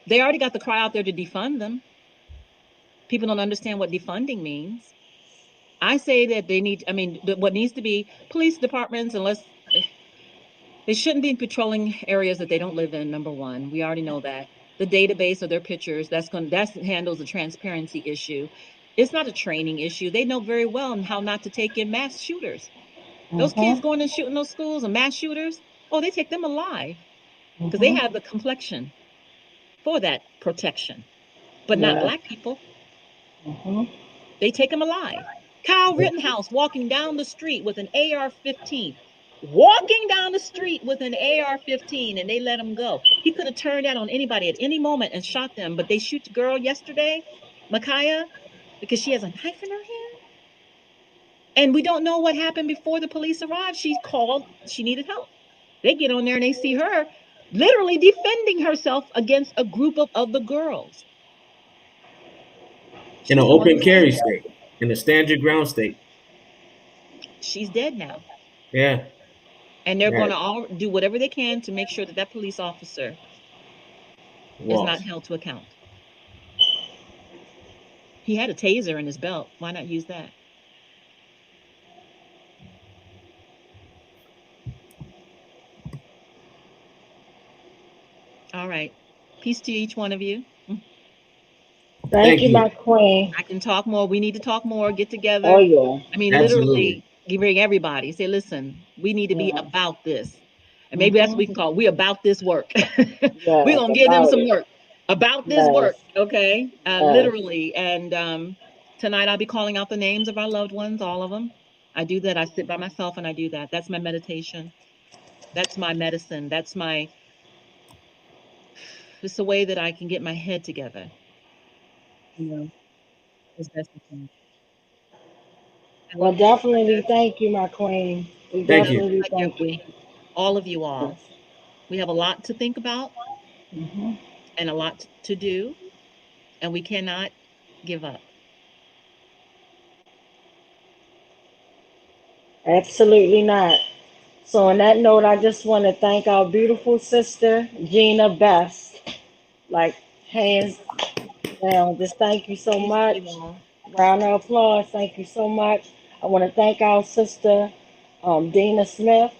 They already got the cry out there to defund them. People don't understand what defunding means. I say that they need, I mean, what needs to be police departments, unless they shouldn't be patrolling areas that they don't live in. Number one, we already know that. The database of their pictures, that handles the transparency issue. It's not a training issue. They know very well how not to take in mass shooters. Those kids going and shooting those schools and mass shooters, oh, they take them alive because they have the complexion for that protection, but not Black people. They take them alive. Kyle Rittenhouse walking down the street with an AR-15. Walking down the street with an AR-15, and they let him go. He could have turned that on anybody at any moment and shot them, but they shoot the girl yesterday, Ma'Khia, because she has a knife in her hand. And we don't know what happened before the police arrived. She called, she needed help. They get on there and they see her literally defending herself against a group of other girls. In an open carry state, in a stand your ground state. She's dead now. Yeah. And they're going to all do whatever they can to make sure that that police officer is not held to account. He had a taser in his belt. Why not use that? All right. Peace to each one of you. Thank you, my queen. I can talk more. We need to talk more, get together. Oh, yeah. I mean, literally, you bring everybody. Say, listen, we need to be about this. And maybe that's what we can call it. We about this work. We're going to give them some work. About this work, okay? Literally. And tonight I'll be calling out the names of our loved ones, all of them. I do that. I sit by myself and I do that. That's my meditation. That's my medicine. That's my... It's a way that I can get my head together. You know, as best I can. Well, definitely thank you, my queen. We definitely thank you. All of you all. We have a lot to think about and a lot to do, and we cannot give up. Absolutely not. So on that note, I just want to thank our beautiful sister, Gina Best. Like, hands down, just thank you so much. Round of applause, thank you so much. I want to thank our sister, Dina Smith,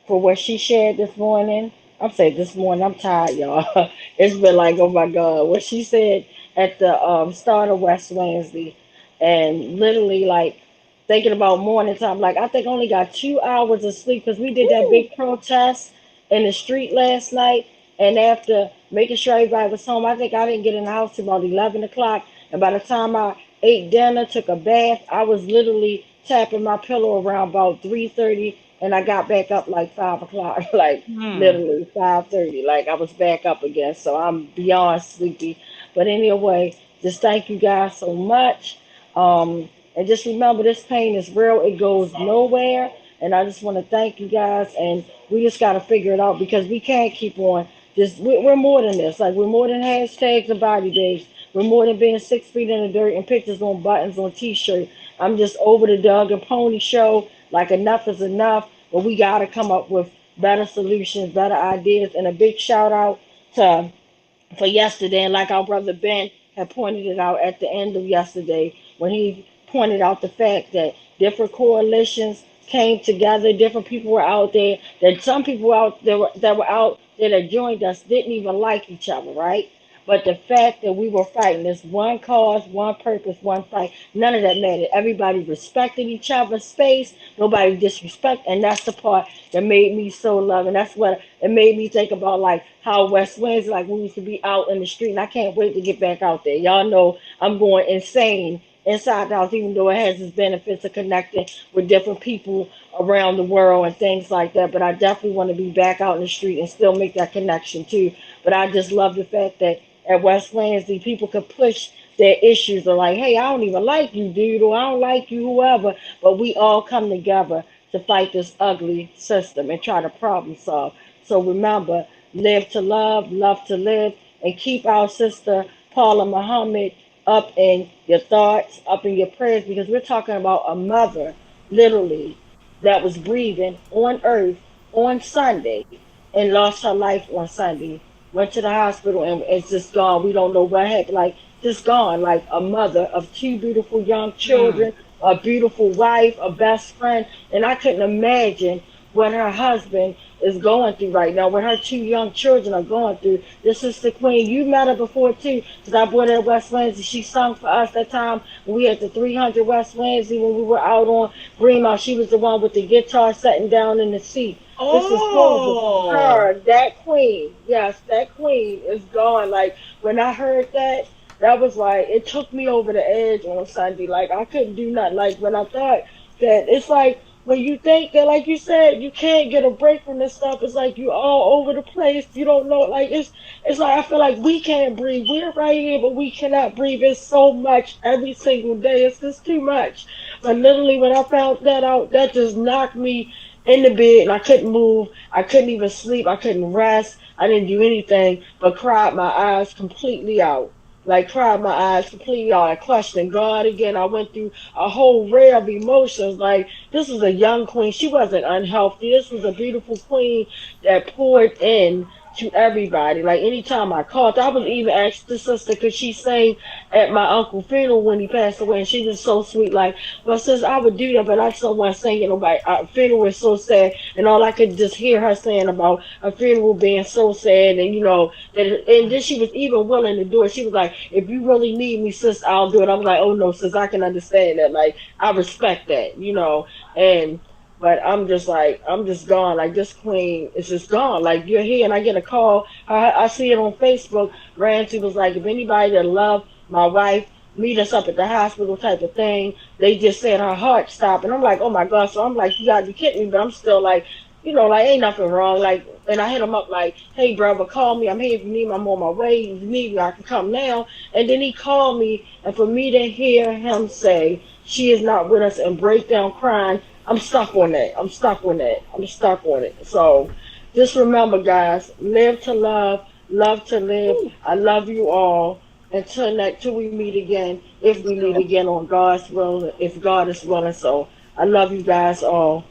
for what she shared this morning. I'm saying this morning, I'm tired, y'all. It's been like, oh my God, what she said at the start of West Wednesday. And literally, like, thinking about morning time, like, I think I only got 2 hours of sleep because we did that big protest in the street last night. And after making sure everybody was home, I think I didn't get in the house till about 11 o'clock. And by the time I ate dinner, took a bath, I was literally tapping my pillow around about 3:30, and I got back up like 5 o'clock, like literally 5:30. Like I was back up again, so I'm beyond sleepy. But anyway, just thank you guys so much. And just remember, this pain is real. It goes nowhere. And I just want to thank you guys. And we just got to figure it out because we can't keep on. We're more than this. Like, we're more than hashtags and body bags. We're more than being 6 feet in the dirt and pictures on buttons on T-shirts. I'm just over the Doug and Pony show. Like, enough is enough. But we got to come up with better solutions, better ideas. And a big shout out for yesterday. And like our brother Ben had pointed it out at the end of yesterday when he pointed out the fact that different coalitions came together, different people were out there, that some people out there that were out there that joined us didn't even like each other, right? But the fact that we were fighting this one cause, one purpose, one fight, none of that mattered. Everybody respected each other's space. Nobody disrespect, and that's the part that made me so love. And that's what it made me think about, like how West Winds, like we used to be out in the street, and I can't wait to get back out there. Y'all know I'm going insane inside the house, even though it has its benefits of connecting with different people around the world and things like that. But I definitely want to be back out in the street and still make that connection too. But I just love the fact that at West Lansing, people could push their issues of like, hey, I don't even like you, dude, or I don't like you, whoever. But we all come together to fight this ugly system and try to problem solve. So remember, live to love to live, and keep our sister Paula Muhammad up in your thoughts, up in your prayers, because we're talking about a mother, literally, that was breathing on earth on Sunday and lost her life on Sunday. Went to the hospital and it's just gone. We don't know what happened. Like, just gone. Like a mother of two beautiful young children, a beautiful wife, a best friend. And I couldn't imagine what her husband is going through right now, what her two young children are going through. This is the queen. You met her before too, because I brought her at West Lansing. She sung for us that time when we had the 300 West Lansing when we were out on Greenmount. She was the one with the guitar sitting down in the seat. This is horrible. Her, that queen, yes, that queen is gone. Like, when I heard that, that was like, it took me over the edge on Sunday. Like, I couldn't do nothing. Like, when I thought that, it's like, when you think that, like you said, you can't get a break from this stuff, it's like you all over the place. You don't know, like, it's like, I feel like we can't breathe. We're right here, but we cannot breathe. It's so much every single day. It's just too much. But literally, when I found that out, that just knocked me in the bed, and I couldn't move. I couldn't even sleep. I couldn't rest. I didn't do anything but cried my eyes completely out. Like, cried my eyes completely out. I questioned God again. I went through a whole array of emotions. Like, this was a young queen. She wasn't unhealthy. This was a beautiful queen that poured in to everybody. Like, anytime I called, I would even ask the sister, could she sing at my uncle's funeral when he passed away? And she was so sweet. Like, well, sis, I would do that, but I still want to sing at nobody. Our funeral was so sad, and all I could just hear her saying about her funeral being so sad, and, you know, that, and then she was even willing to do it. She was like, if you really need me, sis, I'll do it. I was like, oh, no, sis, I can understand that. Like, I respect that, you know, and but I'm just like, I'm just gone. Like, this queen is just gone. Like, you're here, and I get a call. I see it on Facebook. Ranty was like, if anybody that love my wife, meet us up at the hospital type of thing. They just said her heart stopped. And I'm like, oh, my God. So I'm like, you got to be kidding me. But I'm still like, you know, like, ain't nothing wrong. Like, and I hit him up like, hey, brother, call me. I'm here if you need me. I'm on my way. If you need me, I can come now. And then he called me. And for me to hear him say, she is not with us, and break down crying, I'm stuck on that. I'm stuck on that. I'm stuck on it. So just remember, guys, live to love to live. I love you all. Until we meet again, if we meet again on God's will, if God is willing. So I love you guys all.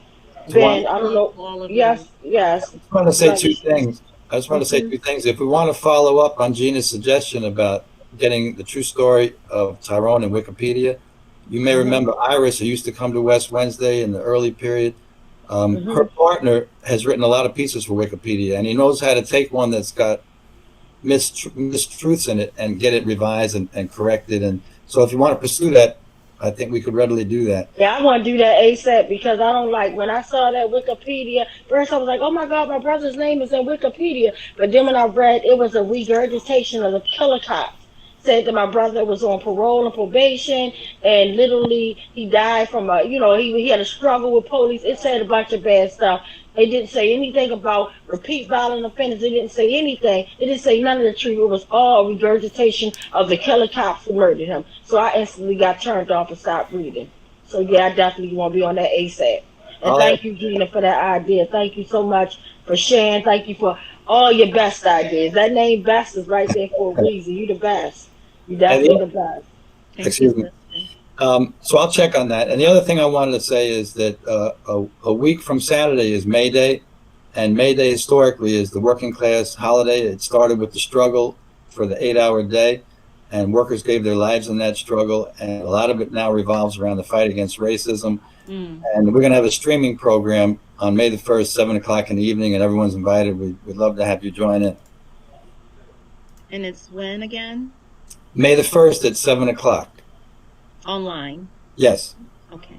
Ben, I don't know. Yes. I just want to say two things. If we want to follow up on Gina's suggestion about getting the true story of Tyrone in Wikipedia, you may remember Iris, who used to come to West Wednesday in the early period. Her partner has written a lot of pieces for Wikipedia, and he knows how to take one that's got mistruths in it and get it revised and corrected. And so if you want to pursue that, I think we could readily do that. Yeah, I want to do that ASAP, because I don't like, when I saw that Wikipedia, first I was like, oh my God, my brother's name is in Wikipedia. But then when I read, it was a regurgitation of the killer cops. Said that my brother was on parole and probation, and literally he died from he had a struggle with police. It said a bunch of bad stuff. It didn't say anything about repeat violent offenders. It didn't say anything. It didn't say none of the truth. It was all regurgitation of the killer cops who murdered him. So I instantly got turned off and stopped reading. So yeah, I definitely want to be on that ASAP. And thank you, Gina, for that idea. Thank you so much for sharing. Thank you for all your best ideas. That name Best is right there for a reason. You the best. You definitely the best. Excuse me. So I'll check on that. And the other thing I wanted to say is that a week from Saturday is May Day, and May Day historically is the working class holiday. It started with the struggle for the 8-hour day, and workers gave their lives in that struggle, and a lot of it now revolves around the fight against racism. And we're going to have a streaming program on May the 1st, 7 o'clock in the evening, and everyone's invited. We'd love to have you join in. And it's when again? May the 1st at 7 o'clock. Online. Yes. Okay.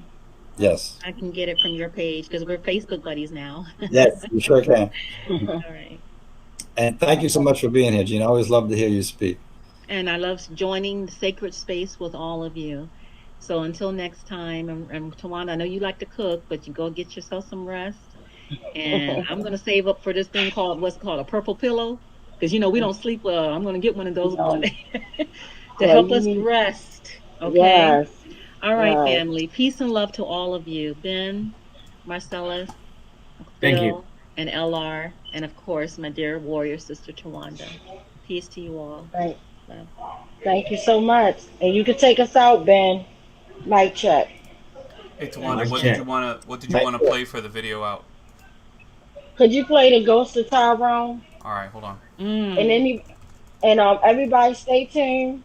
Yes. I can get it from your page because we're Facebook buddies now. Yes, you sure can. All right. And thank you so much for being here, Gene. I always love to hear you speak. And I love joining the sacred space with all of you. So until next time, and Tawanda, I know you like to cook, but you go get yourself some rest. And I'm going to save up for this thing called, what's called a purple pillow. Because, you know, we don't sleep well. I'm going to get one of those one day to help us rest. Okay? Yes. All right, Yes. family. Peace and love to all of you. Ben, Marcellus, Thank Bill, you. and LR, and of course, my dear warrior sister, Tawanda. Peace to you all. Right. Love. Thank you so much. And you can take us out, Ben. Mic check. Hey Tawanda, Nice what chat. did you want to play for the video out? Could you play the Ghost of Tyrone? All right, hold on. And everybody stay tuned.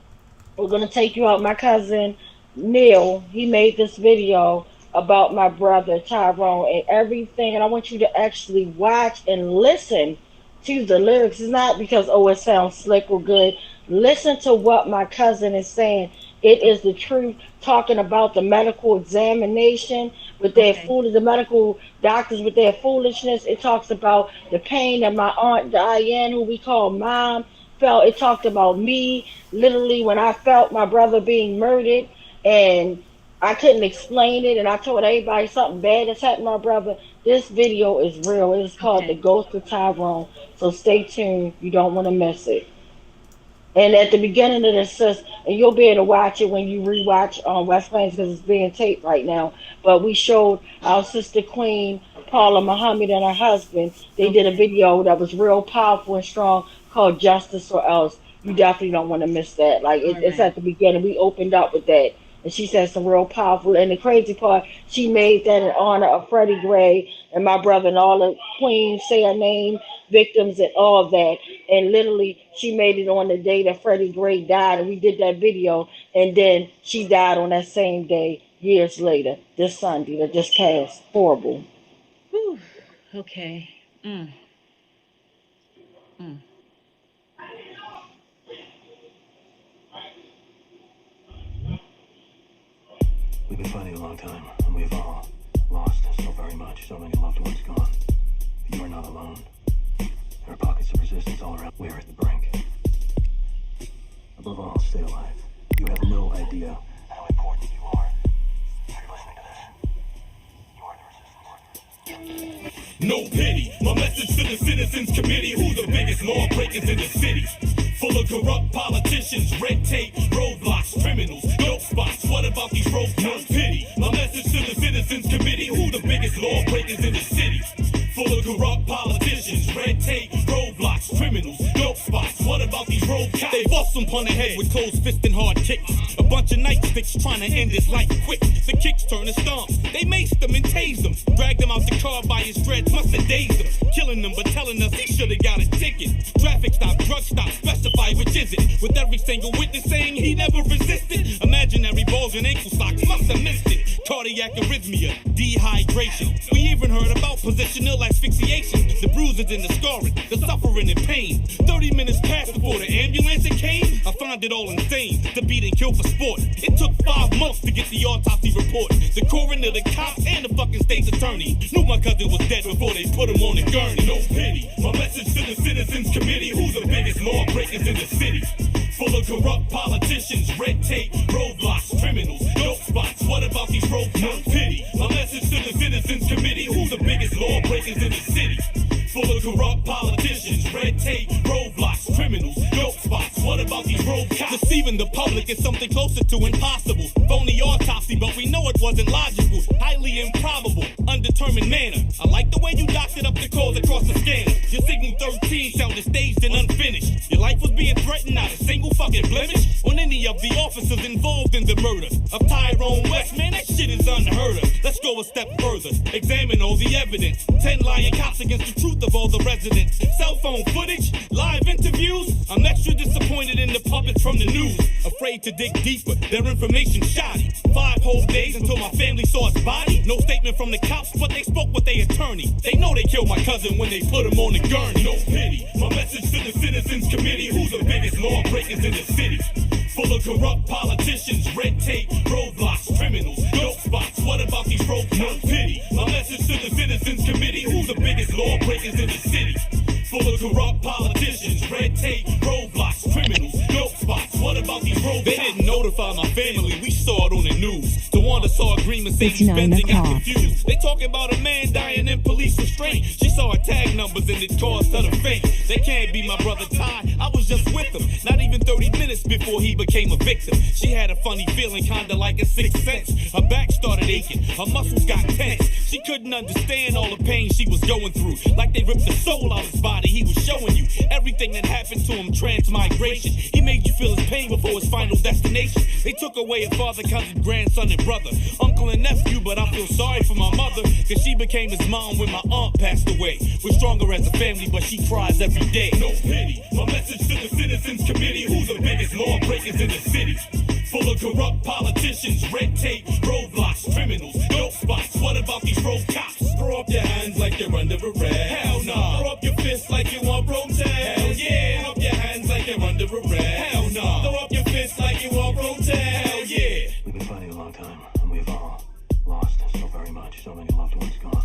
We're gonna take you out. My cousin Neil, he made this video about my brother Tyrone and everything, and I want you to actually watch and listen to the lyrics. It's not because it sounds slick or good. Listen to what my cousin is saying. It is the truth, talking about the medical examination with their the medical doctors with their foolishness. It talks about the pain that my Aunt Diane, who we call Mom, felt. It talked about me, literally, when I felt my brother being murdered, and I couldn't explain it, and I told everybody something bad that's happened to my brother. This video is real. It is called The Ghost of Tyrone. So stay tuned. You don't want to miss it. And at the beginning of this, and you'll be able to watch it when you rewatch West Plains because it's being taped right now. But we showed our sister Queen Paula Muhammad and her husband. They did a video that was real powerful and strong called Justice or Else. You definitely don't want to miss that. Like it's at the beginning. We opened up with that. And she said some real powerful. And the crazy part, she made that in honor of Freddie Gray and my brother and all the Queens, say her name, victims and all of that. And literally, she made it on the day that Freddie Gray died. And we did that video. And then she died on that same day, years later, this Sunday that just passed. Horrible. Whew. Okay. We've been fighting a long time, and we've all lost so very much, so many loved ones gone. But you are not alone. There are pockets of resistance all around. We are at the brink. Above all, stay alive. You have no idea how important you are. If you're listening to this, you are the resistance. No pity. My message to the Citizens Committee, who the biggest law breakers in the city. Full of corrupt politicians, red tape, roadblocks, criminals, dope spots. What about these road cops? Pity. My message to the Citizens Committee, who the biggest law breakers in the city. Full of corrupt politicians, red tape, roadblocks, criminals, dope spots. What about these road cops? They bust them on the head with closed fist and hard kicks. A bunch of nightsticks trying to end his life quick. The kicks turn to stomps. They maced them and tased them. Dragged him out the car by his dreads, must have dazed him. Killing them, but telling us he should have got a ticket. Traffic stop, drug stop, specify which is it. With every single witness saying he never resisted. Imaginary balls and ankle socks, must have missed it. Cardiac arrhythmia, dehydration. We even heard about positional asphyxiation. The bruises and the scarring, the suffering and pain. 30 minutes passed before the ambulance came. I found it all insane. To beat and kill for sport. It took 5 months to get the autopsy report. The coroner, the cops, and the fucking state's attorney knew my cousin was dead before they put him on the gurney. No pity. My message to the Citizens Committee, who's the biggest law breakers in the city. Full of corrupt politicians, red tape, roadblocks, criminals, dope spots. What about these road cops? Pity. My message to the Citizens Committee, who's the biggest law breakers in the city. Full of corrupt politicians, red tape, roadblocks, criminals, dope spots. What about these road cops? Deceiving the public is something closer to impossible. Phony autopsy, but we know it wasn't logical. Highly improbable, undetermined manner. I like the way you doctored up the calls across the scanner. Your signal 13 sounded staged and unfinished. Your life was being threatened, not a single fucking blemish. On any of the officers involved in the murder of Tyrone West, man, that shit is unheard of. Let's go a step further, examine all the evidence. 10 lying cops against the truth of all the residents. Cell phone footage, live interviews. I'm extra disappointed in the puppets from the news. Afraid to dig deeper, their information shoddy. 5 whole days until my family saw his body. No statement from the cops, but they spoke with their attorney. They know they killed my cousin when they put him on the gurney. No pity. My message to the Citizens Committee, who's the biggest lawbreakers in the city. Full of corrupt politicians, red tape, roadblocks, criminals, dope spots. What about these road no pity? My message to the Citizens Committee, who's the biggest lawbreakers in the city? Full of corrupt politicians, red tape, roadblocks, criminals, dope spots. What about these road? They didn't notify my family, we saw it on the news. The one that saw a green Mercedes Benz and got confused. They talking about a man dying in police restraint. She saw her tag numbers and it caused her to faint. They can't be my brother Ty, I was just with him. Not even 30 minutes before he became a victim. She had a funny feeling, kinda like a sixth sense. Her back started aching, her muscles got tense. She couldn't understand all the pain she was going through. Like they ripped the soul out his body, he was showing you everything that happened to him, transmigration. He made you feel his pain before his final destination. They took away a father, cousin, grandson, and brother, uncle and nephew, but I feel sorry for my mother, cause she became his mom when my aunt passed away. We're stronger as a family, but she cries every day. No pity, my message to the Citizens Committee, who's the biggest lawbreakers in the city? Full of corrupt politicians, red tape, roadblocks, criminals, dope spots. What about these road cops? Throw up your hands like you're under arrest. Hell no. Throw up your fists like you want protest. Hell yeah. Throw up your hands like you're under arrest. Hell no. Throw up your fists like you want protest. Hell yeah. We've been fighting a long time, and we've all lost so very much. So many loved ones gone.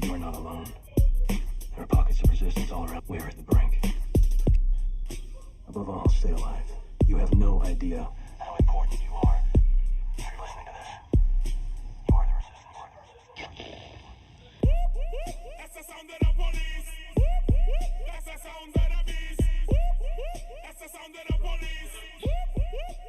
But you are not alone. There are pockets of resistance all around. We're at the brink. Above all, stay alive. You have no idea how important you are. If you're listening to this, you are the resistance. That's the sound that I want.